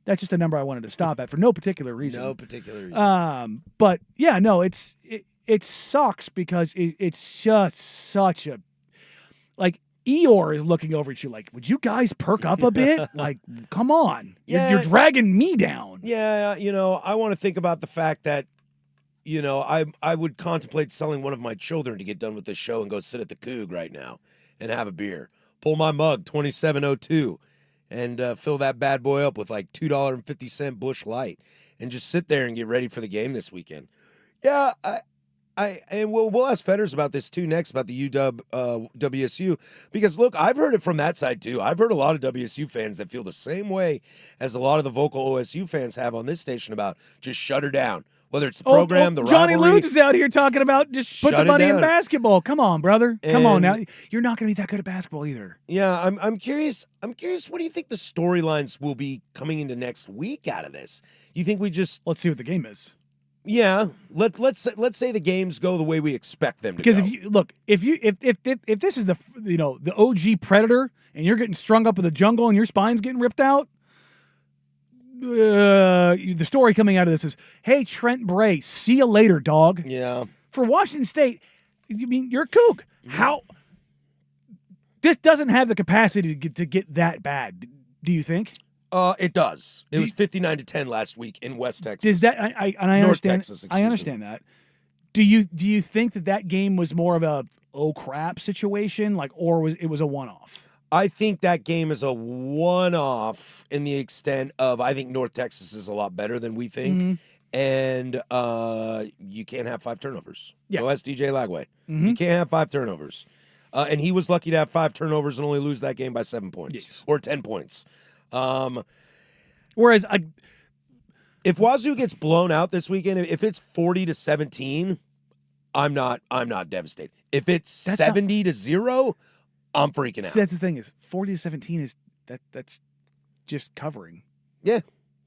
Speaker 4: That's just a number I wanted to stop at for no particular reason.
Speaker 3: No particular reason.
Speaker 4: But yeah, no, it sucks because it's just such a, like, Eeyore is looking over at you like, would you guys perk up a bit? Like, come on.
Speaker 3: Yeah.
Speaker 4: You're dragging me down.
Speaker 3: Yeah, I want to think about the fact that, I would contemplate selling one of my children to get done with this show and go sit at the Coug right now and have a beer. Pull my mug, 2702, and fill that bad boy up with like $2.50 Busch Light and just sit there and get ready for the game this weekend. Yeah, and we'll ask Fetters about this too next, about the UW WSU, because look, I've heard it from that side too. I've heard a lot of WSU fans that feel the same way as a lot of the vocal OSU fans have on this station about just shut her down. Whether it's the program, the
Speaker 4: Johnny
Speaker 3: rivalry.
Speaker 4: Ludes is out here talking about just put the money in basketball. Come on, brother. Come on now. You're not going to be that good at basketball either.
Speaker 3: Yeah, I'm curious. I'm curious. What do you think the storylines will be coming into next week out of this? You think we just
Speaker 4: let's see what the game is?
Speaker 3: Yeah, let's say the games go the way we expect them to.
Speaker 4: Because
Speaker 3: go.
Speaker 4: if this is the OG Predator and you're getting strung up in the jungle and your spine's getting ripped out. The story coming out of this is, hey, Trent Bray, see you later, dog.
Speaker 3: Yeah.
Speaker 4: For Washington State, you mean you're a Coug. How? This doesn't have the capacity to get that bad. Do you think?
Speaker 3: It does. It was 59-10 last week in West Texas.
Speaker 4: Does that? I
Speaker 3: North
Speaker 4: understand.
Speaker 3: Texas,
Speaker 4: I understand that. Do you think that game was more of a oh crap situation, or it was a one-off?
Speaker 3: I think that game is a one-off in the extent of I think North Texas is a lot better than we think, and you can't have 5 turnovers.
Speaker 4: Yeah.
Speaker 3: Go ask DJ Lagway. You can't have 5 turnovers, and he was lucky to have 5 turnovers and only lose that game by 7 points or 10 points.
Speaker 4: Whereas
Speaker 3: if Wazoo gets blown out this weekend, if it's 40-17, I'm not devastated. If it's 70-0. I'm freaking out.
Speaker 4: See, that's the thing is 40-17 is that's just covering.
Speaker 3: Yeah,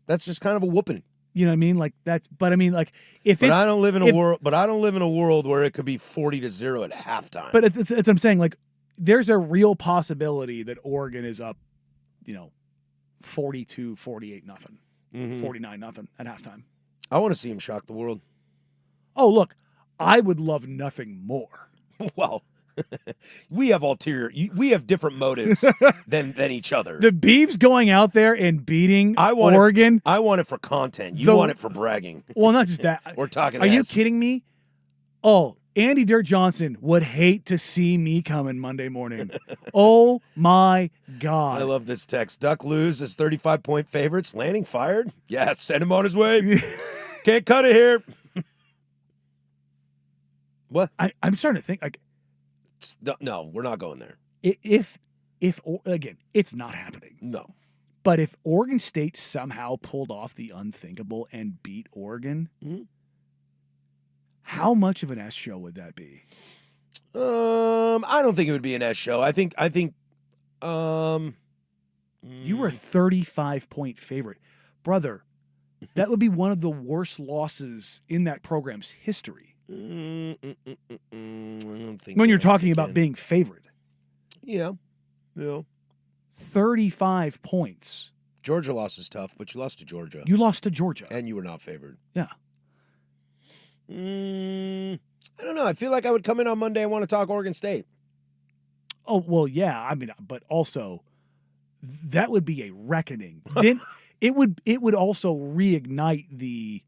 Speaker 3: that's just kind of a whooping.
Speaker 4: You know what I mean? Like that. But I mean, like
Speaker 3: I don't live in a world. But I don't live in a world where it could be 40-0 at halftime.
Speaker 4: But it's I'm saying, like, there's a real possibility that Oregon is up, 42-48 nothing, 49 nothing at halftime.
Speaker 3: I want to see him shock the world.
Speaker 4: Oh, look, I would love nothing more.
Speaker 3: Well. We have different motives than each other.
Speaker 4: The Beavs going out there and beating Oregon.
Speaker 3: I want it for content. You want it for bragging.
Speaker 4: Well, not just that.
Speaker 3: We're talking.
Speaker 4: Are you kidding me? Oh, Andy Dirt Johnson would hate to see me coming Monday morning. Oh my God!
Speaker 3: I love this text. Duck lose as 35-point favorites. Lanning fired. Yeah, send him on his way. Can't cut it here. What?
Speaker 4: I'm starting to think like.
Speaker 3: No, we're not going there.
Speaker 4: If again, it's not happening.
Speaker 3: No.
Speaker 4: But if Oregon State somehow pulled off the unthinkable and beat Oregon, how much of an S show would that be?
Speaker 3: I don't think it would be an S show. I think
Speaker 4: you were a 35-point favorite. Brother, that would be one of the worst losses in that program's history.
Speaker 3: I don't think
Speaker 4: when you're talking about being favored.
Speaker 3: Yeah.
Speaker 4: 35 points.
Speaker 3: Georgia loss is tough, but you lost to Georgia.
Speaker 4: You lost to Georgia.
Speaker 3: And you were not favored.
Speaker 4: Yeah.
Speaker 3: I don't know. I feel like I would come in on Monday and want to talk Oregon State.
Speaker 4: Oh, well, yeah. I mean, but also that would be a reckoning. Then it would also reignite the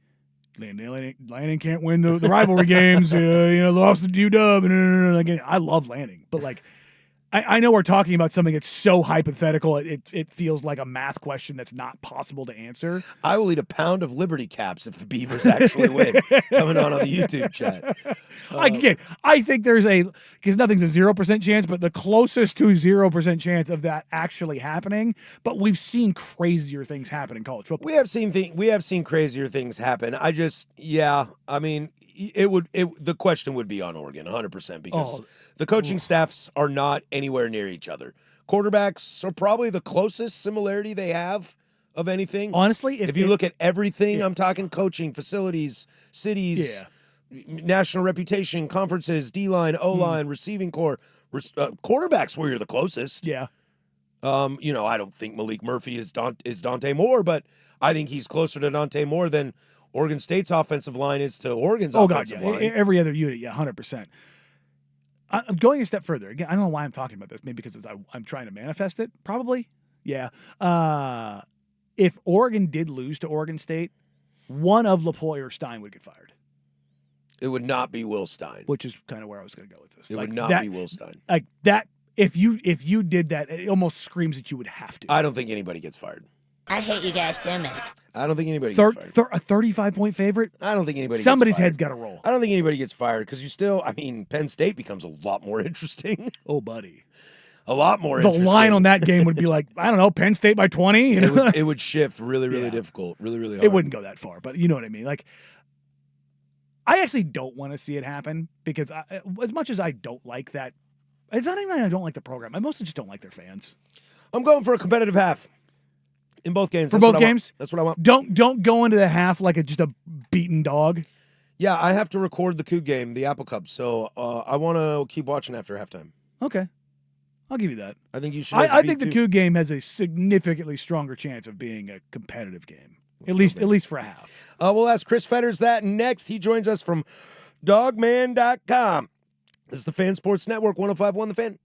Speaker 4: Lanning can't win the rivalry games. Lost to UW. Again, I love Lanning, but I know we're talking about something that's so hypothetical, it feels like a math question that's not possible to answer.
Speaker 3: I will eat a pound of Liberty Caps if the Beavers actually win. Coming on the YouTube chat.
Speaker 4: I think there's because nothing's a 0% chance, but the closest to 0% chance of that actually happening. But we've seen crazier things happen in college football.
Speaker 3: We have seen crazier things happen. I mean, the question would be on Oregon 100% because the coaching staffs are not anywhere near each other. Quarterbacks are probably the closest similarity they have of anything.
Speaker 4: Honestly,
Speaker 3: if you look at everything, I'm talking coaching, facilities, cities, national reputation, conferences, D-line, O-line, receiving core, quarterbacks where you're the closest.
Speaker 4: Yeah.
Speaker 3: I don't think Malik Murphy is Dante Moore, but I think he's closer to Dante Moore than Oregon State's offensive line is to Oregon's offensive line.
Speaker 4: Every other unit, 100%. I'm going a step further. Again, I don't know why I'm talking about this. Maybe because I'm trying to manifest it. Probably. Yeah. If Oregon did lose to Oregon State, one of LaPoy or Stein would get fired.
Speaker 3: It would not be Will Stein.
Speaker 4: Which is kind of where I was going to go with this.
Speaker 3: It would not be Will Stein.
Speaker 4: Like that, if you did that, it almost screams that you would have to.
Speaker 3: I don't think anybody gets fired.
Speaker 12: I hate you guys so much.
Speaker 3: I don't think anybody gets fired.
Speaker 4: A 35-point favorite?
Speaker 3: I don't think anybody
Speaker 4: Somebody's
Speaker 3: gets fired.
Speaker 4: head's got to roll.
Speaker 3: I don't think anybody gets fired because Penn State becomes a lot more interesting.
Speaker 4: Oh, buddy.
Speaker 3: A lot more
Speaker 4: the
Speaker 3: interesting.
Speaker 4: line on that game would be like, I don't know, Penn State by 20. You know?
Speaker 3: It would shift really, really difficult. Really, really hard.
Speaker 4: It wouldn't go that far, but you know what I mean. Like, I actually don't want to see it happen because as much as I don't like that, it's not even I don't like the program. I mostly just don't like their fans.
Speaker 3: I'm going for a competitive half. In both games.
Speaker 4: For both games?
Speaker 3: That's what I want.
Speaker 4: Don't go into the half like just a beaten dog.
Speaker 3: Yeah, I have to record the Coug game, the Apple Cup, so I want to keep watching after halftime.
Speaker 4: Okay. I'll give you that.
Speaker 3: I think you should.
Speaker 4: I think the Coug game has a significantly stronger chance of being a competitive game. At least for a half.
Speaker 3: We'll ask Chris Fetters that next. He joins us from dogman.com. This is the Fan Sports Network, 105.1 The Fan.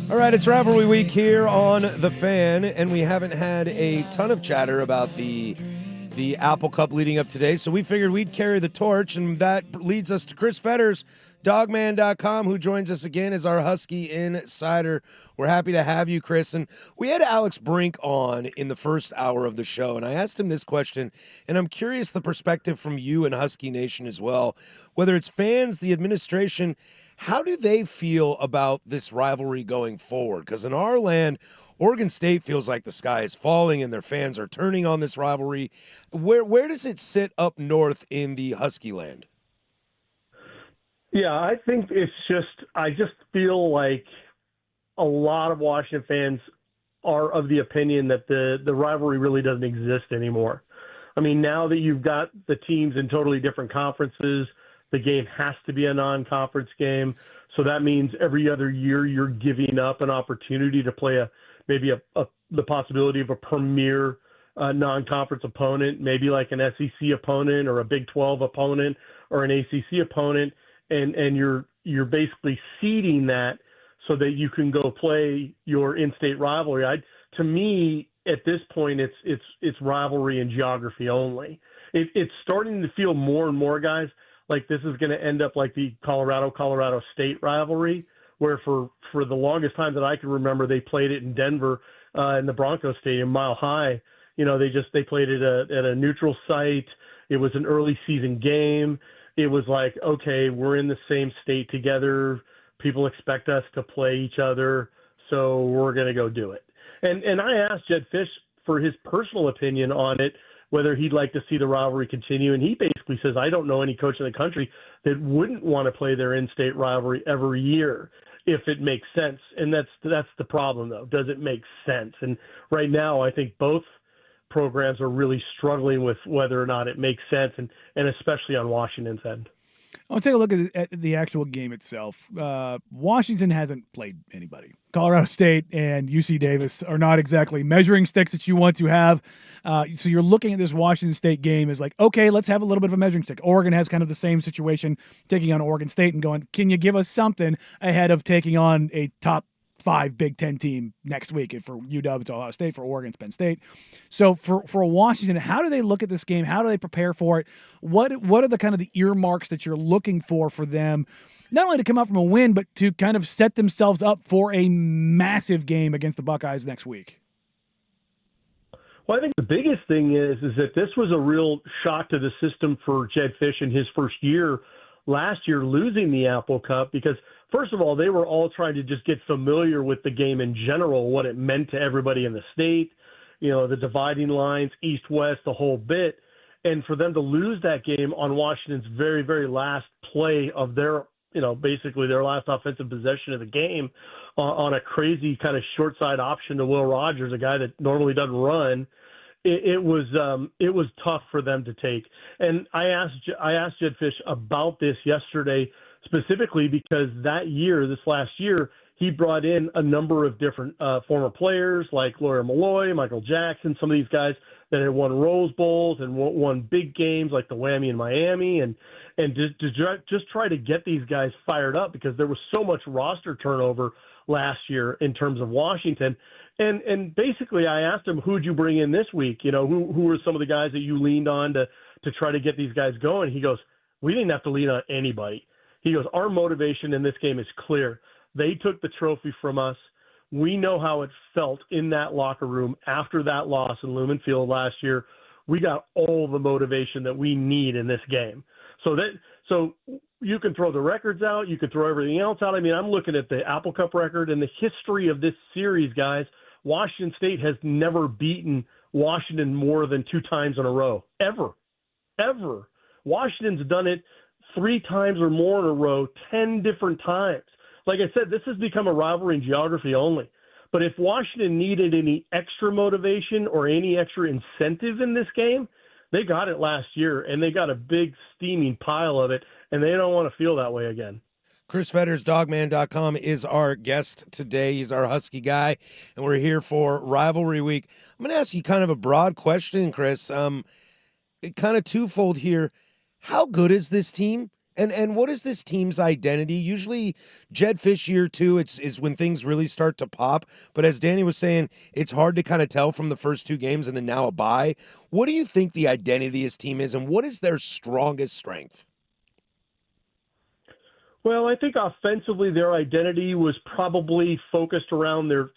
Speaker 3: All right, it's Rivalry Week here on The Fan, and we haven't had a ton of chatter about the Apple Cup leading up today, so we figured we'd carry the torch, and that leads us to Chris Fetters, Dogman.com, who joins us again as our Husky insider. We're happy to have you, Chris. And we had Alex Brink on in the first hour of the show, and I asked him this question, and I'm curious the perspective from you and Husky Nation as well, whether it's fans, the administration, how do they feel about this rivalry going forward? Because in our land, Oregon State feels like the sky is falling and their fans are turning on this rivalry. Where does it sit up north in the Husky land?
Speaker 13: Yeah, I think I just feel like a lot of Washington fans are of the opinion that the rivalry really doesn't exist anymore. I mean, now that you've got the teams in totally different conferences, the game has to be a non-conference game. So that means every other year you're giving up an opportunity to play the possibility of a premier non-conference opponent, maybe like an SEC opponent or a Big 12 opponent or an ACC opponent, and you're basically seeding that so that you can go play your in-state rivalry. To me, at this point, it's rivalry and geography only. It's starting to feel more and more, guys, like this is going to end up like the Colorado State rivalry, where for the longest time that I can remember, they played it in Denver in the Broncos Stadium, Mile High. You know, they played it at a neutral site. It was an early season game. It was like, okay, we're in the same state together. People expect us to play each other, so we're going to go do it. And I asked Jedd Fisch for his personal opinion on it, whether he'd like to see the rivalry continue. And he basically says, I don't know any coach in the country that wouldn't want to play their in-state rivalry every year if it makes sense. And that's the problem, though. Does it make sense? And right now, I think both programs are really struggling with whether or not it makes sense, and especially on Washington's end.
Speaker 4: I'll take a look at the actual game itself. Washington hasn't played anybody. Colorado State and UC Davis are not exactly measuring sticks that you want to have. So you're looking at this Washington State game as like, okay, let's have a little bit of a measuring stick. Oregon has kind of the same situation, taking on Oregon State and going, can you give us something ahead of taking on a top 5 Big Ten team next week? And for UW, it's Ohio State. For Oregon, it's Penn State. So for Washington, how do they look at this game? How do they prepare for it? What are the kind of the earmarks that you're looking for them, not only to come out from a win, but to kind of set themselves up for a massive game against the Buckeyes next week?
Speaker 13: Well, I think the biggest thing is that this was a real shock to the system for Jedd Fisch in his first year last year, losing the Apple Cup, because first of all, they were all trying to just get familiar with the game in general, what it meant to everybody in the state, you know, the dividing lines, east-west, the whole bit. And for them to lose that game on Washington's very, very last play of their, you know, basically their last offensive possession of the game on a crazy kind of short side option to Will Rogers, a guy that normally doesn't run, it was tough for them to take. And I asked Jedd Fisch about this yesterday, specifically because this last year, he brought in a number of different former players like Lawyer Malloy, Michael Jackson, some of these guys that had won Rose Bowls and won big games like the Whammy in Miami, and to just try to get these guys fired up, because there was so much roster turnover last year in terms of Washington. And basically I asked him, who'd you bring in this week? You know, who were some of the guys that you leaned on to try to get these guys going? He goes, we didn't have to lean on anybody. He goes, our motivation in this game is clear. They took the trophy from us. We know how it felt in that locker room after that loss in Lumen Field last year. We got all the motivation that we need in this game. So you can throw the records out. You can throw everything else out. I mean, I'm looking at the Apple Cup record and the history of this series, guys. Washington State has never beaten Washington more than 2 times in a row, ever. Washington's done it 3 times or more in a row, 10 different times. Like I said, this has become a rivalry in geography only. But if Washington needed any extra motivation or any extra incentive in this game, they got it last year, and they got a big steaming pile of it, and they don't want to feel that way again.
Speaker 3: Chris Fetters, Dogman.com, is our guest today. He's our Husky guy, and we're here for Rivalry Week. I'm going to ask you kind of a broad question, Chris. Kind of twofold here. How good is this team? And what is this team's identity? Usually Jedd Fisch year 2 is when things really start to pop. But as Danny was saying, it's hard to kind of tell from the first 2 games and then now a bye. What do you think the identity of this team is, and what is their strongest strength?
Speaker 13: Well, I think offensively their identity was probably focused around their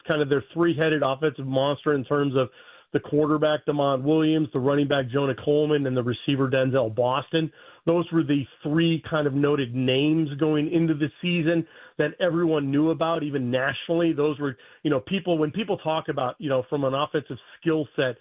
Speaker 13: three-headed offensive monster in terms of the quarterback, Damon Williams, the running back, Jonah Coleman, and the receiver, Denzel Boston. Those were the 3 kind of noted names going into the season that everyone knew about, even nationally. Those were, people, when people talk about, from an offensive skill set,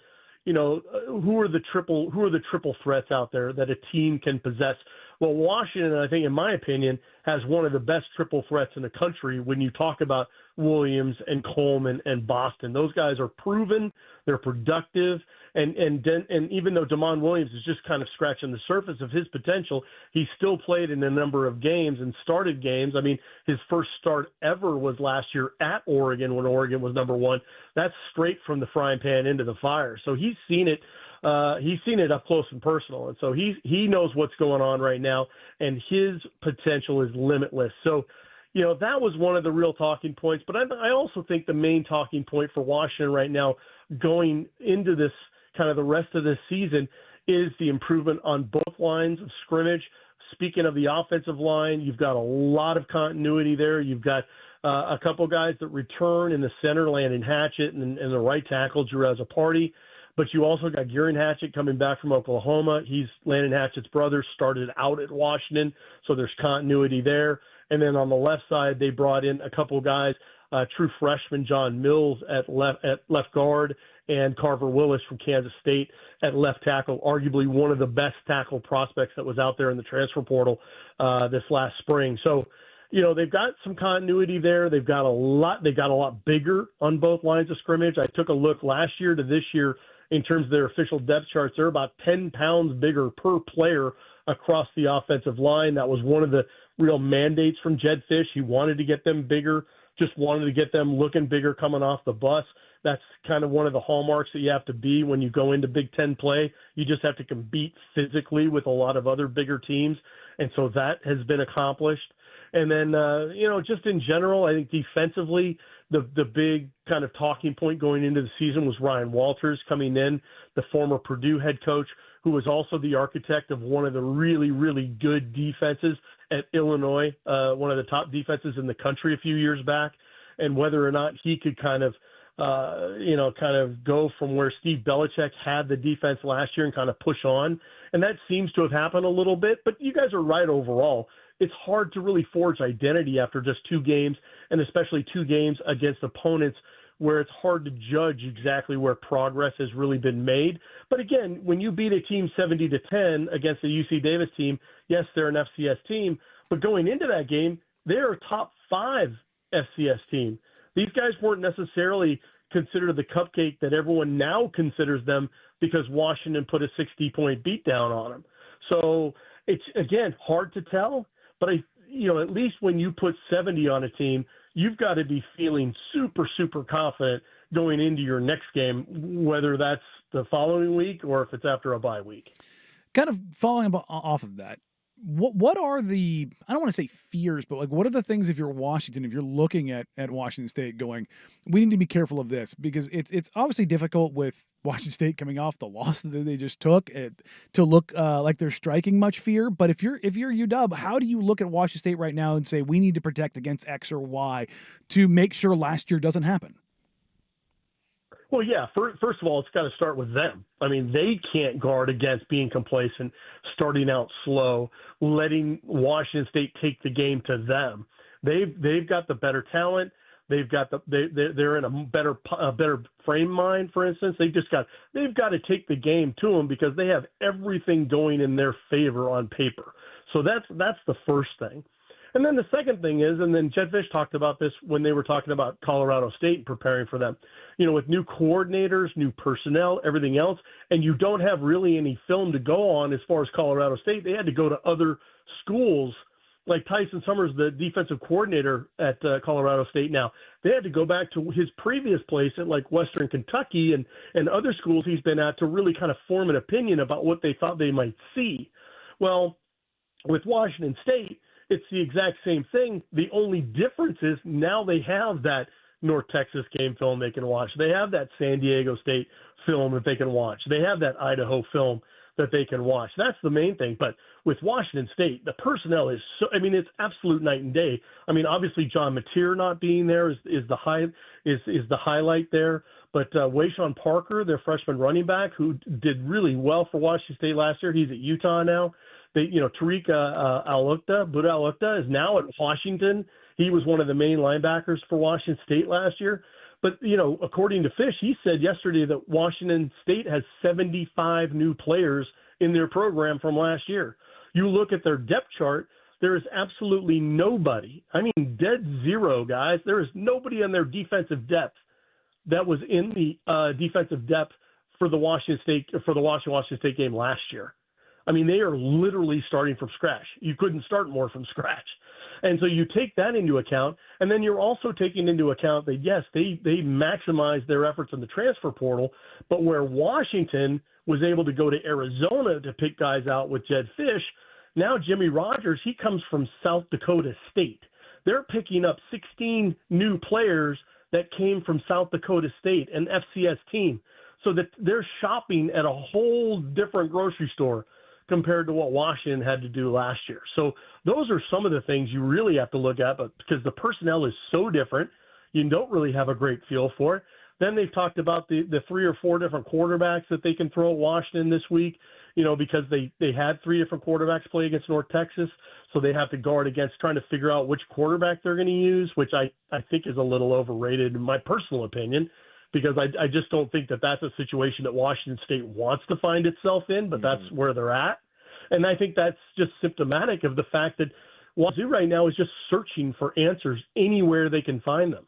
Speaker 13: who are the triple threats out there that a team can possess? Well, Washington, I think, in my opinion, has one of the best triple threats in the country when you talk about Williams and Coleman and Boston. Those guys are proven, they're productive, and even though Damon Williams is just kind of scratching the surface of his potential, he still played in a number of games and started games. I mean, his first start ever was last year at Oregon when Oregon was number 1. That's straight from the frying pan into the fire. So he's seen it. He's seen it up close and personal, and so he knows what's going on right now, and his potential is limitless. So, that was one of the real talking points. But I also think the main talking point for Washington right now, going into this kind of the rest of this season, is the improvement on both lines of scrimmage. Speaking of the offensive line, you've got a lot of continuity there. You've got a couple guys that return in the center, Landon Hatchett, and the right tackle, Jerez Party. But you also got Geirean Hatchett coming back from Oklahoma. He's Landon Hatchett's brother, started out at Washington, so there's continuity there. And then on the left side, they brought in a couple guys, true freshman John Mills at left guard, and Carver Willis from Kansas State at left tackle, arguably one of the best tackle prospects that was out there in the transfer portal this last spring. So, they've got some continuity there. They've got a lot bigger on both lines of scrimmage. I took a look last year to this year in terms of their official depth charts. They're about 10 pounds bigger per player across the offensive line. That was one of the real mandates from Jedd Fisch. He wanted to get them bigger, just wanted to get them looking bigger coming off the bus. That's kind of one of the hallmarks that you have to be when you go into Big Ten play. You just have to compete physically with a lot of other bigger teams. And so that has been accomplished. And then, just in general, I think defensively, the big kind of talking point going into the season was Ryan Walters coming in, the former Purdue head coach, who was also the architect of one of the really, really good defenses at Illinois, one of the top defenses in the country a few years back, and whether or not he could kind of go from where Steve Belichick had the defense last year and kind of push on. And that seems to have happened a little bit, but you guys are right overall. It's hard to really forge identity after just 2 games, and especially 2 games against opponents where it's hard to judge exactly where progress has really been made. But again, when you beat a team 70-10 against the UC Davis team, yes, they're an FCS team, but going into that game, they're a top 5 FCS team. These guys weren't necessarily considered the cupcake that everyone now considers them because Washington put a 60-point beatdown on them. So it's, again, hard to tell. But at least when you put 70 on a team, you've got to be feeling super, super confident going into your next game, whether that's the following week or if it's after a bye week.
Speaker 4: Kind of following off of that, what are the, I don't want to say fears, but like what are the things if you're Washington, if you're looking at Washington State going, we need to be careful of this, because it's obviously difficult with Washington State coming off the loss that they just took to look like they're striking much fear. But if you're UW, how do you look at Washington State right now and say we need to protect against X or Y to make sure last year doesn't happen?
Speaker 13: Well, yeah, first of all, it's got to start with them. I mean, they can't guard against being complacent, starting out slow, letting Washington State take the game to them. They've got the better talent. They've got they're in a better frame mind, for instance. They've got to take the game to them because they have everything going in their favor on paper. So that's the first thing. And then the second thing is, and then Jedd Fisch talked about this when they were talking about Colorado State and preparing for them, with new coordinators, new personnel, everything else, and you don't have really any film to go on as far as Colorado State. They had to go to other schools, like Tyson Summers, the defensive coordinator at Colorado State now. They had to go back to his previous place at like Western Kentucky and other schools he's been at to really kind of form an opinion about what they thought they might see. Well, With Washington State, it's the exact same thing. The only difference is now they have that North Texas game film they can watch. They have that San Diego State film that they can watch. They have that Idaho film that they can watch. That's the main thing. But with Washington State, the personnel is so, I mean, it's absolute night and day. I mean, obviously John Mateer not being there is the highlight there. But Wayshawn Parker, their freshman running back, who did really well for Washington State last year, he's at Utah now. Tariq Buda Alukta is now at Washington. He was one of the main linebackers for Washington State last year. But, according to Fish, he said yesterday that Washington State has 75 new players in their program from last year. You look at their depth chart, there is absolutely nobody. I mean, dead zero, guys. There is nobody on their defensive depth that was in the defensive depth for the Washington State game last year. I mean, they are literally starting from scratch. You couldn't start more from scratch. And so you take that into account, and then you're also taking into account that, yes, they maximized their efforts in the transfer portal, but where Washington was able to go to Arizona to pick guys out with Jedd Fisch, now Jimmy Rogers, he comes from South Dakota State. They're picking up 16 new players that came from South Dakota State, an FCS team, so that they're shopping at a whole different grocery store compared to what Washington had to do last year. So those are some of the things you really have to look at, but because the personnel is so different, you don't really have a great feel for it. Then they've talked about the 3 or 4 different quarterbacks that they can throw at Washington this week, because they had 3 different quarterbacks play against North Texas, so they have to guard against trying to figure out which quarterback they're going to use, which I think is a little overrated in my personal opinion, because I just don't think that that's a situation that Washington State wants to find itself in, but that's where they're at. And I think that's just symptomatic of the fact that Wazoo right now is just searching for answers anywhere they can find them.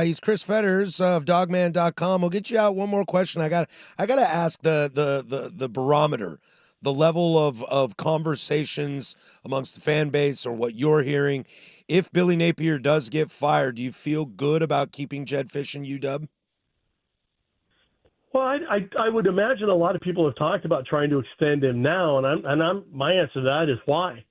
Speaker 3: He's Chris Fetters of Dogman.com. We'll get you out one more question. I got to ask the barometer, the level of conversations amongst the fan base or what you're hearing. If Billy Napier does get fired, do you feel good about keeping Jedd Fisch and UW?
Speaker 13: Well, I would imagine a lot of people have talked about trying to extend him now, and my answer to that is why?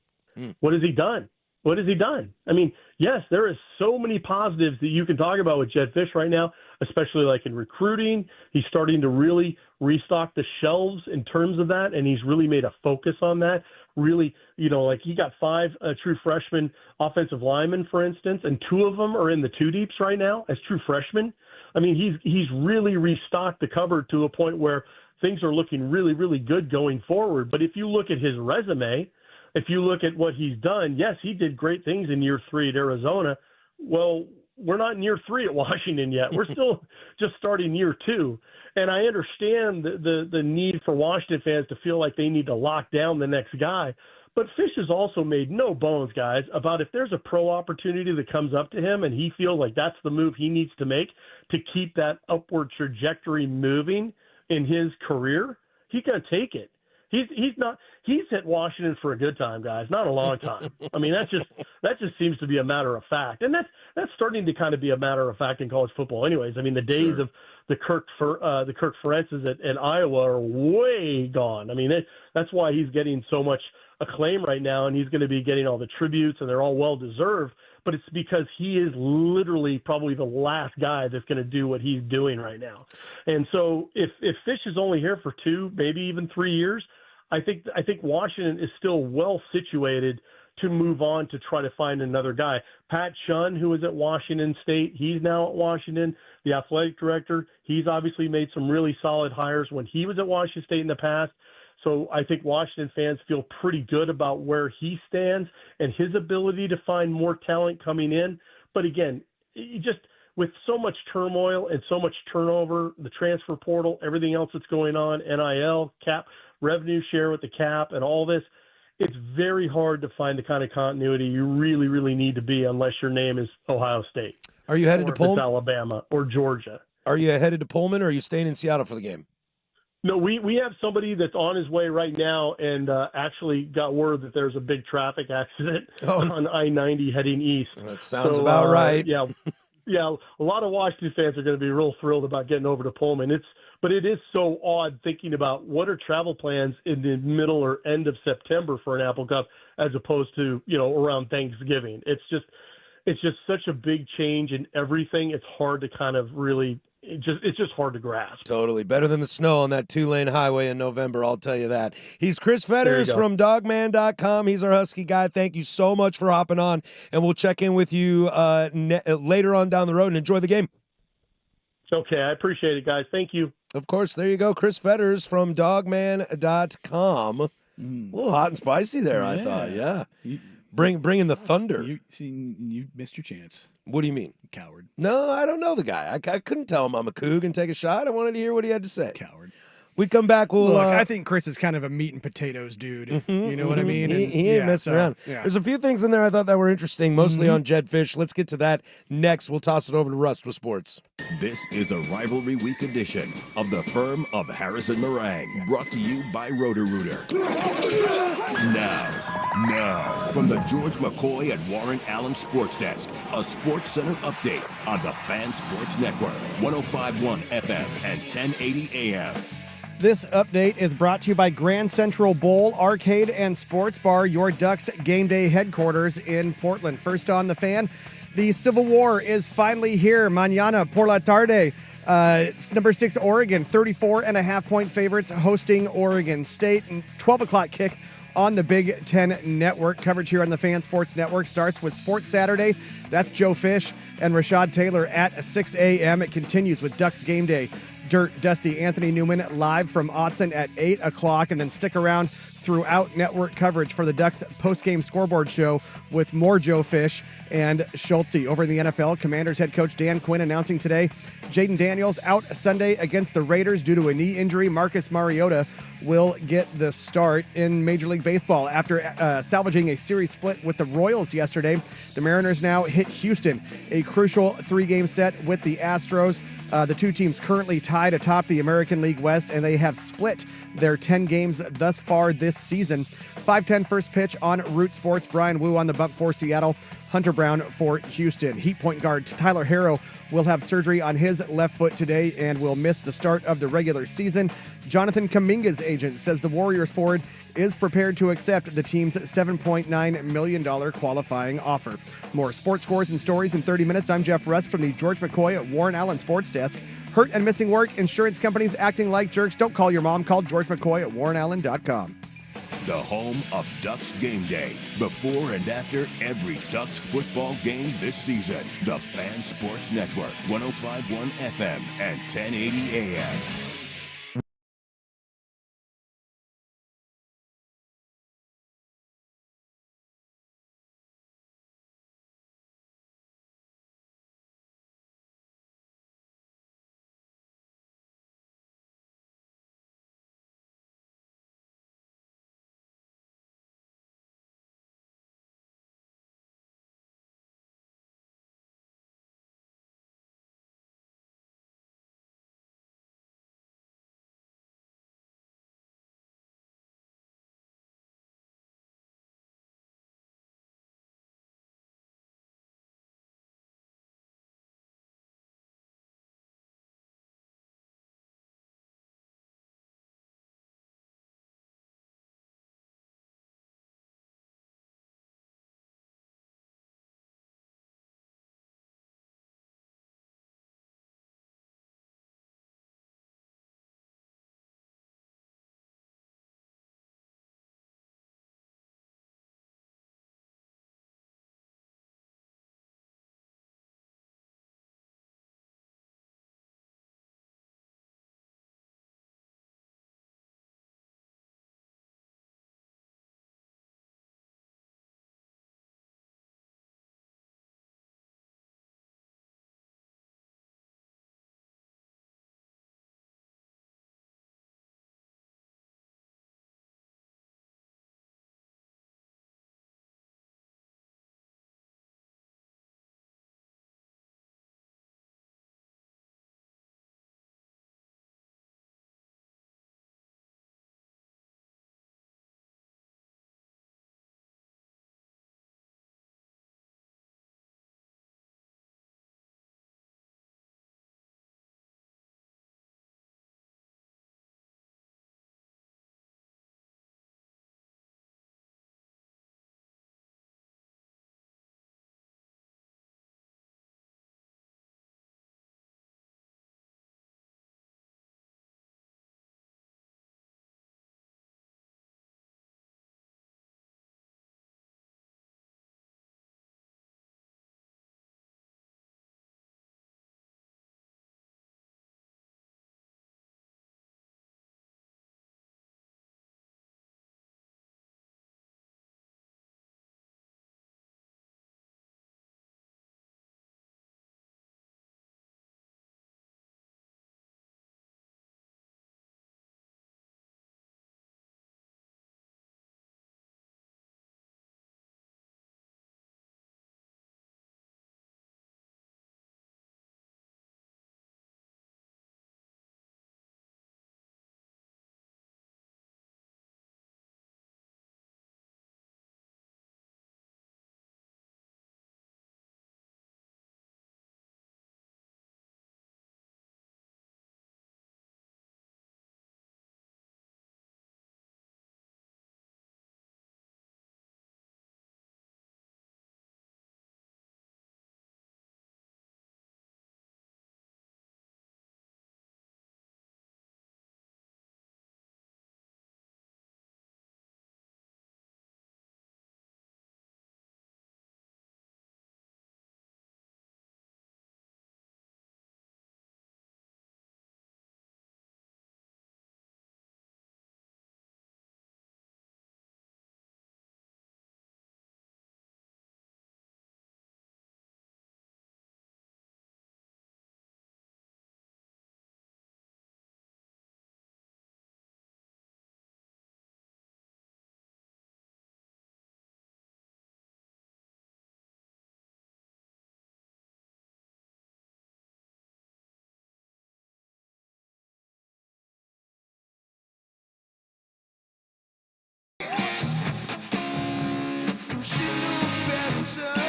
Speaker 13: What has he done? What has he done? I mean, yes, there is so many positives that you can talk about with Jedd Fisch right now, especially like in recruiting. He's starting to really restock the shelves in terms of that, and he's really made a focus on that. Really, like he got 5 true freshman offensive linemen, for instance, and 2 of them are in the 2 deeps right now as true freshmen. I mean, he's really restocked the cupboard to a point where things are looking really, really good going forward. But if you look at his resume, if you look at what he's done, yes, he did great things in year 3 at Arizona. Well, we're not in year 3 at Washington yet. We're still just starting year 2. And I understand the need for Washington fans to feel like they need to lock down the next guy. But Fisch has also made no bones, guys, about if there's a pro opportunity that comes up to him and he feels like that's the move he needs to make to keep that upward trajectory moving in his career, he's going to take it. He's at Washington for a good time, guys, not a long time. I mean, that just seems to be a matter of fact. And that's starting to kind of be a matter of fact in college football anyways. I mean, the days of the Kirk Ferentzes at Iowa are way gone. I mean, that's why he's getting so much acclaim right now, and he's going to be getting all the tributes, and they're all well-deserved, but it's because he is literally probably the last guy that's going to do what he's doing right now. And so if Fisch is only here for 2, maybe even 3 years, I think Washington is still well-situated to move on to try to find another guy. Pat Shunn, who was at Washington State, he's now at Washington, the athletic director. He's obviously made some really solid hires when he was at Washington State in the past. So I think Washington fans feel pretty good about where he stands and his ability to find more talent coming in. But again, just with so much turmoil and so much turnover, the transfer portal, everything else that's going on, NIL, cap, revenue share with the cap, and all this, it's very hard to find the kind of continuity you really, really need to be unless your name is Ohio State.
Speaker 3: Are you headed to Pullman?
Speaker 13: Alabama or Georgia.
Speaker 3: Are you headed to Pullman, or are you staying in Seattle for the game?
Speaker 13: No, we have somebody that's on his way right now and actually got word that there's a big traffic accident on I-90 heading east.
Speaker 3: That sounds about right.
Speaker 13: Yeah, a lot of Washington fans are going to be real thrilled about getting over to Pullman. But it is so odd thinking about what are travel plans in the middle or end of September for an Apple Cup as opposed to, around Thanksgiving. It's just such a big change in everything. It's hard to kind of really it's just hard to grasp.
Speaker 3: Totally. Better than the snow on that 2-lane highway in November, I'll tell you that. He's Chris Fetters from dogman.com. He's our Husky guy. Thank you so much for hopping on, and we'll check in with you later on down the road, and enjoy the game.
Speaker 13: Okay, I appreciate it, guys. Thank you.
Speaker 3: Of course, there you go. Chris Fetters from dogman.com. A little hot and spicy there, I thought. Yeah. Bring in the thunder.
Speaker 4: You missed your chance.
Speaker 3: What do you mean?
Speaker 4: Coward.
Speaker 3: No, I don't know the guy. I couldn't tell him I'm a coug and take a shot. I wanted to hear what he had to say.
Speaker 4: Coward.
Speaker 3: We come back.
Speaker 5: Look, I think Chris is kind of a meat and potatoes dude. You know what I mean?
Speaker 3: He ain't messing around.
Speaker 5: Yeah.
Speaker 3: There's a few things in there I thought that were interesting, mostly on Jedd Fisch. Let's get to that next. We'll toss it over to Rust with sports.
Speaker 1: This is a Rivalry Week edition of the Firm of Harrison Meringue, brought to you by Roto-Rooter. Now, from the George McCoy and Warren Allen Sports Desk, a Sports Center update on the Fan Sports Network, 105.1 FM and 1080 AM.
Speaker 5: This update is brought to you by Grand Central Bowl Arcade and Sports Bar, your Ducks game day headquarters in Portland. First on the Fan, the Civil War is finally here. Mañana por la tarde. It's number 6 Oregon, 34.5-point favorites hosting Oregon State. And 12 o'clock kick on the Big Ten Network. Coverage here on the Fan Sports Network starts with Sports Saturday. That's Joe Fish and Rashad Taylor at 6 a.m. It continues with Ducks Game Day. Dirt Dusty Anthony Newman live from Autzen at 8 o'clock. And then stick around throughout network coverage for the Ducks post-game scoreboard show with more Joe Fish and Schultze. Over in the NFL, Commanders head coach Dan Quinn announcing today Jaden Daniels out Sunday against the Raiders due to a knee injury. Marcus Mariota will get the start in Major League Baseball. After salvaging a series split with the Royals yesterday, the Mariners now hit Houston, a crucial 3-game set with the Astros. The two teams currently tied atop the American League West, and they have split their 10 games thus far this season. 5:10 first pitch on Root Sports. Brian Wu on the bump for Seattle. Hunter Brown for Houston. Heat point guard Tyler Harrow will have surgery on his left foot today and will miss the start of the regular season. Jonathan Kuminga's agent says the Warriors forward is prepared to accept the team's $7.9 million qualifying offer. More sports scores and stories in 30 minutes. I'm Jeff Rust from the George McCoy at Warren Allen Sports Desk. Hurt and missing work, insurance companies acting like jerks. Don't call your mom. Call George McCoy at warrenallen.com.
Speaker 1: The home of Ducks Game Day. Before and after every Ducks football game this season. The Fan Sports Network, 105.1 FM and 1080 AM.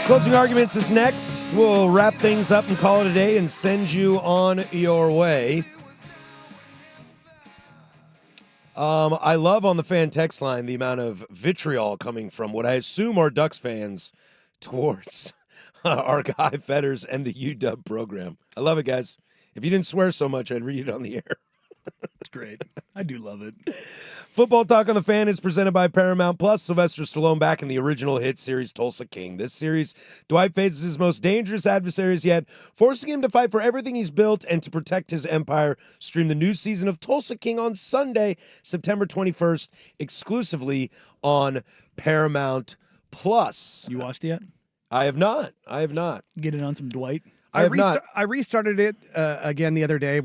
Speaker 3: Closing arguments is next. We'll wrap things up and call it a day and send you on your way. I love on the fan text line the amount of vitriol coming from what I assume are Ducks fans towards our guy Fetters and the UW program. I love it, guys. If you didn't swear so much, I'd read it on the air.
Speaker 4: It's great. I do love it.
Speaker 3: Football Talk on the Fan is presented by Paramount Plus. Sylvester Stallone back in the original hit series Tulsa King. This series, Dwight faces his most dangerous adversaries yet, forcing him to fight for everything he's built and to protect his empire. Stream the new season of Tulsa King on Sunday, September 21st, exclusively on Paramount Plus.
Speaker 4: You watched it yet?
Speaker 3: I have not.
Speaker 4: Get it on some Dwight.
Speaker 3: I
Speaker 5: restarted it again the other day.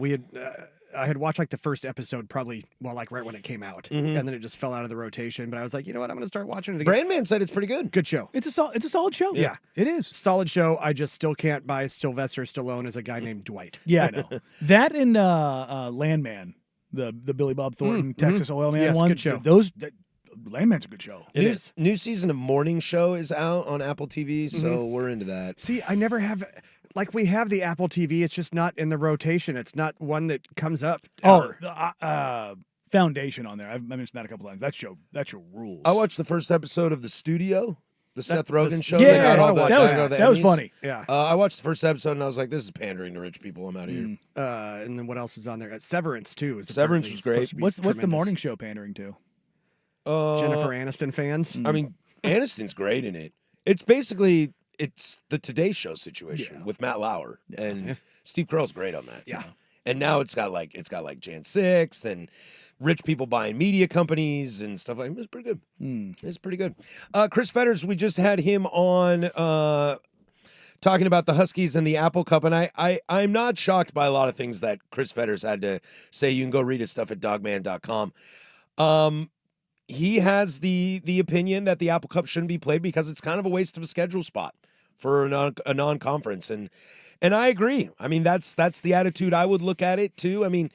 Speaker 5: I had watched like the first episode probably, like right when it came out, and then it just fell out of the rotation. But I was like, you know what? I'm going to start watching it again.
Speaker 3: Brandman said it's pretty good.
Speaker 5: Good show.
Speaker 4: It's a solid show.
Speaker 5: Yeah,
Speaker 4: it is.
Speaker 5: Solid show. I just still can't buy Sylvester Stallone as a guy named Dwight.
Speaker 4: Yeah, I know. That and Landman, the Billy Bob Thornton Texas Oil Man one.
Speaker 5: Good show.
Speaker 4: Landman's a good show.
Speaker 5: It is.
Speaker 3: New season of Morning Show is out on Apple TV, so we're into that.
Speaker 5: See, I never have. Like, we have the Apple TV, it's just not in the rotation. It's not one that comes up.
Speaker 4: Foundation on there. I mentioned that a couple times. That show rules.
Speaker 3: I watched the first episode of The Studio, the Seth Rogen show.
Speaker 4: Yeah, that was funny.
Speaker 5: Yeah.
Speaker 3: I watched the first episode and I was like, this is pandering to rich people. I'm out of here.
Speaker 5: And then what else is on there? Severance, too.
Speaker 3: Severance was great.
Speaker 4: What's the morning show pandering to?
Speaker 5: Jennifer Aniston fans.
Speaker 3: I mean, Aniston's great in it. It's basically... It's the Today Show situation with Matt Lauer and Steve Carell's great on that.
Speaker 5: Yeah.
Speaker 3: And now it's got like Jan 6 and rich people buying media companies and stuff like that. It's pretty good. It's pretty good. Chris Fetters, we just had him on talking about the Huskies and the Apple Cup, and I'm not shocked by a lot of things that Chris Fetters had to say. You can go read his stuff at dogman.com. He has the opinion that the Apple Cup shouldn't be played because it's kind of a waste of a schedule spot for a non-conference, and I agree. I mean, that's the attitude I would look at it too. I mean,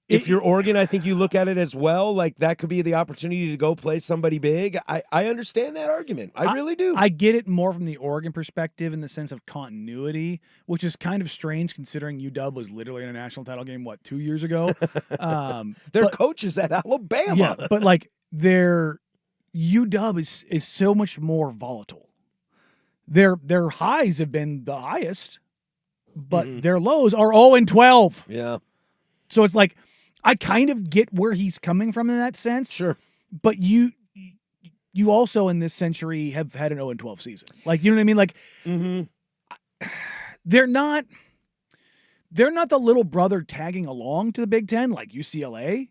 Speaker 3: if you're Oregon, I think you look at it as well. Like, that could be the opportunity to go play somebody big. I understand that argument. I really do.
Speaker 4: I get it more from the Oregon perspective in the sense of continuity, which is kind of strange considering UW was literally in a national title game, 2 years ago?
Speaker 3: Their coach is at Alabama.
Speaker 4: Yeah, but like their UW is so much more volatile. Their highs have been the highest, but their lows are 0-12.
Speaker 3: Yeah.
Speaker 4: So it's like, I kind of get where he's coming from in that sense.
Speaker 3: Sure.
Speaker 4: But you also in this century have had an 0-12 season. Like, you know what I mean? Like, they're not the little brother tagging along to the Big Ten like UCLA,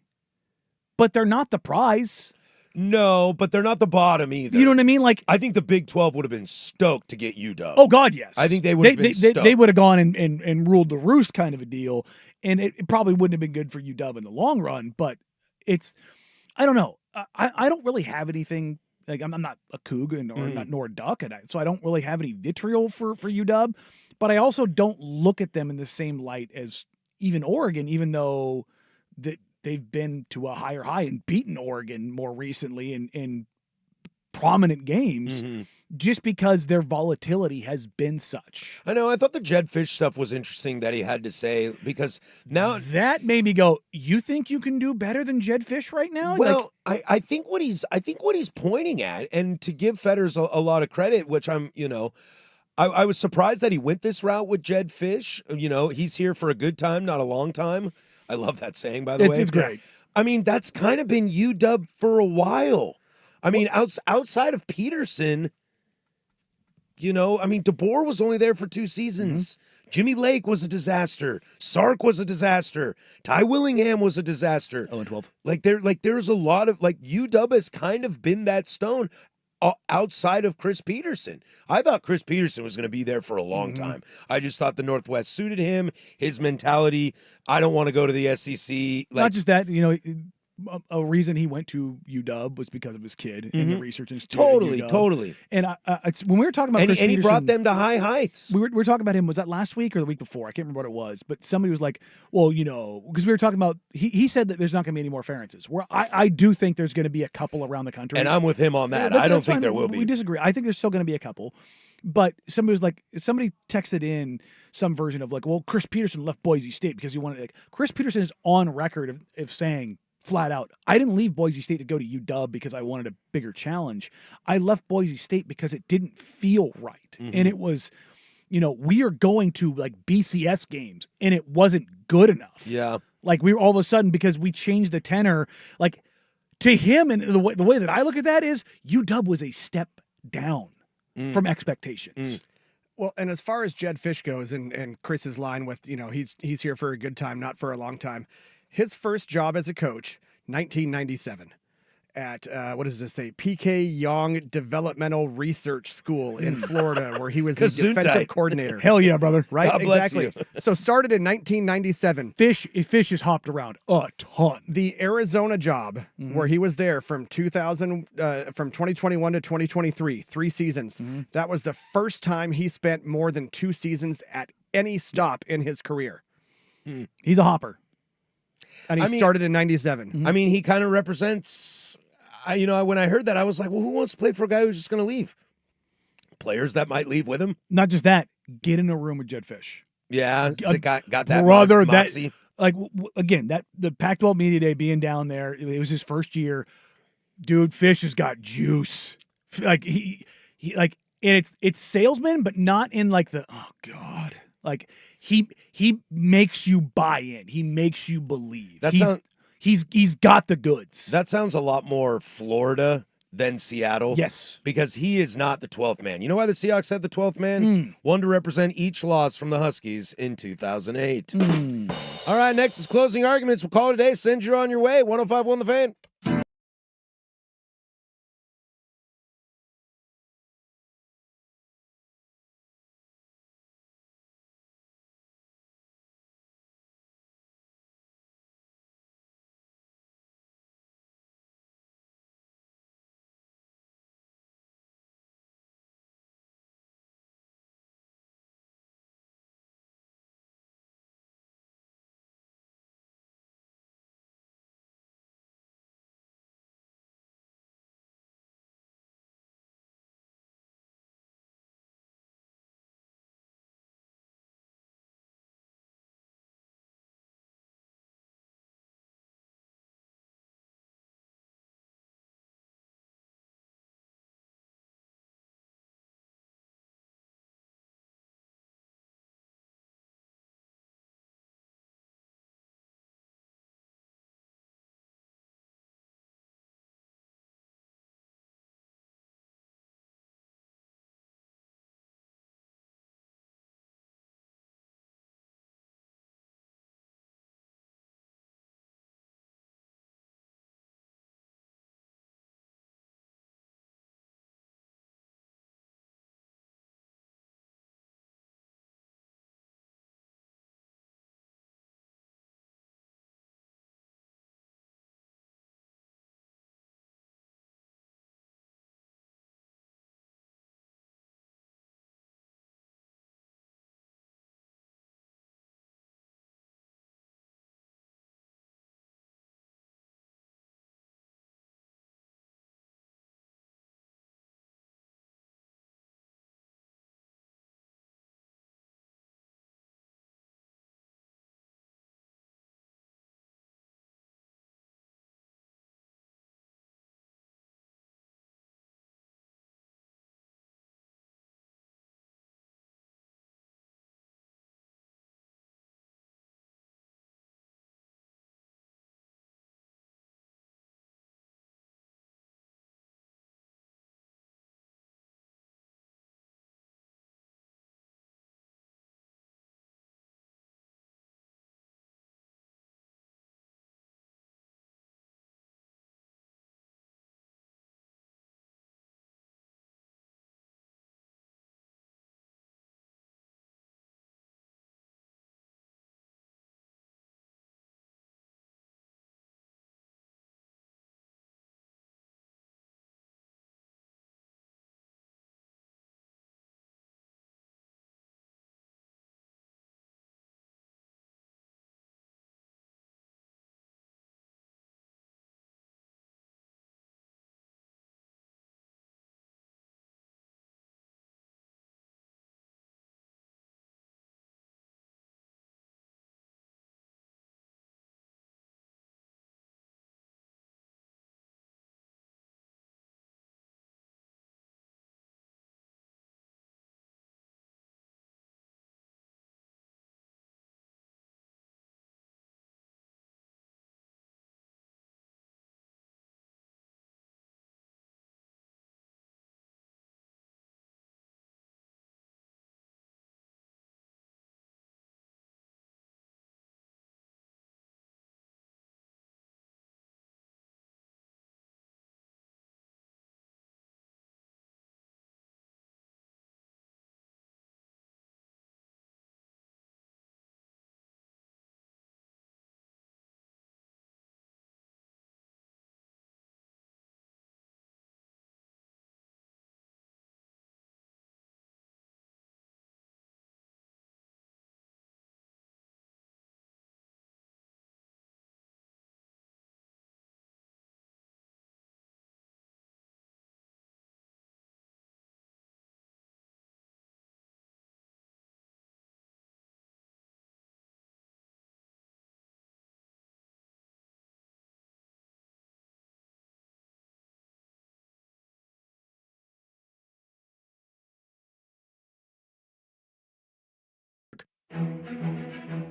Speaker 4: but they're not the prize.
Speaker 3: No, but they're not the bottom either.
Speaker 4: You know what I mean? Like,
Speaker 3: I think the Big 12 would have been stoked to get UW.
Speaker 4: Oh, God, yes.
Speaker 3: I think they would have been stoked.
Speaker 4: They would have gone and ruled the roost kind of a deal, and it probably wouldn't have been good for UW in the long run, but I don't know. I don't really have anything, like, I'm not a Coug nor a Duck, so I don't really have any vitriol for UW, but I also don't look at them in the same light as even Oregon, even though they've been to a higher high and beaten Oregon more recently in prominent games, just because their volatility has been such.
Speaker 3: I know. I thought the Jedd Fisch stuff was interesting that he had to say, because now
Speaker 4: that made me go, you think you can do better than Jedd Fisch right now?
Speaker 3: Well, like, I think what he's pointing at, and to give Fetters a lot of credit, which I was surprised that he went this route with Jedd Fisch. You know, he's here for a good time, not a long time. I love that saying, by the way.
Speaker 4: It's great.
Speaker 3: I mean, that's kind of been UW for a while. I mean, outside of Peterson, you know, I mean, DeBoer was only there for 2 seasons. Jimmy Lake was a disaster. Sark was a disaster. Ty Willingham was a disaster.
Speaker 4: 0-12.
Speaker 3: There's a lot of, like, UW has kind of been that stone outside of Chris Peterson. I thought Chris Peterson was going to be there for a long time. I just thought the Northwest suited him, his mentality. I don't want to go to the SEC.
Speaker 4: Not just that, you know, a reason he went to UW was because of his kid in the research institute.
Speaker 3: Totally.
Speaker 4: And when we were talking about Chris
Speaker 3: Peterson, he brought them to high heights.
Speaker 4: We were talking about him. Was that last week or the week before? I can't remember what it was. But somebody was like, well, you know, because we were talking about, he said that there's not going to be any more Ferentzes. Where I do think there's going to be a couple around the country.
Speaker 3: And I'm with him on that. I don't think there will be.
Speaker 4: We disagree. I think there's still going to be a couple. But somebody texted in some version of like, well, Chris Peterson left Boise State because he wanted, like, Chris Peterson is on record of saying flat out, I didn't leave Boise State to go to UW because I wanted a bigger challenge. I left Boise State because it didn't feel right. And it was, we are going to like BCS games and it wasn't good enough.
Speaker 3: Yeah.
Speaker 4: Like we were all of a sudden, because we changed the tenor, like to him, and the way that I look at that is UW was a step down from expectations.
Speaker 5: Well, and as far as Jedd Fisch goes, and Chris's line with, he's here for a good time, not for a long time. His first job as a coach, 1997, at, what does this say? P.K. Young Developmental Research School in Florida, where he was the defensive coordinator.
Speaker 4: Hell yeah, brother.
Speaker 5: Right?
Speaker 3: God bless
Speaker 5: Exactly. So started in 1997.
Speaker 4: Fisch has hopped around a ton.
Speaker 5: The Arizona job, where he was there from 2021 to 2023, 3 seasons. That was the first time he spent more than 2 seasons at any stop in his career.
Speaker 4: He's a hopper.
Speaker 5: And he started in 97.
Speaker 3: I mean, he kind of represents, when I heard that, I was like, well, who wants to play for a guy who's just going to leave? Players that might leave with him.
Speaker 4: Not just that, get in a room with Jedd Fisch.
Speaker 3: Yeah, it got that
Speaker 4: brother,
Speaker 3: moxie.
Speaker 4: Again, the Pac-12 Media Day being down there, it was his first year. Dude, Fisch has got juice. Like he like, and it's salesman, but not in like the, oh God, like he makes you buy in. He makes you believe. He's got the goods.
Speaker 3: That sounds a lot more Florida than Seattle.
Speaker 4: Yes.
Speaker 3: Because he is not the 12th man. You know why the Seahawks had the 12th man? One to represent each loss from the Huskies in 2008. All right, next is closing arguments. We'll call it a day. Send you on your way. 105.1 The Fan.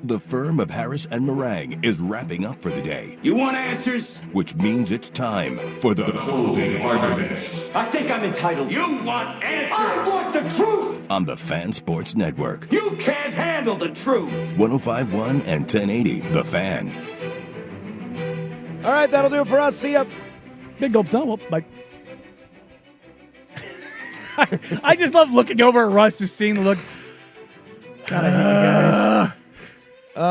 Speaker 1: The firm of Harris and Meringue is wrapping up for the day.
Speaker 14: You want answers?
Speaker 1: Which means it's time for the closing arguments.
Speaker 14: I think I'm entitled. You want answers? I want the truth!
Speaker 1: On the Fan Sports Network.
Speaker 14: You can't handle the truth!
Speaker 1: 105.1 and 1080, The Fan.
Speaker 3: All right, that'll do it for us. See ya.
Speaker 4: Big gulp, son. Well, bye. I just love looking over at Russ, just seeing the look. God, I hate you guys.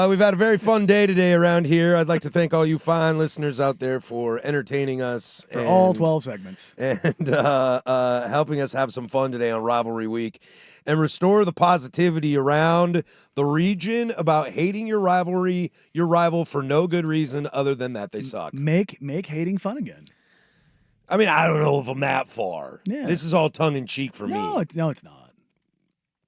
Speaker 3: We've had a very fun day today around here. I'd like to thank all you fine listeners out there for entertaining us.
Speaker 4: For all 12 segments.
Speaker 3: And helping us have some fun today on Rivalry Week and restore the positivity around the region about hating your rival for no good reason other than that they suck.
Speaker 4: Make hating fun again.
Speaker 3: I mean, I don't know if I'm that far.
Speaker 4: Yeah.
Speaker 3: This is all tongue-in-cheek for me.
Speaker 4: No, it's not.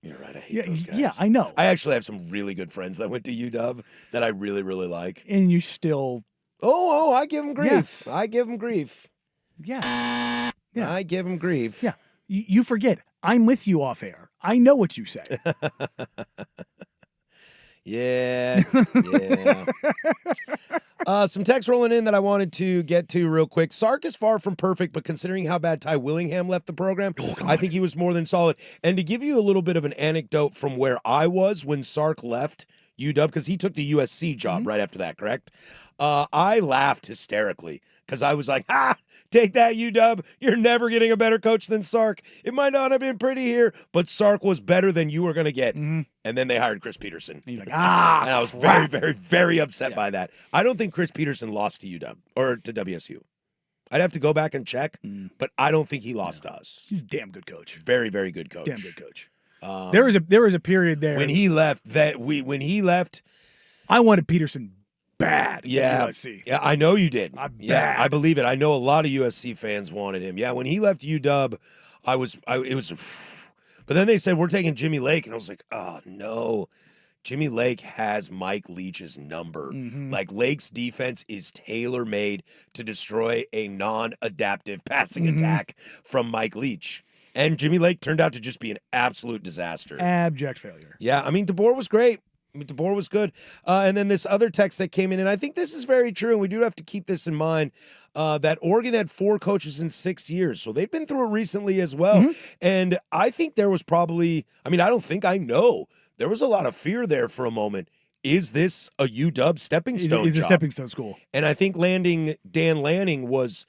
Speaker 3: You're right. I hate those guys.
Speaker 4: Yeah, I know.
Speaker 3: I actually have some really good friends that went to UW that I really, really like.
Speaker 4: And you still...
Speaker 3: Oh, I give them grief.
Speaker 4: Yes.
Speaker 3: I give them grief.
Speaker 4: Yeah.
Speaker 3: I give them grief.
Speaker 4: Yeah. You forget. I'm with you off air. I know what you say.
Speaker 3: Yeah. Some text rolling in that I wanted to get to real quick. Sark is far from perfect, but considering how bad Ty Willingham left the program, I think he was more than solid. And to give you a little bit of an anecdote from where I was when Sark left UW, because he took the USC job right after that, correct? I laughed hysterically because I was like, take that, UW. You're never getting a better coach than Sark. It might not have been pretty here, but Sark was better than you were going to get.
Speaker 4: Mm-hmm.
Speaker 3: And then they hired Chris Peterson.
Speaker 4: And you're like,
Speaker 3: and I was very, very, very upset by that. I don't think Chris Peterson lost to UW or to WSU. I'd have to go back and check, but I don't think he lost to us.
Speaker 4: He's a damn good coach.
Speaker 3: Very, very good coach.
Speaker 4: Damn good coach. There was a period there
Speaker 3: when he left
Speaker 4: I wanted Peterson bad.
Speaker 3: Yeah,
Speaker 4: USC.
Speaker 3: Yeah, I know you did.
Speaker 4: Bad.
Speaker 3: I believe it. I know a lot of USC fans wanted him. Yeah, when he left UW, it was. But then they said we're taking Jimmy Lake, and I was like, oh no, Jimmy Lake has Mike Leach's number.
Speaker 4: Mm-hmm.
Speaker 3: Like Lake's defense is tailor made to destroy a non-adaptive passing attack from Mike Leach. And Jimmy Lake turned out to just be an absolute disaster.
Speaker 4: Abject failure.
Speaker 3: Yeah, I mean, DeBoer was great. DeBoer was good. And then this other text that came in, and I think this is very true, and we do have to keep this in mind, that Oregon had 4 coaches in 6 years. So they've been through it recently as well.
Speaker 4: Mm-hmm.
Speaker 3: And I think there was probably, I know, there was a lot of fear there for a moment. Is this a UW stepping stone
Speaker 4: Is a stepping stone school?
Speaker 3: And I think landing Dan Lanning was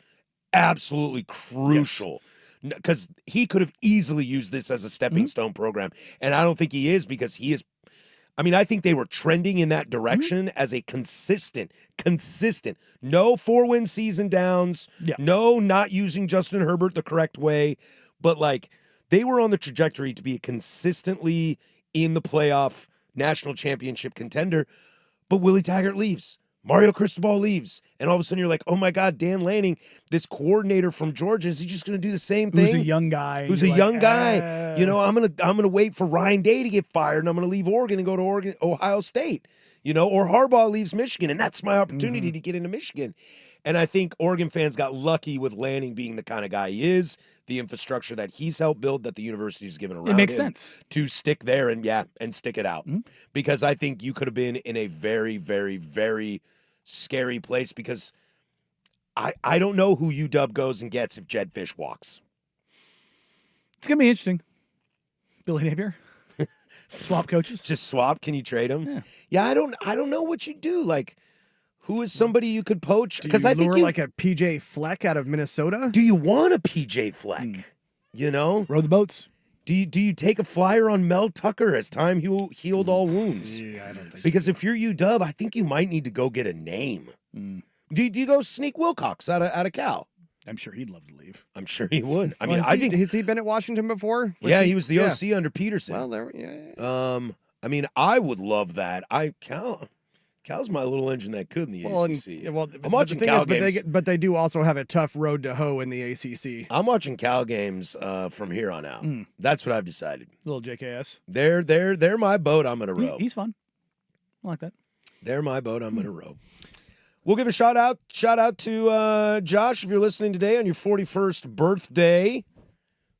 Speaker 3: absolutely crucial. Because he could have easily used this as a stepping stone program. And I don't think he is, because he is. I think they were trending in that direction as a consistent, no 4-win season downs, no not using Justin Herbert the correct way, but like they were on the trajectory to be a consistently in the playoff national championship contender. But Willie Taggart leaves. Mario Cristobal leaves. And all of a sudden you're like, oh my God, Dan Lanning, this coordinator from Georgia, is he just going to do the same thing?
Speaker 4: Who's a young guy.
Speaker 3: You know, I'm going to wait for Ryan Day to get fired, and I'm going to leave Oregon and go to Ohio State. You know, or Harbaugh leaves Michigan, and that's my opportunity to get into Michigan. And I think Oregon fans got lucky with Lanning being the kind of guy he is, the infrastructure that he's helped build, that the university's given around him.
Speaker 4: It makes sense
Speaker 3: to stick there and stick it out. Because I think you could have been in a very, very, very scary place, because I don't know who UW goes and gets if Jedd Fisch walks.
Speaker 4: It's going to be interesting. Billy Napier? Swap coaches?
Speaker 3: Just swap? Can you trade him? Yeah, I don't know what you do. Like, who is somebody you could poach?
Speaker 5: Because I think like a PJ Fleck out of Minnesota.
Speaker 3: Do you want a PJ Fleck? You know,
Speaker 4: row the boats.
Speaker 3: Do you take a flyer on Mel Tucker as time healed all wounds?
Speaker 5: Yeah, I don't think.
Speaker 3: Because if you're UW, I think you might need to go get a name. Do you go sneak Wilcox out of Cal?
Speaker 4: I'm sure he'd love to leave.
Speaker 3: I'm sure he would. I mean,
Speaker 5: has he been at Washington before?
Speaker 3: He was the OC under Peterson.
Speaker 5: Well,
Speaker 3: I mean, I would love that. Cal's my little engine that could in the ACC. I'm watching Cal games.
Speaker 5: But they do also have a tough road to hoe in the ACC.
Speaker 3: I'm watching Cal games from here on out. That's what I've decided.
Speaker 4: Little JKS.
Speaker 3: They're my boat. I'm going to row.
Speaker 4: He's fun. I like that.
Speaker 3: They're my boat. I'm going to row. We'll give a shout out to Josh if you're listening today on your 41st birthday.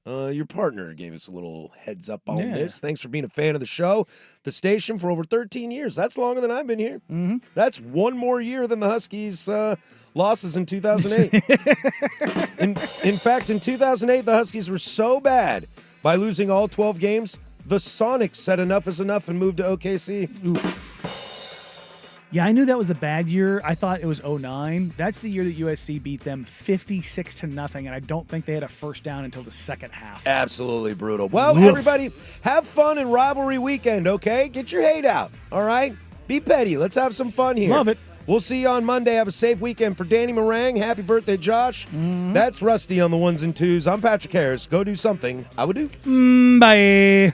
Speaker 3: Your partner gave us a little heads up on this. Thanks for being a fan of the show, the station, for over 13 years. That's longer than I've been here.
Speaker 4: Mm-hmm.
Speaker 3: That's one more year than the Huskies' losses in 2008. in fact, in 2008, the Huskies were so bad by losing all 12 games, the Sonics said enough is enough and moved to OKC.
Speaker 4: Oof. Yeah, I knew that was the bad year. I thought it was 2009. That's the year that USC beat them 56-0, and I don't think they had a first down until the second half.
Speaker 3: Absolutely brutal. Well, everybody, have fun in rivalry weekend, okay? Get your hate out, all right? Be petty. Let's have some fun here.
Speaker 4: Love it.
Speaker 3: We'll see you on Monday. Have a safe weekend. For Danny Meringue, happy birthday, Josh.
Speaker 4: Mm-hmm.
Speaker 3: That's Rusty on the ones and twos. I'm Patrick Harris. Go do something I would do.
Speaker 4: Bye.